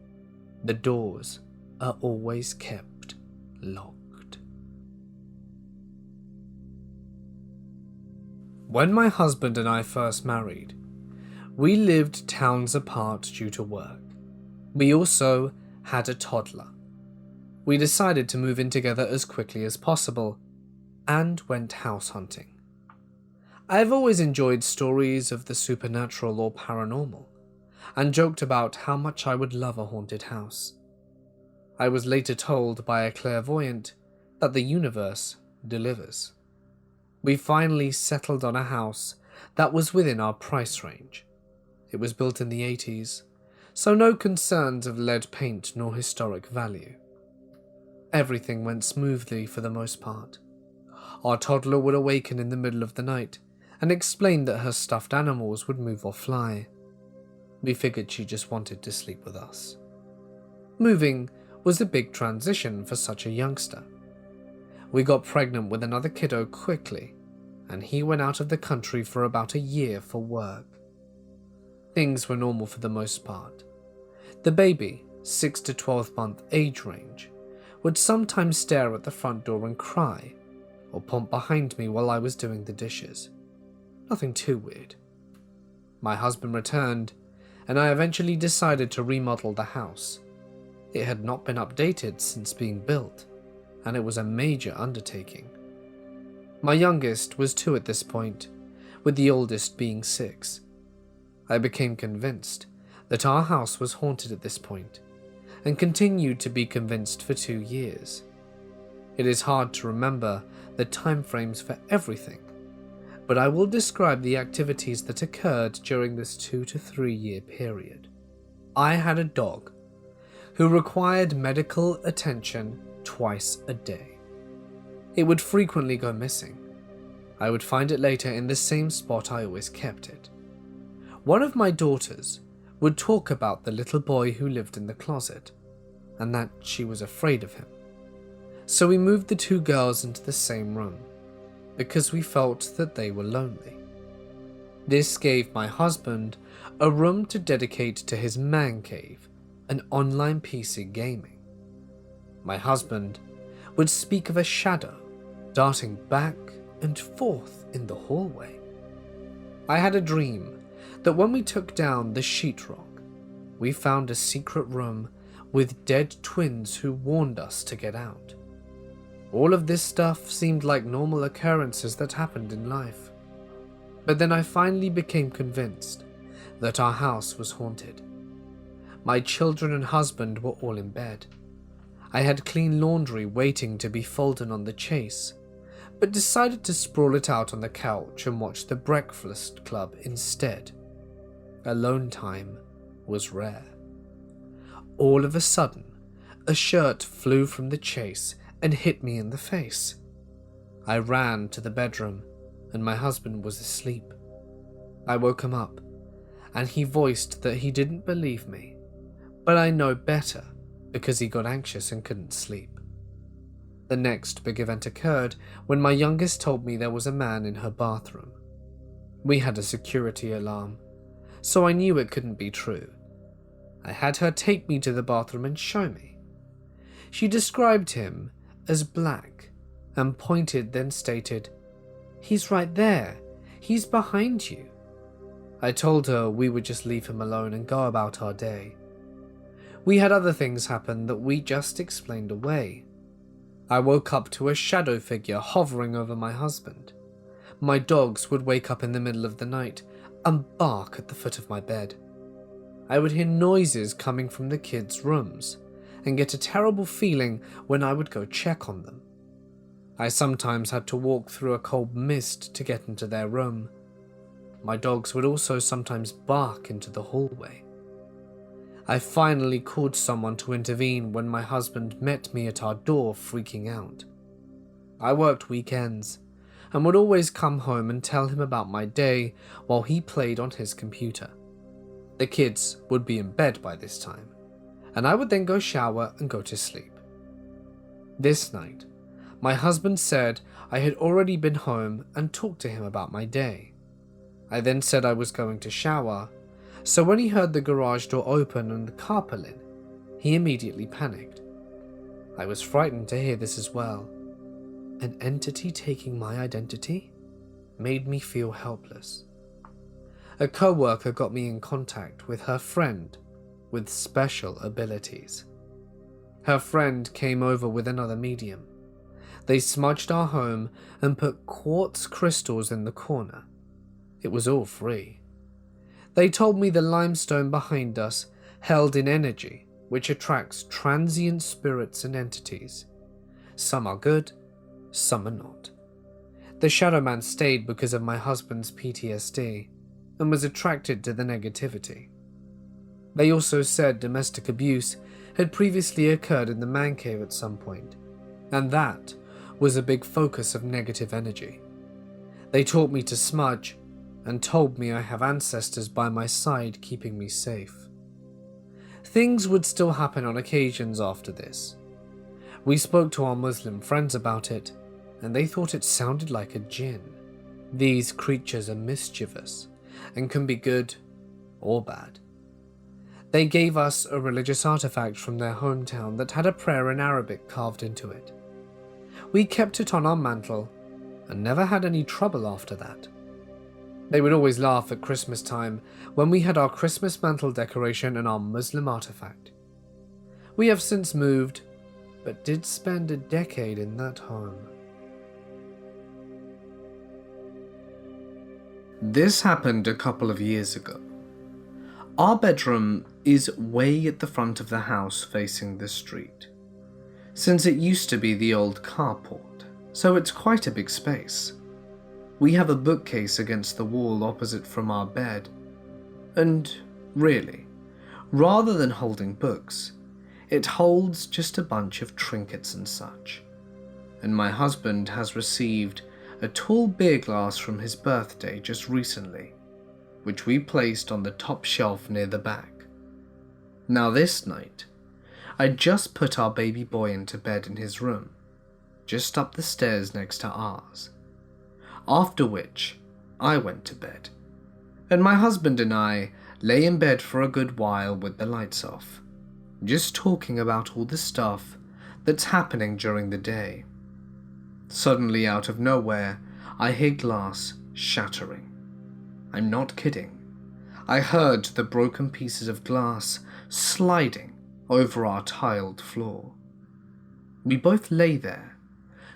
The doors are always kept locked. When my husband and I first married, we lived towns apart due to work. We also had a toddler. We decided to move in together as quickly as possible and went house hunting. I've always enjoyed stories of the supernatural or paranormal, and joked about how much I would love a haunted house. I was later told by a clairvoyant that the universe delivers. We finally settled on a house that was within our price range. It was built in the 80s, so no concerns of lead paint nor historic value. Everything went smoothly for the most part. Our toddler would awaken in the middle of the night and explain that her stuffed animals would move or fly. We figured she just wanted to sleep with us. Moving was a big transition for such a youngster. We got pregnant with another kiddo quickly, and he went out of the country for about a year for work. Things were normal for the most part. The baby, 6 to 12-month age range, would sometimes stare at the front door and cry, or pump behind me while I was doing the dishes. Nothing too weird. My husband returned, and I eventually decided to remodel the house. It had not been updated since being built, and it was a major undertaking. My youngest was 2 at this point, with the oldest being 6. I became convinced that our house was haunted at this point, and continued to be convinced for 2 years. It is hard to remember the time frames for everything, but I will describe the activities that occurred during this 2 to 3 year period. I had a dog who required medical attention twice a day. It would frequently go missing. I would find it later in the same spot I always kept it. One of my daughters would talk about the little boy who lived in the closet, and that she was afraid of him. So we moved the 2 girls into the same room, because we felt that they were lonely. This gave my husband a room to dedicate to his man cave and online PC gaming. My husband would speak of a shadow darting back and forth in the hallway. I had a dream that when we took down the sheetrock, we found a secret room with dead twins who warned us to get out. All of this stuff seemed like normal occurrences that happened in life. But then I finally became convinced that our house was haunted. My children and husband were all in bed. I had clean laundry waiting to be folded on the chase, but decided to sprawl it out on the couch and watch The Breakfast Club instead. Alone time was rare. All of a sudden, a shirt flew from the chase and hit me in the face. I ran to the bedroom, and my husband was asleep. I woke him up, and he voiced that he didn't believe me, but I know better because he got anxious and couldn't sleep. The next big event occurred when my youngest told me there was a man in her bathroom. We had a security alarm, so I knew it couldn't be true. I had her take me to the bathroom and show me. She described him as black and pointed, then stated, "He's right there. He's behind you." I told her we would just leave him alone and go about our day. We had other things happen that we just explained away. I woke up to a shadow figure hovering over my husband. My dogs would wake up in the middle of the night and bark at the foot of my bed. I would hear noises coming from the kids' rooms and get a terrible feeling when I would go check on them. I sometimes had to walk through a cold mist to get into their room. My dogs would also sometimes bark into the hallway. I finally called someone to intervene when my husband met me at our door freaking out. I worked weekends and would always come home and tell him about my day while he played on his computer. The kids would be in bed by this time, and I would then go shower and go to sleep. This night, my husband said I had already been home and talked to him about my day. I then said I was going to shower, so when he heard the garage door open and the car pull in, he immediately panicked. I was frightened to hear this as well. An entity taking my identity made me feel helpless. A co-worker got me in contact with her friend with special abilities. Her friend came over with another medium. They smudged our home and put quartz crystals in the corner. It was all free. They told me the limestone behind us held in energy, which attracts transient spirits and entities. Some are good, some are not. The Shadow Man stayed because of my husband's PTSD and was attracted to the negativity. They also said domestic abuse had previously occurred in the man cave at some point, and that was a big focus of negative energy. They taught me to smudge and told me I have ancestors by my side keeping me safe. Things would still happen on occasions after this. We spoke to our Muslim friends about it, and they thought it sounded like a jinn. These creatures are mischievous and can be good or bad. They gave us a religious artifact from their hometown that had a prayer in Arabic carved into it. We kept it on our mantle and never had any trouble after that. They would always laugh at Christmas time when we had our Christmas mantle decoration and our Muslim artifact. We have since moved, but did spend a decade in that home. This happened a couple of years ago. Our bedroom is way at the front of the house facing the street, since it used to be the old carport, so it's quite a big space. We have a bookcase against the wall opposite from our bed, and really, rather than holding books, it holds just a bunch of trinkets and such. And my husband has received a tall beer glass from his birthday just recently, which we placed on the top shelf near the back. Now this night, I just put our baby boy into bed in his room, just up the stairs next to ours. After which, I went to bed, and my husband and I lay in bed for a good while with the lights off, just talking about all the stuff that's happening during the day. Suddenly, out of nowhere, I hear glass shattering. I'm not kidding. I heard the broken pieces of glass sliding over our tiled floor. We both lay there,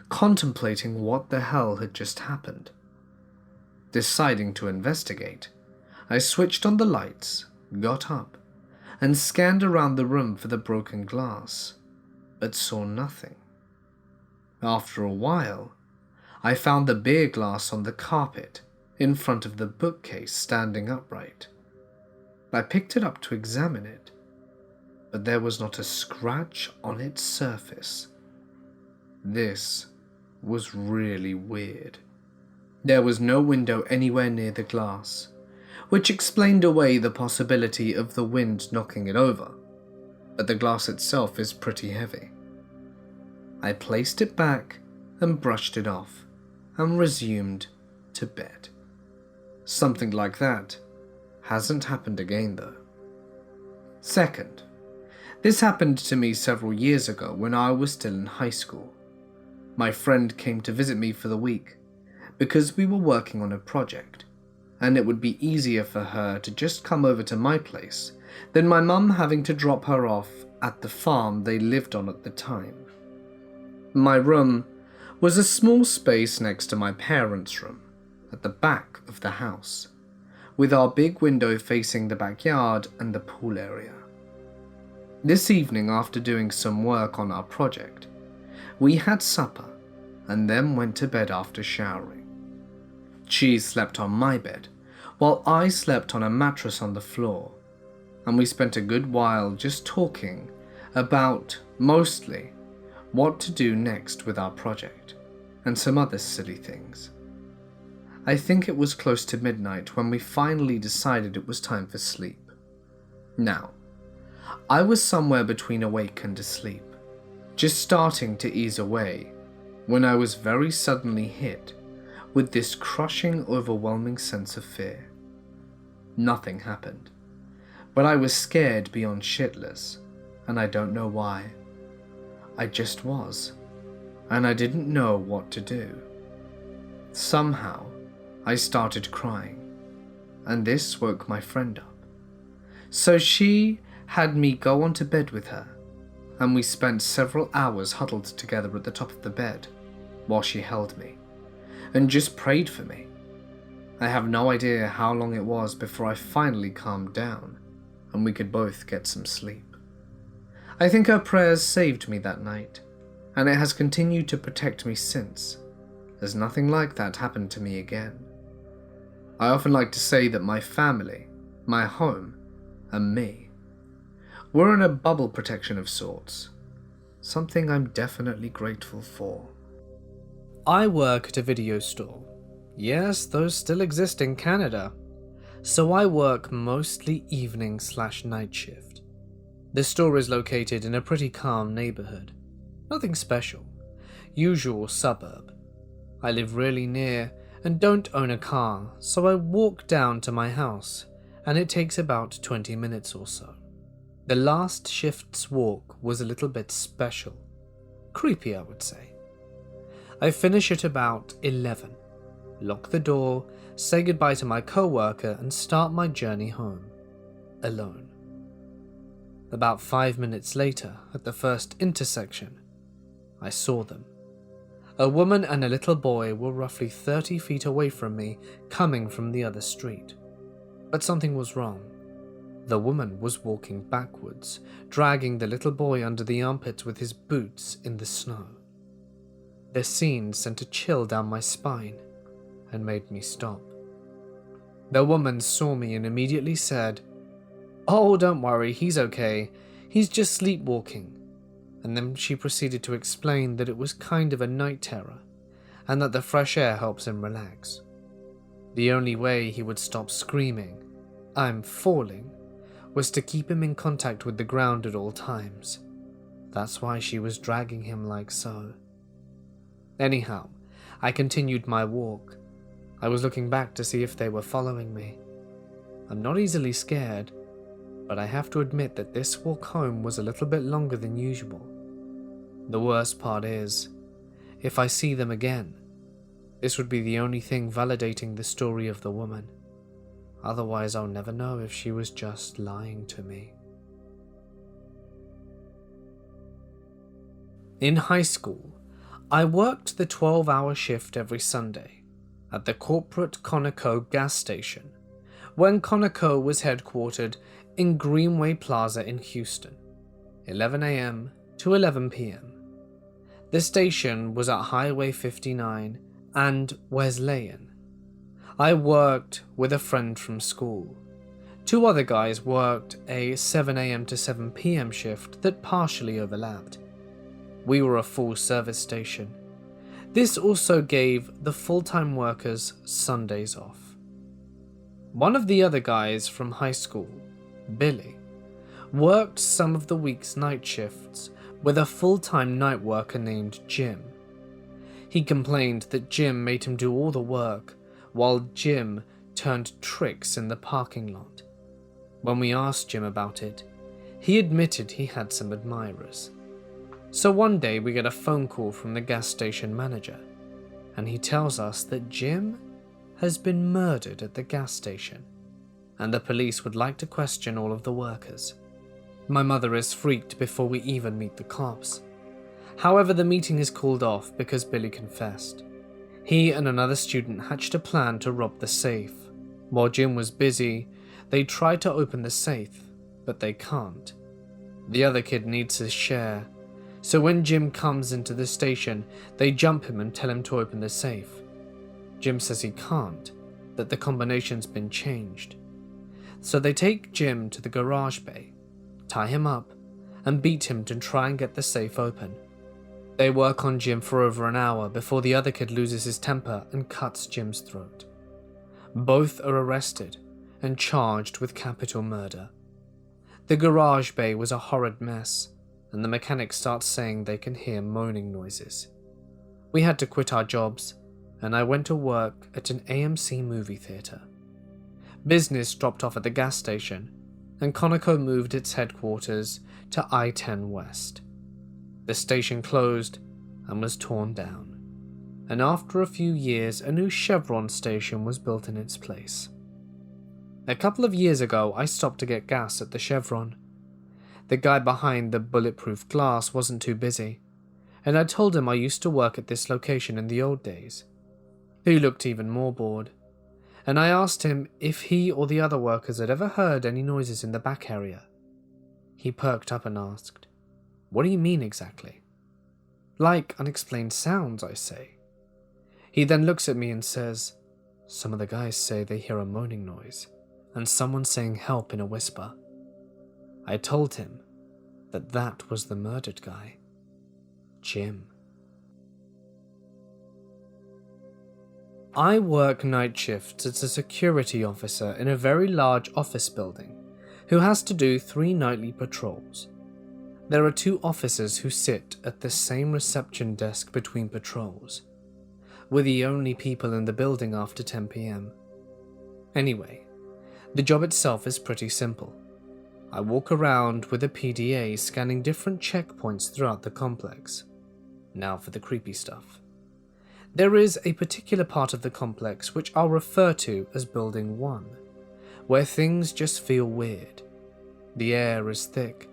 contemplating what the hell had just happened. Deciding to investigate, I switched on the lights, got up, and scanned around the room for the broken glass, but saw nothing. After a while, I found the beer glass on the carpet in front of the bookcase standing upright. I picked it up to examine it, but there was not a scratch on its surface. This was really weird. There was no window anywhere near the glass, which explained away the possibility of the wind knocking it over, but the glass itself is pretty heavy. I placed it back and brushed it off, and resumed to bed. Something like that hasn't happened again though. Second, this happened to me several years ago when I was still in high school. My friend came to visit me for the week because we were working on a project, and it would be easier for her to just come over to my place than my mum having to drop her off at the farm they lived on at the time. My room was a small space next to my parents' room at the back of the house, with our big window facing the backyard and the pool area. This evening, after doing some work on our project, we had supper and then went to bed after showering. She slept on my bed, while I slept on a mattress on the floor, and we spent a good while just talking about, mostly, what to do next with our project, and some other silly things. I think it was close to midnight when we finally decided it was time for sleep. Now, I was somewhere between awake and asleep, just starting to ease away, when I was very suddenly hit with this crushing, overwhelming sense of fear. Nothing happened, but I was scared beyond shitless, and I don't know why. I just was, and I didn't know what to do. Somehow, I started crying, and this woke my friend up. So she had me go onto bed with her, and we spent several hours huddled together at the top of the bed while she held me, and just prayed for me. I have no idea how long it was before I finally calmed down, and we could both get some sleep. I think her prayers saved me that night, and it has continued to protect me since, as nothing like that happened to me again. I often like to say that my family, my home, and me, we're in a bubble protection of sorts, something I'm definitely grateful for. I work at a video store. Yes, those still exist in Canada. So I work mostly evening/night shift. The store is located in a pretty calm neighborhood. Nothing special. Usual suburb. I live really near and don't own a car, so I walk down to my house, and it takes about 20 minutes or so. The last shift's walk was a little bit special. Creepy, I would say. I finish at about 11, lock the door, say goodbye to my co-worker, and start my journey home, alone. About 5 minutes later, at the first intersection, I saw them. A woman and a little boy were roughly 30 feet away from me, coming from the other street. But something was wrong. The woman was walking backwards, dragging the little boy under the armpits with his boots in the snow. The scene sent a chill down my spine and made me stop. The woman saw me and immediately said, "Oh, don't worry, he's okay. He's just sleepwalking." And then she proceeded to explain that it was kind of a night terror and that the fresh air helps him relax. The only way he would stop screaming, "I'm falling," was to keep him in contact with the ground at all times. That's why she was dragging him like so. Anyhow, I continued my walk. I was looking back to see if they were following me. I'm not easily scared, but I have to admit that this walk home was a little bit longer than usual. The worst part is, if I see them again, this would be the only thing validating the story of the woman. Otherwise, I'll never know if she was just lying to me. In high school, I worked the 12-hour shift every Sunday at the corporate Conoco gas station, when Conoco was headquartered in Greenway Plaza in Houston, 11 a.m. to 11 p.m. The station was at Highway 59 and Wesleyan. I worked with a friend from school. 2 other guys worked a 7 a.m. to 7 p.m. shift that partially overlapped. We were a full-service station. This also gave the full-time workers Sundays off. One of the other guys from high school, Billy, worked some of the week's night shifts with a full-time night worker named Jim. He complained that Jim made him do all the work, while Jim turned tricks in the parking lot. When we asked Jim about it, he admitted he had some admirers. So one day we get a phone call from the gas station manager, and he tells us that Jim has been murdered at the gas station, and the police would like to question all of the workers. My mother is freaked before we even meet the cops. However, the meeting is called off because Billy confessed. He and another student hatched a plan to rob the safe. While Jim was busy, they tried to open the safe, but they can't. The other kid needs his share, so when Jim comes into the station, they jump him and tell him to open the safe. Jim says he can't, that the combination's been changed. So they take Jim to the garage bay, tie him up, and beat him to try and get the safe open. They work on Jim for over an hour before the other kid loses his temper and cuts Jim's throat. Both are arrested and charged with capital murder. The garage bay was a horrid mess, and the mechanic starts saying they can hear moaning noises. We had to quit our jobs, and I went to work at an AMC movie theater. Business dropped off at the gas station, and Conoco moved its headquarters to I-10 West. The station closed and was torn down, and after a few years a new Chevron station was built in its place. A couple of years ago I stopped to get gas at the Chevron. The guy behind the bulletproof glass wasn't too busy, and I told him I used to work at this location in the old days. He looked even more bored, and I asked him if he or the other workers had ever heard any noises in the back area. He perked up and asked, "What do you mean exactly?" "Like unexplained sounds," I say. He then looks at me and says, "Some of the guys say they hear a moaning noise, and someone saying help in a whisper." I told him that that was the murdered guy, Jim. I work night shifts as a security officer in a very large office building who has to do 3 nightly patrols. There are 2 officers who sit at the same reception desk between patrols. We're the only people in the building after 10 p.m. Anyway, the job itself is pretty simple. I walk around with a PDA scanning different checkpoints throughout the complex. Now for the creepy stuff. There is a particular part of the complex which I'll refer to as Building 1, where things just feel weird. The air is thick,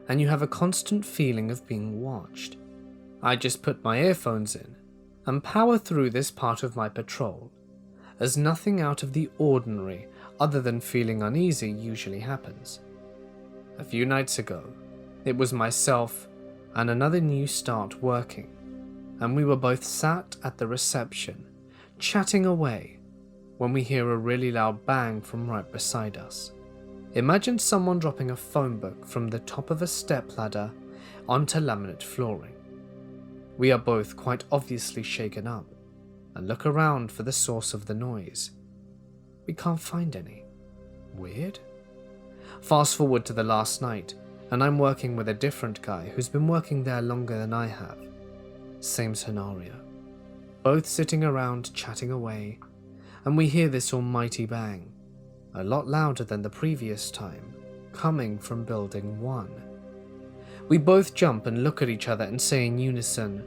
and you have a constant feeling of being watched. I just put my earphones in and power through this part of my patrol, as nothing out of the ordinary other than feeling uneasy usually happens. A few nights ago, it was myself and another new start working, and we were both sat at the reception, chatting away, when we hear a really loud bang from right beside us. Imagine someone dropping a phone book from the top of a stepladder onto laminate flooring. We are both quite obviously shaken up and look around for the source of the noise. We can't find any. Weird? Fast forward to the last night, and I'm working with a different guy who's been working there longer than I have. Same scenario. Both sitting around chatting away, and we hear this almighty bang, a lot louder than the previous time, coming from building 1. We both jump and look at each other and say in unison,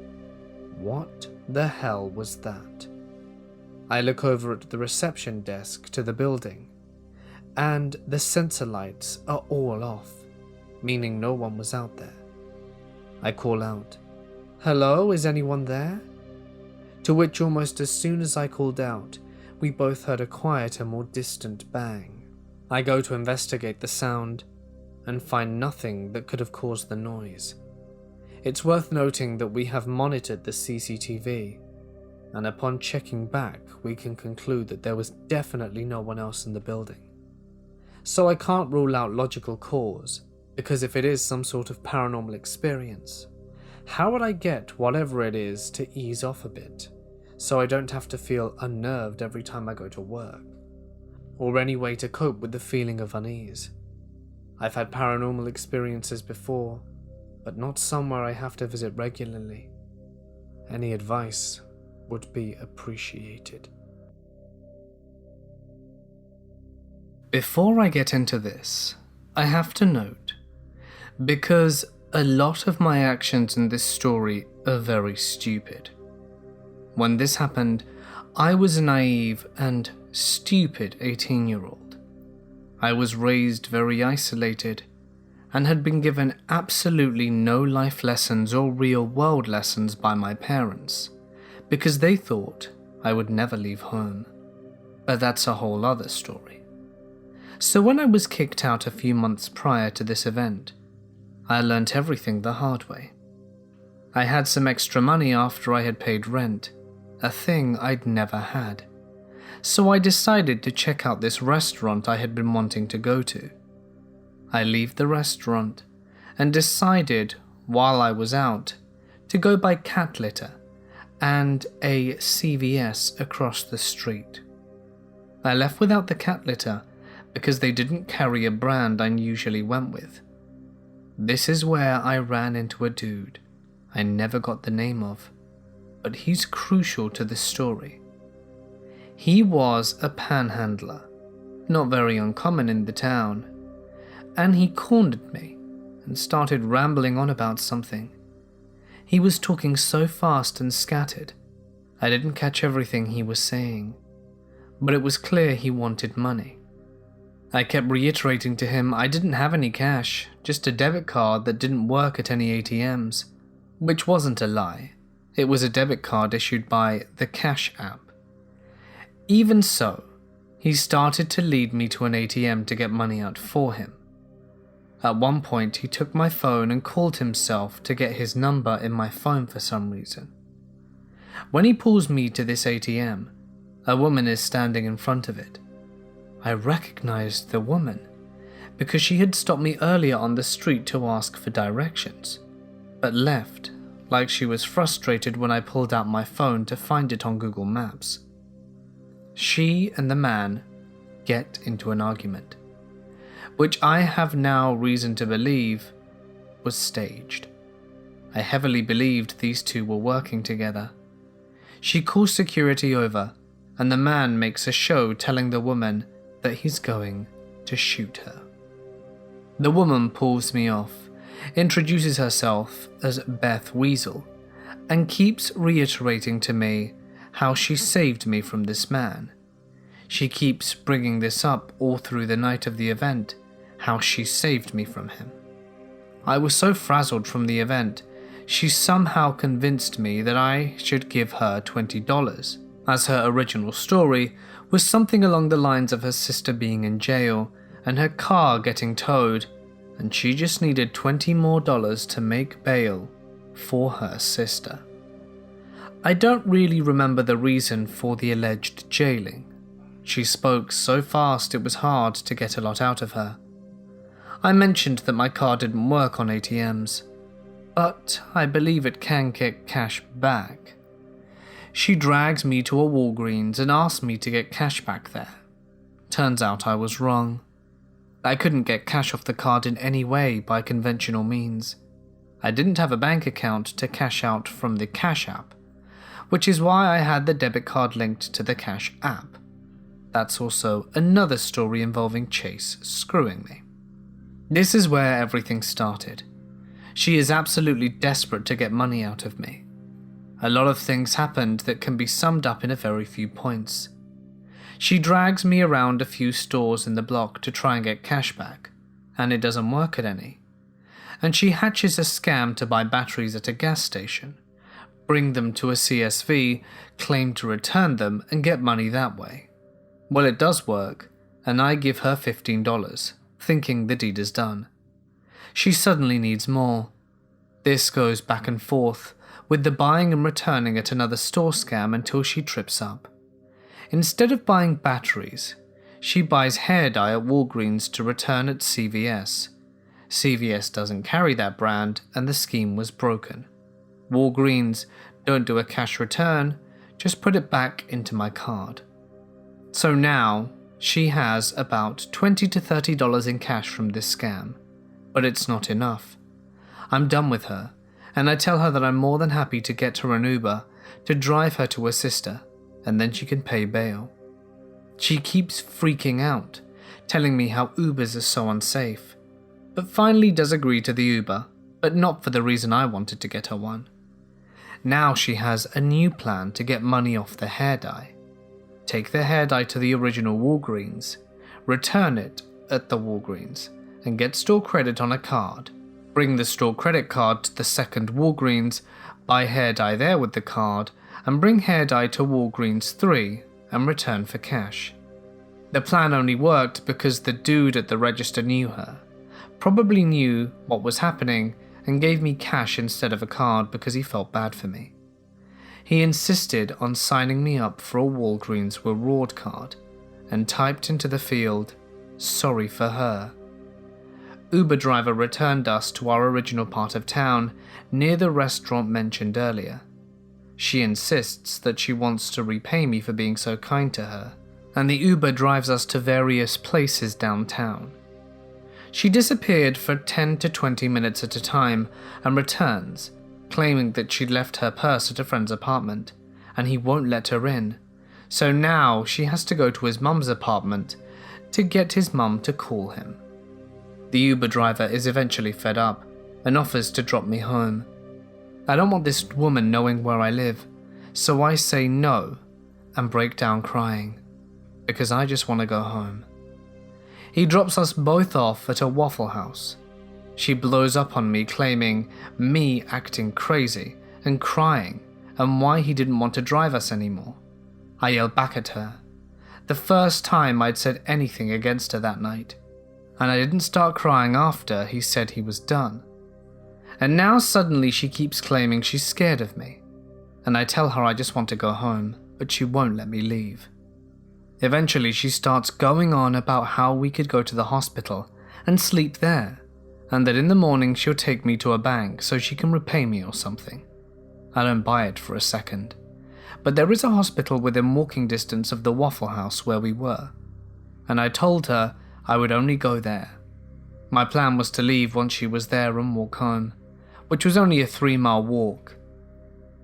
"What the hell was that?" I look over at the reception desk to the building, and the sensor lights are all off, meaning no one was out there. I call out, "Hello, is anyone there?" To which almost as soon as I called out, we both heard a quieter, more distant bang. I go to investigate the sound and find nothing that could have caused the noise. It's worth noting that we have monitored the CCTV, and upon checking back, we can conclude that there was definitely no one else in the building. So I can't rule out logical cause, because if it is some sort of paranormal experience, how would I get whatever it is to ease off a bit, so I don't have to feel unnerved every time I go to work? Or any way to cope with the feeling of unease. I've had paranormal experiences before, but not somewhere I have to visit regularly. Any advice would be appreciated. Before I get into this, I have to note, because a lot of my actions in this story are very stupid. When this happened, I was a naive and stupid 18-year-old. I was raised very isolated and had been given absolutely no life lessons or real-world lessons by my parents, because they thought I would never leave home. But that's a whole other story. So when I was kicked out a few months prior to this event, I learnt everything the hard way. I had some extra money after I had paid rent, a thing I'd never had. So I decided to check out this restaurant I had been wanting to go to. I leave the restaurant and decided, while I was out, to go buy cat litter and a CVS across the street. I left without the cat litter because they didn't carry a brand I usually went with. This is where I ran into a dude I never got the name of, but he's crucial to this story. He was a panhandler, not very uncommon in the town, and he cornered me and started rambling on about something. He was talking so fast and scattered, I didn't catch everything he was saying, but it was clear he wanted money. I kept reiterating to him I didn't have any cash, just a debit card that didn't work at any ATMs, which wasn't a lie. It was a debit card issued by the Cash app. Even so, he started to lead me to an ATM to get money out for him. At one point, he took my phone and called himself to get his number in my phone for some reason. When he pulls me to this ATM, a woman is standing in front of it. I recognized the woman because she had stopped me earlier on the street to ask for directions, but left like she was frustrated when I pulled out my phone to find it on Google Maps. She and the man get into an argument, which I have now reason to believe was staged. I heavily believed these two were working together. She calls security over, and the man makes a show telling the woman that he's going to shoot her. The woman pulls me off, introduces herself as Beth Weasel, and keeps reiterating to me how she saved me from this man. She keeps bringing this up all through the night of the event, how she saved me from him. I was so frazzled from the event, she somehow convinced me that I should give her $20, as her original story was something along the lines of her sister being in jail and her car getting towed, and she just needed $20 more to make bail for her sister. I don't really remember the reason for the alleged jailing. She spoke so fast it was hard to get a lot out of her. I mentioned that my card didn't work on ATMs, but I believe it can get cash back. She dragged me to a Walgreens and asked me to get cash back there. Turns out I was wrong. I couldn't get cash off the card in any way by conventional means. I didn't have a bank account to cash out from the Cash app, which is why I had the debit card linked to the Cash app. That's also another story involving Chase screwing me. This is where everything started. She is absolutely desperate to get money out of me. A lot of things happened that can be summed up in a very few points. She drags me around a few stores in the block to try and get cash back, and it doesn't work at any. And she hatches a scam to buy batteries at a gas station, bring them to a CSV, claim to return them, and get money that way. Well, it does work, and I give her $15, thinking the deed is done. She suddenly needs more. This goes back and forth, with the buying and returning at another store scam until she trips up. Instead of buying batteries, she buys hair dye at Walgreens to return at CVS. CVS doesn't carry that brand, and the scheme was broken. Walgreens don't do a cash return, just put it back into my card. So now, she has about $20 to $30 in cash from this scam, but it's not enough. I'm done with her, and I tell her that I'm more than happy to get her an Uber to drive her to her sister, and then she can pay bail. She keeps freaking out, telling me how Ubers are so unsafe, but finally does agree to the Uber, but not for the reason I wanted to get her one. Now she has a new plan to get money off the hair dye. Take the hair dye to the original Walgreens, return it at the Walgreens, and get store credit on a card. Bring the store credit card to the second Walgreens, buy hair dye there with the card, and bring hair dye to Walgreens 3 and return for cash. The plan only worked because the dude at the register knew her, probably knew what was happening, and gave me cash instead of a card because he felt bad for me. He insisted on signing me up for a Walgreens reward card and typed into the field, "Sorry for her." Uber driver returned us to our original part of town near the restaurant mentioned earlier. She insists that she wants to repay me for being so kind to her, and the Uber drives us to various places downtown. She disappeared for 10 to 20 minutes at a time and returns, claiming that she'd left her purse at a friend's apartment, and he won't let her in, so now she has to go to his mum's apartment to get his mum to call him. The Uber driver is eventually fed up and offers to drop me home. I don't want this woman knowing where I live, so I say no and break down crying, because I just want to go home. He drops us both off at a Waffle House. She blows up on me, claiming me acting crazy and crying and why he didn't want to drive us anymore. I yell back at her. The first time I'd said anything against her that night, and I didn't start crying after he said he was done. And now suddenly she keeps claiming she's scared of me, and I tell her I just want to go home, but she won't let me leave. Eventually she starts going on about how we could go to the hospital and sleep there, and that in the morning she'll take me to a bank so she can repay me or something. I don't buy it for a second, but there is a hospital within walking distance of the Waffle House where we were, and I told her I would only go there. My plan was to leave once she was there and walk home, which was only a 3-mile walk.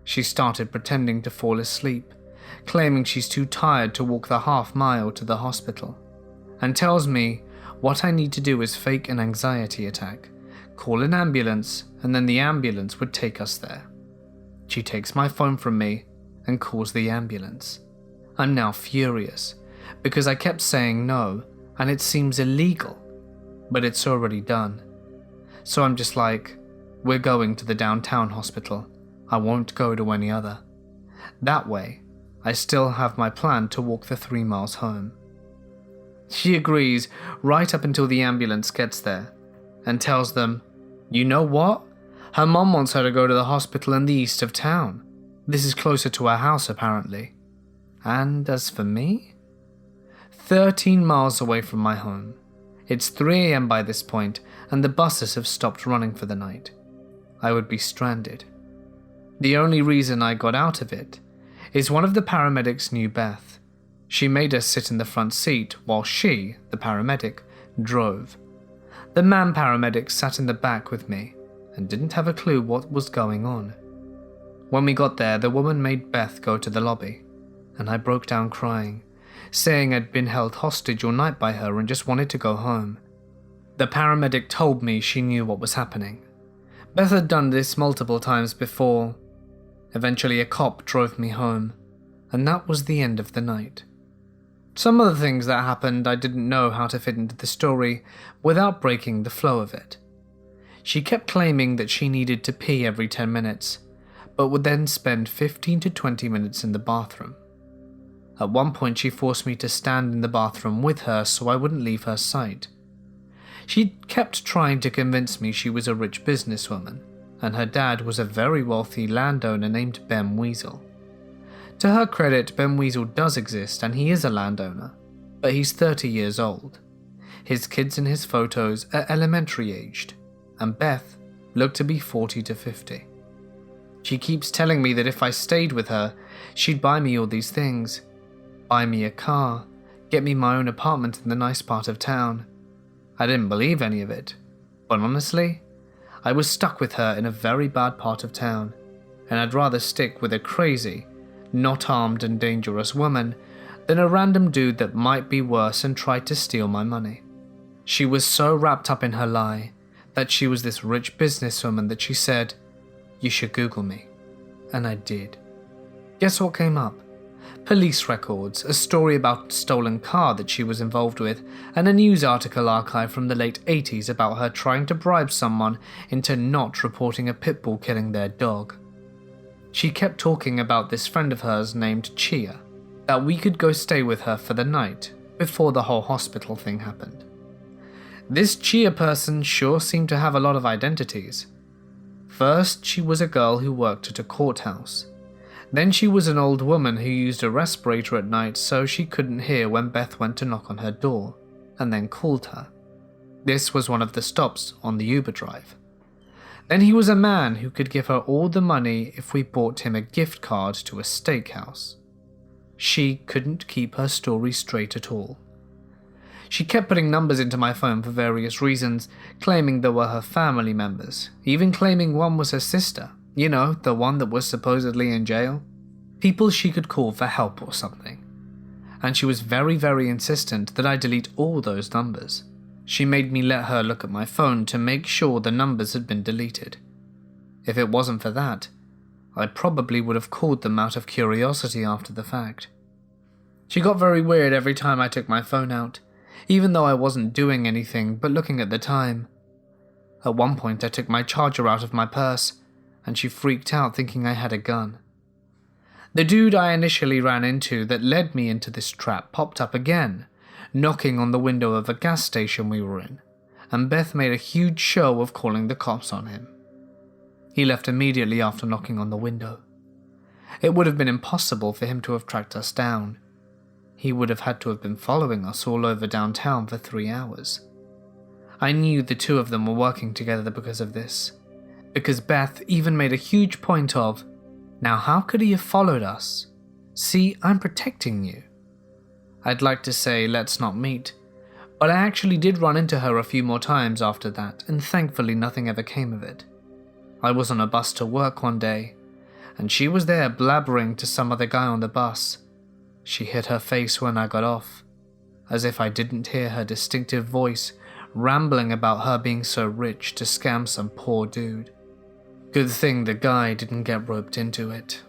She started pretending to fall asleep, claiming she's too tired to walk the half-mile to the hospital, and tells me what I need to do is fake an anxiety attack, call an ambulance, and then the ambulance would take us there. She takes my phone from me and calls the ambulance. I'm now furious, because I kept saying no, and it seems illegal, but it's already done. So I'm just like, we're going to the downtown hospital. I won't go to any other. That way, I still have my plan to walk the 3 miles home. She agrees right up until the ambulance gets there and tells them, you know what? Her mom wants her to go to the hospital in the east of town. This is closer to her house apparently. And as for me? 13 miles away from my home. It's 3 a.m. by this point, and the buses have stopped running for the night. I would be stranded. The only reason I got out of it is one of the paramedics knew Beth. She made us sit in the front seat while she, the paramedic, drove. The man paramedic sat in the back with me and didn't have a clue what was going on. When we got there, the woman made Beth go to the lobby, and I broke down crying, saying I'd been held hostage all night by her and just wanted to go home. The paramedic told me she knew what was happening. Beth had done this multiple times before. Eventually a cop drove me home, and that was the end of the night. Some of the things that happened I didn't know how to fit into the story without breaking the flow of it. She kept claiming that she needed to pee every 10 minutes, but would then spend 15 to 20 minutes in the bathroom. At one point she forced me to stand in the bathroom with her so I wouldn't leave her sight. She kept trying to convince me she was a rich businesswoman, and her dad was a very wealthy landowner named Ben Weasel. To her credit, Ben Weasel does exist and he is a landowner, but he's 30 years old. His kids in his photos are elementary aged, and Beth looked to be 40 to 50. She keeps telling me that if I stayed with her, she'd buy me all these things. Buy me a car, get me my own apartment in the nice part of town. I didn't believe any of it, but honestly, I was stuck with her in a very bad part of town, and I'd rather stick with a crazy, not armed and dangerous woman than a random dude that might be worse and tried to steal my money. She was so wrapped up in her lie that she was this rich businesswoman that she said, "You should Google me." And I did. Guess what came up? Police records, a story about a stolen car that she was involved with, and a news article archive from the late 80s about her trying to bribe someone into not reporting a pit bull killing their dog. She kept talking about this friend of hers named Chia, that we could go stay with her for the night before the whole hospital thing happened. This Chia person sure seemed to have a lot of identities. First, she was a girl who worked at a courthouse. Then she was an old woman who used a respirator at night so she couldn't hear when Beth went to knock on her door, and then called her. This was one of the stops on the Uber drive. Then he was a man who could give her all the money if we bought him a gift card to a steakhouse. She couldn't keep her story straight at all. She kept putting numbers into my phone for various reasons, claiming they were her family members, even claiming one was her sister. You know, the one that was supposedly in jail? People she could call for help or something. And she was very, very insistent that I delete all those numbers. She made me let her look at my phone to make sure the numbers had been deleted. If it wasn't for that, I probably would have called them out of curiosity after the fact. She got very weird every time I took my phone out, even though I wasn't doing anything but looking at the time. At one point I took my charger out of my purse, and she freaked out thinking I had a gun. The dude I initially ran into that led me into this trap popped up again, knocking on the window of a gas station we were in, and Beth made a huge show of calling the cops on him. He left immediately after knocking on the window. It would have been impossible for him to have tracked us down. He would have had to have been following us all over downtown for 3 hours. I knew the two of them were working together because of this, because Beth even made a huge point of, "Now how could he have followed us? See, I'm protecting you." I'd like to say let's not meet, but I actually did run into her a few more times after that, and thankfully nothing ever came of it. I was on a bus to work one day, and she was there blabbering to some other guy on the bus. She hid her face when I got off, as if I didn't hear her distinctive voice rambling about her being so rich to scam some poor dude. Good thing the guy didn't get roped into it.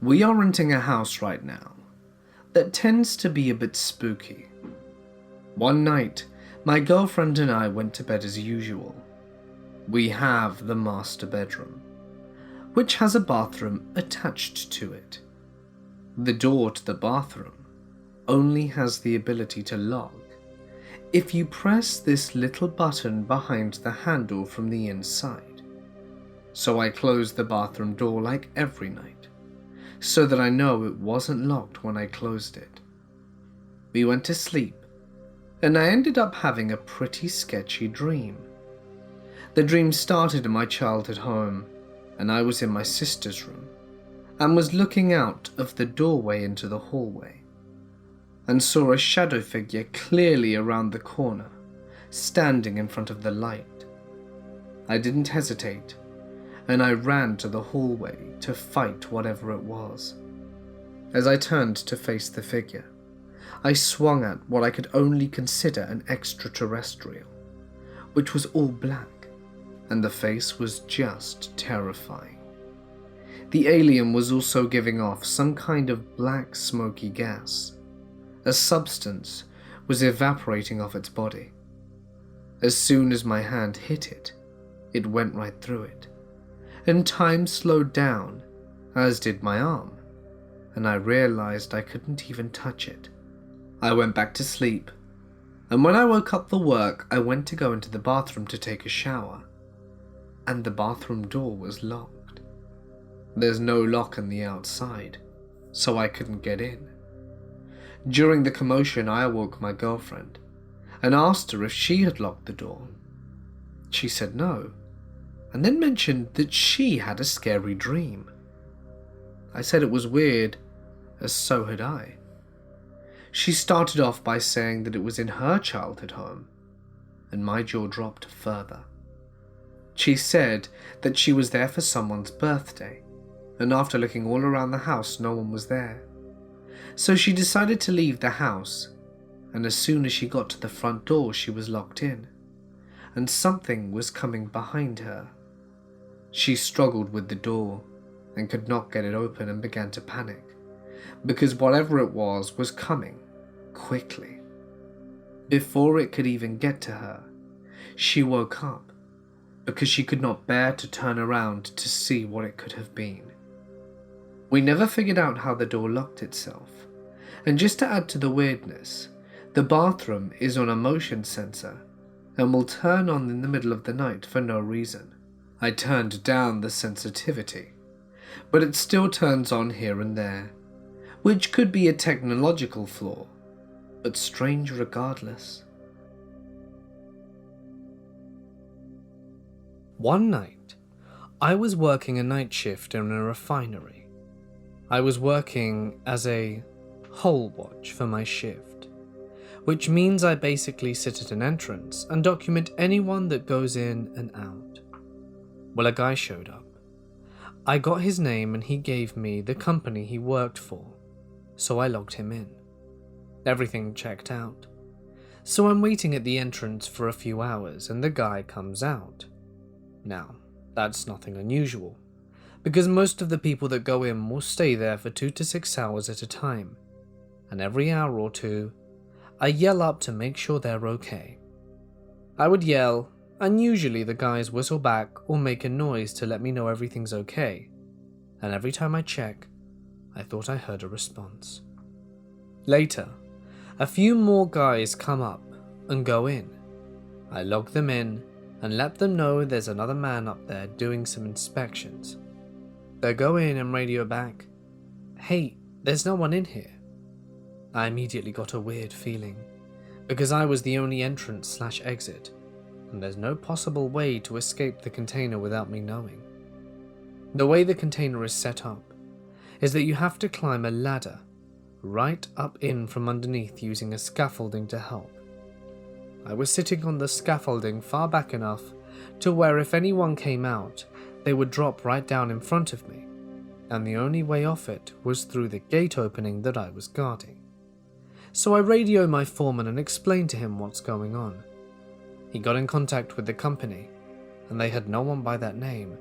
We are renting a house right now that tends to be a bit spooky. One night, My girlfriend and I went to bed as usual. We have the master bedroom, which has a bathroom attached to it. The door to the bathroom only has the ability to lock if you press this little button behind the handle from the inside. So I closed the bathroom door like every night, so that I know it wasn't locked when I closed it. We went to sleep, and I ended up having a pretty sketchy dream. The dream started in my childhood home, and I was in my sister's room, and was looking out of the doorway into the hallway, and saw a shadow figure clearly around the corner, standing in front of the light. I didn't hesitate, and I ran to the hallway to fight whatever it was. As I turned to face the figure, I swung at what I could only consider an extraterrestrial, which was all black, and the face was just terrifying. The alien was also giving off some kind of black smoky gas. A substance was evaporating off its body. As soon as my hand hit it, it went right through it, and time slowed down, as did my arm, and I realized I couldn't even touch it. I went back to sleep, and when I woke up for work, I went to go into the bathroom to take a shower, and the bathroom door was locked. There's no lock on the outside, so I couldn't get in. During the commotion, I awoke my girlfriend and asked her if she had locked the door. She said no, and then mentioned that she had a scary dream. I said it was weird, as so had I. She started off by saying that it was in her childhood home, and my jaw dropped further. She said that she was there for someone's birthday, and after looking all around the house, no one was there. So she decided to leave the house, and as soon as she got to the front door, she was locked in, and something was coming behind her. She struggled with the door and could not get it open and began to panic, because whatever it was coming quickly. Before it could even get to her, she woke up because she could not bear to turn around to see what it could have been. We never figured out how the door locked itself, and just to add to the weirdness, the bathroom is on a motion sensor and will turn on in the middle of the night for no reason. I turned down the sensitivity, but it still turns on here and there, which could be a technological flaw, but strange regardless. One night, I was working a night shift in a refinery. I was working as a hole watch for my shift, which means I basically sit at an entrance and document anyone that goes in and out. Well, a guy showed up. I got his name and he gave me the company he worked for, so I logged him in. Everything checked out. So I'm waiting at the entrance for a few hours and the guy comes out. Now, that's nothing unusual, because most of the people that go in will stay there for 2 to 6 hours at a time, and every hour or two, I yell up to make sure they're okay. I would yell, and usually the guys whistle back or make a noise to let me know everything's okay, and every time I check, I thought I heard a response. Later, a few more guys come up and go in. I log them in and let them know there's another man up there doing some inspections. They go in and radio back, "Hey, there's no one in here." I immediately got a weird feeling, because I was the only entrance/exit, and there's no possible way to escape the container without me knowing. The way the container is set up is that you have to climb a ladder right up in from underneath using a scaffolding to help. I was sitting on the scaffolding far back enough to where if anyone came out, they would drop right down in front of me, and the only way off it was through the gate opening that I was guarding. So I radioed my foreman and explained to him what's going on. He got in contact with the company, and they had no one by that name,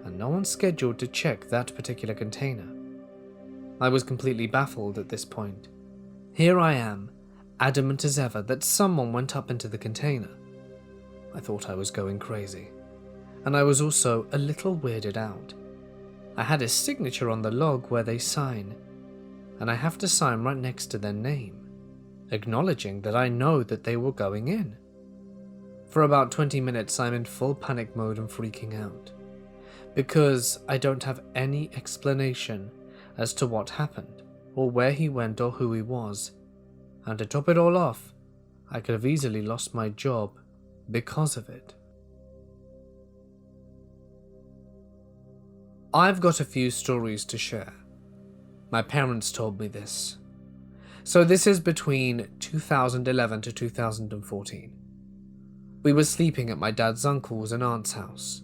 and no one scheduled to check that particular container. I was completely baffled at this point. Here I am, adamant as ever that someone went up into the container. I thought I was going crazy, and I was also a little weirded out. I had his signature on the log where they sign, and I have to sign right next to their name, acknowledging that I know that they were going in. For about 20 minutes I'm in full panic mode and freaking out, because I don't have any explanation as to what happened, or where he went or who he was, and to top it all off, I could have easily lost my job because of it. I've got a few stories to share. My parents told me this. So this is between 2011 to 2014. We were sleeping at my dad's uncle's and aunt's house.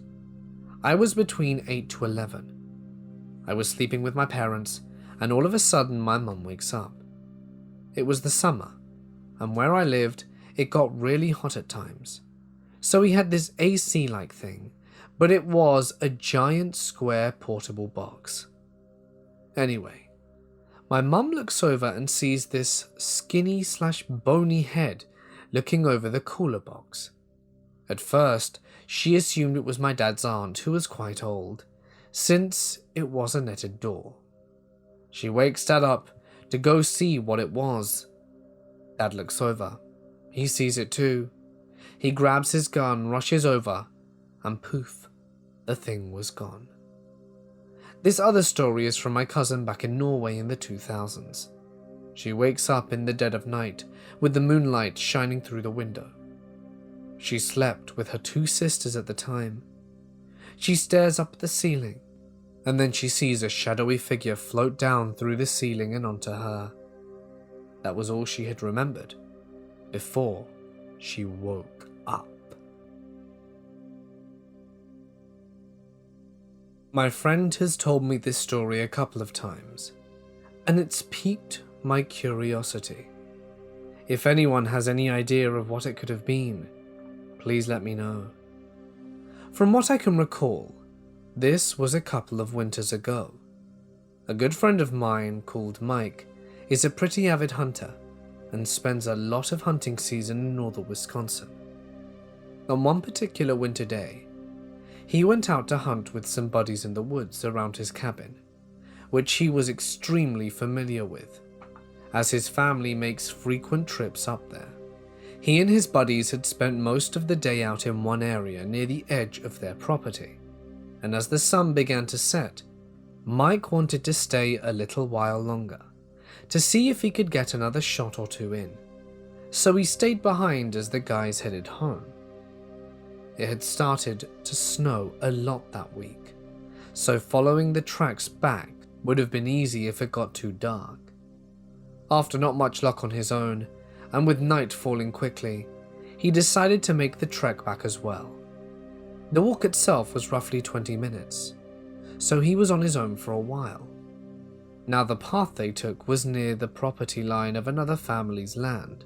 I was between 8 to 11. I was sleeping with my parents, and all of a sudden my mum wakes up. It was the summer, and where I lived, it got really hot at times. So we had this AC-like thing, but it was a giant square portable box. Anyway, my mum looks over and sees this skinny/bony head looking over the cooler box. At first, she assumed it was my dad's aunt, who was quite old, since it was a netted door. She wakes Dad up to go see what it was. Dad looks over. He sees it too. He grabs his gun, rushes over, and poof, the thing was gone. This other story is from my cousin back in Norway in the 2000s. She wakes up in the dead of night with the moonlight shining through the window. She slept with her 2 sisters at the time. She stares up at the ceiling, and then she sees a shadowy figure float down through the ceiling and onto her. That was all she had remembered before she woke up. My friend has told me this story a couple of times, and it's piqued my curiosity. If anyone has any idea of what it could have been, please let me know. From what I can recall, this was a couple of winters ago. A good friend of mine called Mike is a pretty avid hunter and spends a lot of hunting season in northern Wisconsin. On one particular winter day, he went out to hunt with some buddies in the woods around his cabin, which he was extremely familiar with, as his family makes frequent trips up there. He and his buddies had spent most of the day out in one area near the edge of their property, and as the sun began to set, Mike wanted to stay a little while longer, to see if he could get another shot or two in, so he stayed behind as the guys headed home. It had started to snow a lot that week, so following the tracks back would have been easy if it got too dark. After not much luck on his own, and with night falling quickly, he decided to make the trek back as well. The walk itself was roughly 20 minutes, so he was on his own for a while. Now the path they took was near the property line of another family's land,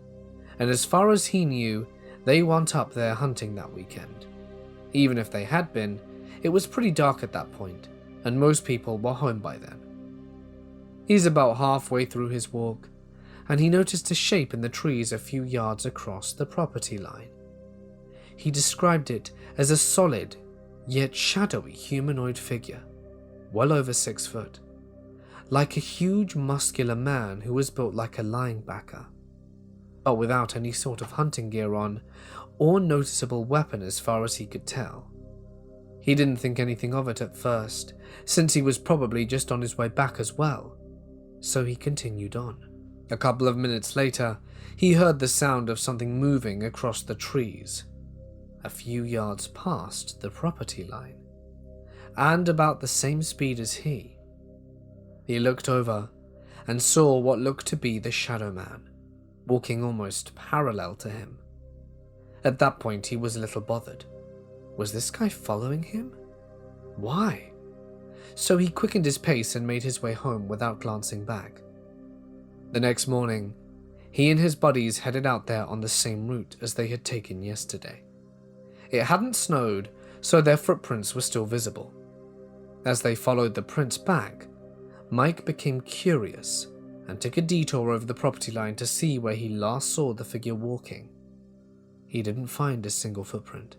and as far as he knew, they weren't up there hunting that weekend. Even if they had been, it was pretty dark at that point, and most people were home by then. He's about halfway through his walk, and he noticed a shape in the trees a few yards across the property line. He described it as a solid, yet shadowy humanoid figure, well over 6 foot, like a huge muscular man who was built like a linebacker, but without any sort of hunting gear on, or noticeable weapon as far as he could tell. He didn't think anything of it at first, since he was probably just on his way back as well, so he continued on. A couple of minutes later, he heard the sound of something moving across the trees, a few yards past the property line, and about the same speed as he. He looked over and saw what looked to be the Shadow Man, walking almost parallel to him. At that point, he was a little bothered. Was this guy following him? Why? So he quickened his pace and made his way home without glancing back. The next morning, he and his buddies headed out there on the same route as they had taken yesterday. It hadn't snowed, so their footprints were still visible. As they followed the prints back, Mike became curious and took a detour over the property line to see where he last saw the figure walking. He didn't find a single footprint.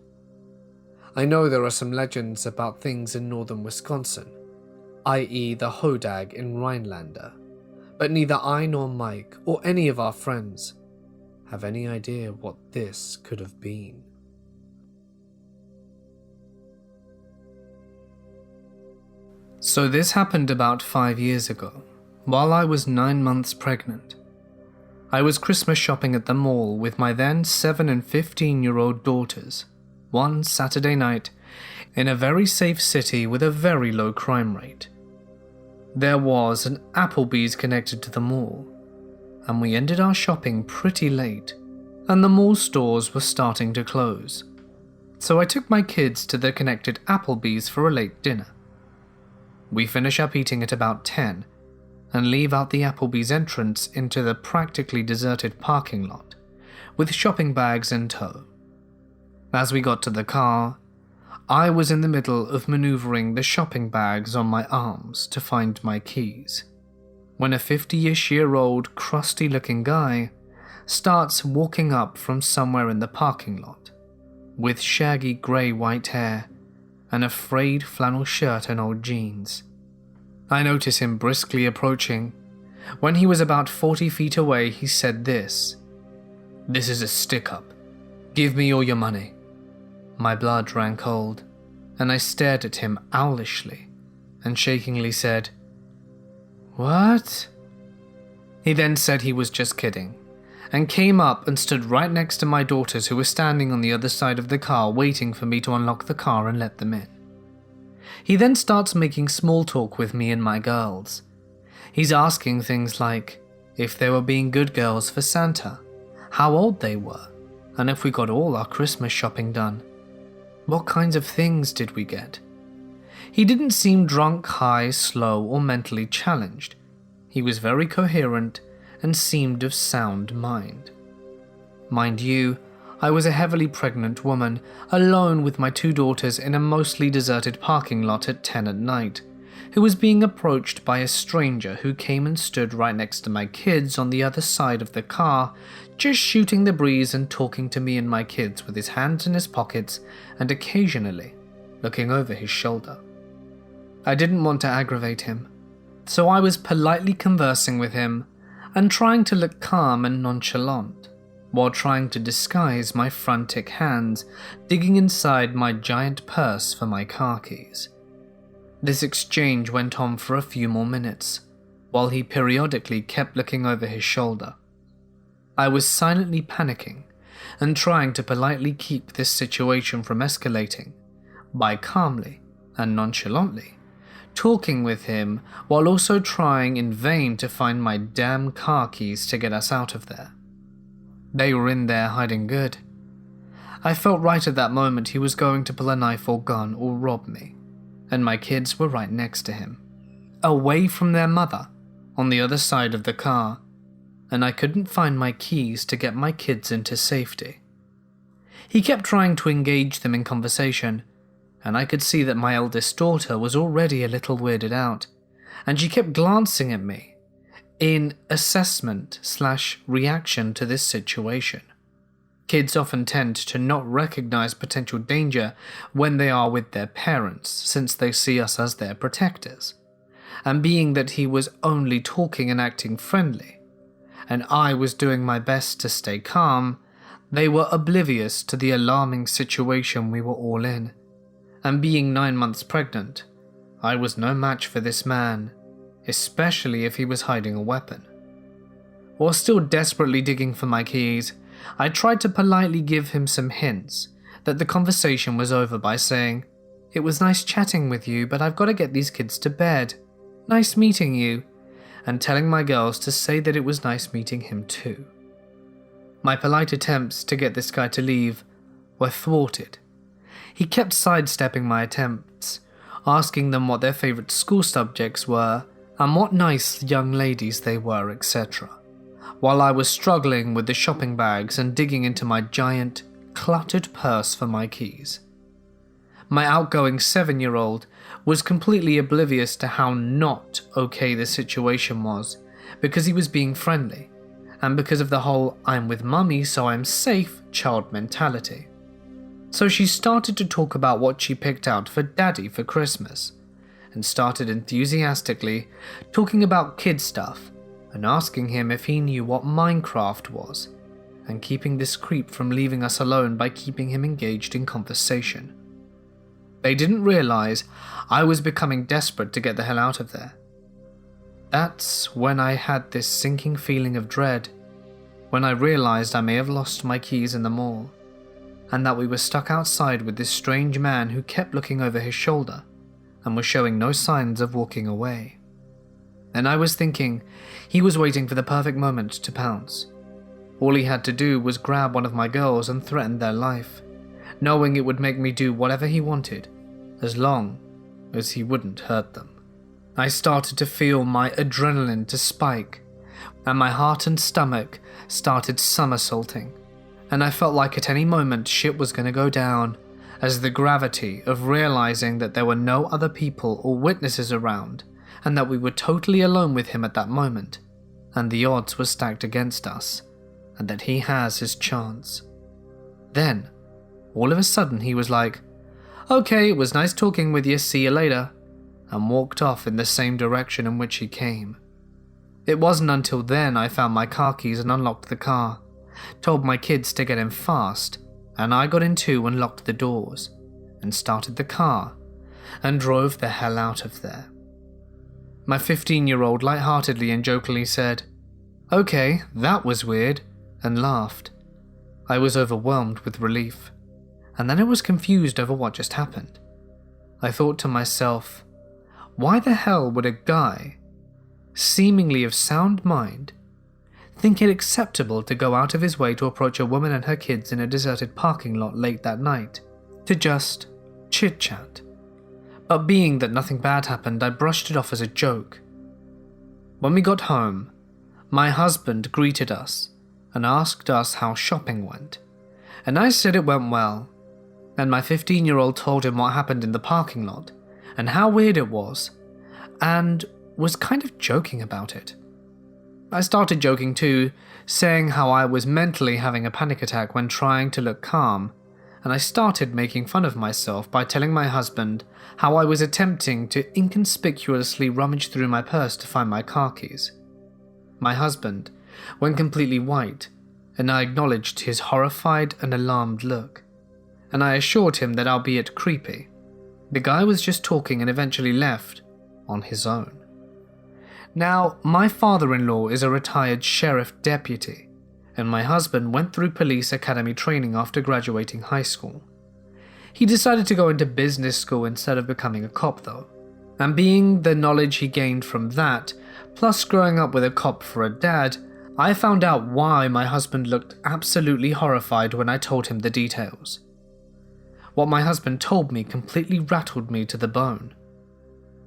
I know there are some legends about things in northern Wisconsin, i.e. the Hodag in Rhinelander, but neither I nor Mike or any of our friends have any idea what this could have been. So this happened about 5 years ago, while I was 9 months pregnant. I was Christmas shopping at the mall with my then 7 and 15-year-old daughters, one Saturday night, in a very safe city with a very low crime rate. There was an Applebee's connected to the mall, and we ended our shopping pretty late, and the mall stores were starting to close. So I took my kids to the connected Applebee's for a late dinner. We finish up eating at about 10 and leave out the Applebee's entrance into the practically deserted parking lot, with shopping bags in tow. As we got to the car, I was in the middle of maneuvering the shopping bags on my arms to find my keys, when a 50-ish-year-old crusty-looking guy starts walking up from somewhere in the parking lot, with shaggy grey-white hair and a frayed flannel shirt and old jeans. I notice him briskly approaching. When he was about 40 feet away, he said this: "This is a stick-up. Give me all your money." My blood ran cold, and I stared at him owlishly and shakingly said, "What?" He then said he was just kidding, and came up and stood right next to my daughters, who were standing on the other side of the car waiting for me to unlock the car and let them in. He then starts making small talk with me and my girls. He's asking things like if they were being good girls for Santa, how old they were, and if we got all our Christmas shopping done. What kinds of things did we get? He didn't seem drunk, high, slow, or mentally challenged. He was very coherent and seemed of sound mind. Mind you, I was a heavily pregnant woman, alone with my 2 daughters in a mostly deserted parking lot at 10 at night, who was being approached by a stranger who came and stood right next to my kids on the other side of the car, just shooting the breeze and talking to me and my kids with his hands in his pockets and occasionally looking over his shoulder. I didn't want to aggravate him, so I was politely conversing with him and trying to look calm and nonchalant, while trying to disguise my frantic hands digging inside my giant purse for my car keys. This exchange went on for a few more minutes, while he periodically kept looking over his shoulder. I was silently panicking and trying to politely keep this situation from escalating by calmly and nonchalantly talking with him, while also trying in vain to find my damn car keys to get us out of there. They were in there hiding good. I felt right at that moment he was going to pull a knife or gun or rob me, and my kids were right next to him, away from their mother, on the other side of the car, and I couldn't find my keys to get my kids into safety. He kept trying to engage them in conversation, and I could see that my eldest daughter was already a little weirded out, and she kept glancing at me in assessment/reaction to this situation. Kids often tend to not recognize potential danger when they are with their parents, since they see us as their protectors. And being that he was only talking and acting friendly, and I was doing my best to stay calm, they were oblivious to the alarming situation we were all in. And being 9 months pregnant, I was no match for this man, especially if he was hiding a weapon. While still desperately digging for my keys, I tried to politely give him some hints that the conversation was over by saying, "It was nice chatting with you, but I've got to get these kids to bed. Nice meeting you," and telling my girls to say that it was nice meeting him too. My polite attempts to get this guy to leave were thwarted. He kept sidestepping my attempts, asking them what their favourite school subjects were and what nice young ladies they were, etc., while I was struggling with the shopping bags and digging into my giant, cluttered purse for my keys. My outgoing 7-year-old was completely oblivious to how not okay the situation was, because he was being friendly, and because of the whole "I'm with mummy so I'm safe" child mentality. So she started to talk about what she picked out for daddy for Christmas, and started enthusiastically talking about kid stuff and asking him if he knew what Minecraft was, and keeping this creep from leaving us alone by keeping him engaged in conversation. They didn't realize I was becoming desperate to get the hell out of there. That's when I had this sinking feeling of dread, when I realized I may have lost my keys in the mall, and that we were stuck outside with this strange man who kept looking over his shoulder and was showing no signs of walking away. And I was thinking he was waiting for the perfect moment to pounce. All he had to do was grab one of my girls and threaten their life, knowing it would make me do whatever he wanted, as long as he wouldn't hurt them. I started to feel my adrenaline to spike, and my heart and stomach started somersaulting, and I felt like at any moment shit was going to go down, as the gravity of realizing that there were no other people or witnesses around, and that we were totally alone with him at that moment, and the odds were stacked against us, and that he has his chance. Then, all of a sudden he was like, "Okay, it was nice talking with you, see you later," and walked off in the same direction in which he came. It wasn't until then I found my car keys and unlocked the car, told my kids to get in fast, and I got in too and locked the doors, and started the car, and drove the hell out of there. My 15-year-old lightheartedly and jokingly said, "Okay, that was weird," and laughed. I was overwhelmed with relief, and then I was confused over what just happened. I thought to myself, why the hell would a guy, seemingly of sound mind, think it acceptable to go out of his way to approach a woman and her kids in a deserted parking lot late that night, to just chit-chat? But being that nothing bad happened, I brushed it off as a joke. When we got home, my husband greeted us and asked us how shopping went, and I said it went well, and my 15-year-old told him what happened in the parking lot and how weird it was, and was kind of joking about it. I started joking too, saying how I was mentally having a panic attack when trying to look calm, and I started making fun of myself by telling my husband how I was attempting to inconspicuously rummage through my purse to find my car keys. My husband went completely white, and I acknowledged his horrified and alarmed look, and I assured him that, albeit creepy, the guy was just talking and eventually left on his own. Now, my father-in-law is a retired sheriff deputy, and my husband went through police academy training after graduating high school. He decided to go into business school instead of becoming a cop though, and being the knowledge he gained from that, plus growing up with a cop for a dad, I found out why my husband looked absolutely horrified when I told him the details. What my husband told me completely rattled me to the bone.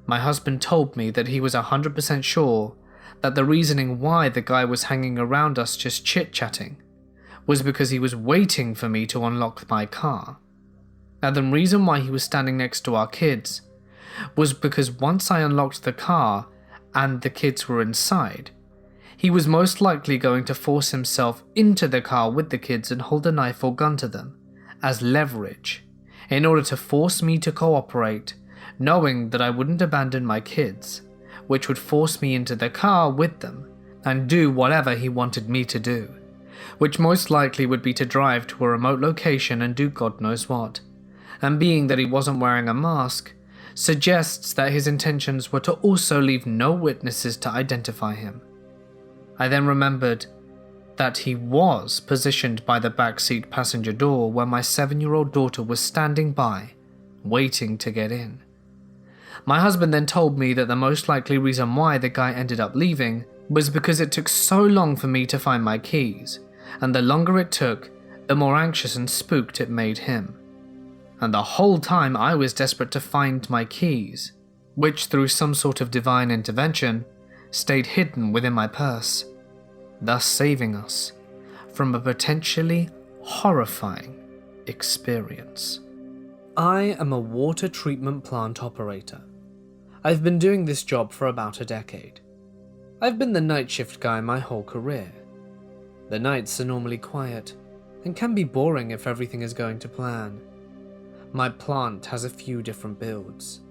My husband told me that he was 100% sure that the reasoning why the guy was hanging around us just chit-chatting was because he was waiting for me to unlock my car. And the reason why he was standing next to our kids was because once I unlocked the car and the kids were inside, he was most likely going to force himself into the car with the kids and hold a knife or gun to them as leverage in order to force me to cooperate, knowing that I wouldn't abandon my kids, which would force me into the car with them and do whatever he wanted me to do, which most likely would be to drive to a remote location and do God knows what. And being that he wasn't wearing a mask, suggests that his intentions were to also leave no witnesses to identify him. I then remembered that he was positioned by the backseat passenger door where my 7-year-old daughter was standing by, waiting to get in. My husband then told me that the most likely reason why the guy ended up leaving was because it took so long for me to find my keys, and the longer it took, the more anxious and spooked it made him. And the whole time I was desperate to find my keys, which through some sort of divine intervention, stayed hidden within my purse, thus saving us from a potentially horrifying experience. I am a water treatment plant operator. I've been doing this job for about a decade. I've been the night shift guy my whole career. The nights are normally quiet and can be boring if everything is going to plan. My plant has a few different builds.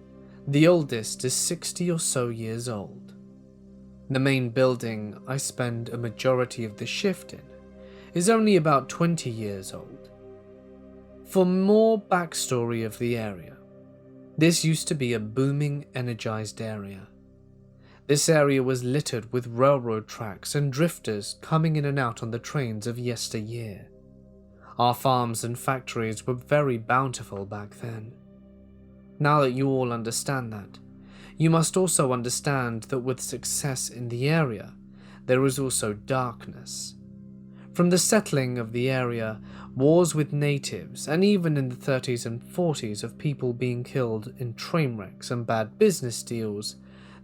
The oldest is 60 or so years old. The main building I spend a majority of the shift in is only about 20 years old. For more backstory of the area, this used to be a booming, energized area. This area was littered with railroad tracks and drifters coming in and out on the trains of yesteryear. Our farms and factories were very bountiful back then. Now that you all understand that, you must also understand that with success in the area, there is also darkness. From the settling of the area, wars with natives, and even in the 30s and 40s of people being killed in train wrecks and bad business deals,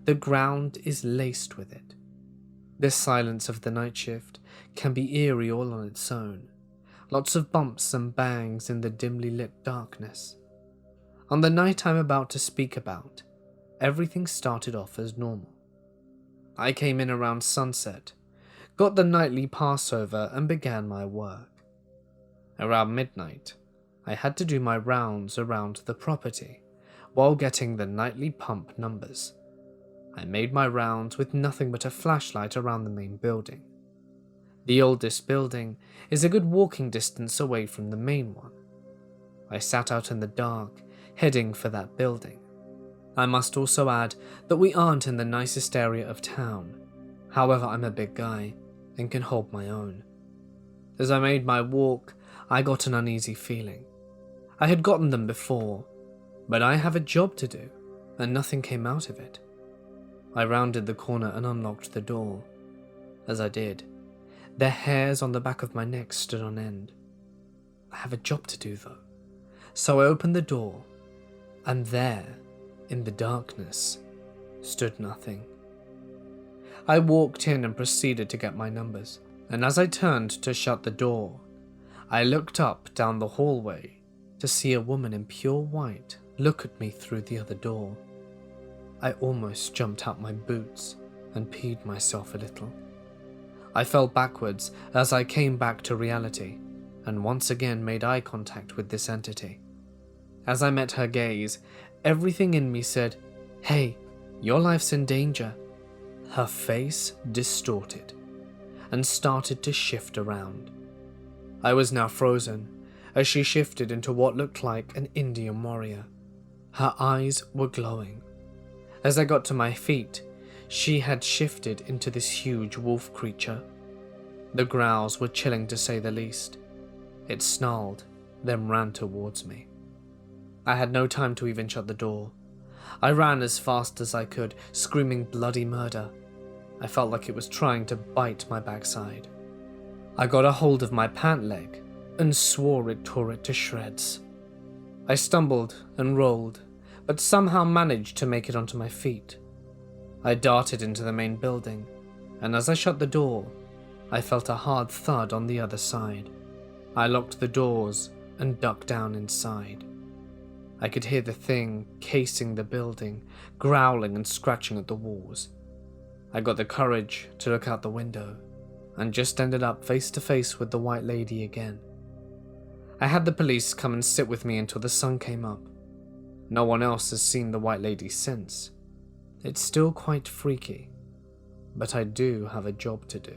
the ground is laced with it. This silence of the night shift can be eerie all on its own. Lots of bumps and bangs in the dimly lit darkness. On the night I'm about to speak about, everything started off as normal. I came in around sunset, got the nightly Passover and began my work. Around midnight, I had to do my rounds around the property while getting the nightly pump numbers. I made my rounds with nothing but a flashlight around the main building. The oldest building is a good walking distance away from the main one. I sat out in the dark, heading for that building. I must also add that we aren't in the nicest area of town. However, I'm a big guy and can hold my own. As I made my walk, I got an uneasy feeling. I had gotten them before, but I have a job to do, and nothing came out of it. I rounded the corner and unlocked the door. As I did, the hairs on the back of my neck stood on end. I have a job to do though. So I opened the door, and there, in the darkness, stood nothing. I walked in and proceeded to get my numbers, and as I turned to shut the door, I looked up down the hallway to see a woman in pure white look at me through the other door. I almost jumped out my boots and peed myself a little. I fell backwards as I came back to reality and once again made eye contact with this entity. As I met her gaze, everything in me said, "Hey, your life's in danger." Her face distorted and started to shift around. I was now frozen as she shifted into what looked like an Indian warrior. Her eyes were glowing. As I got to my feet, she had shifted into this huge wolf creature. The growls were chilling to say the least. It snarled, then ran towards me. I had no time to even shut the door. I ran as fast as I could, screaming bloody murder. I felt like it was trying to bite my backside. I got a hold of my pant leg and swore it tore it to shreds. I stumbled and rolled, but somehow managed to make it onto my feet. I darted into the main building, and as I shut the door, I felt a hard thud on the other side. I locked the doors and ducked down inside. I could hear the thing casing the building, growling and scratching at the walls. I got the courage to look out the window, and just ended up face to face with the white lady again. I had the police come and sit with me until the sun came up. No one else has seen the white lady since. It's still quite freaky, but I do have a job to do.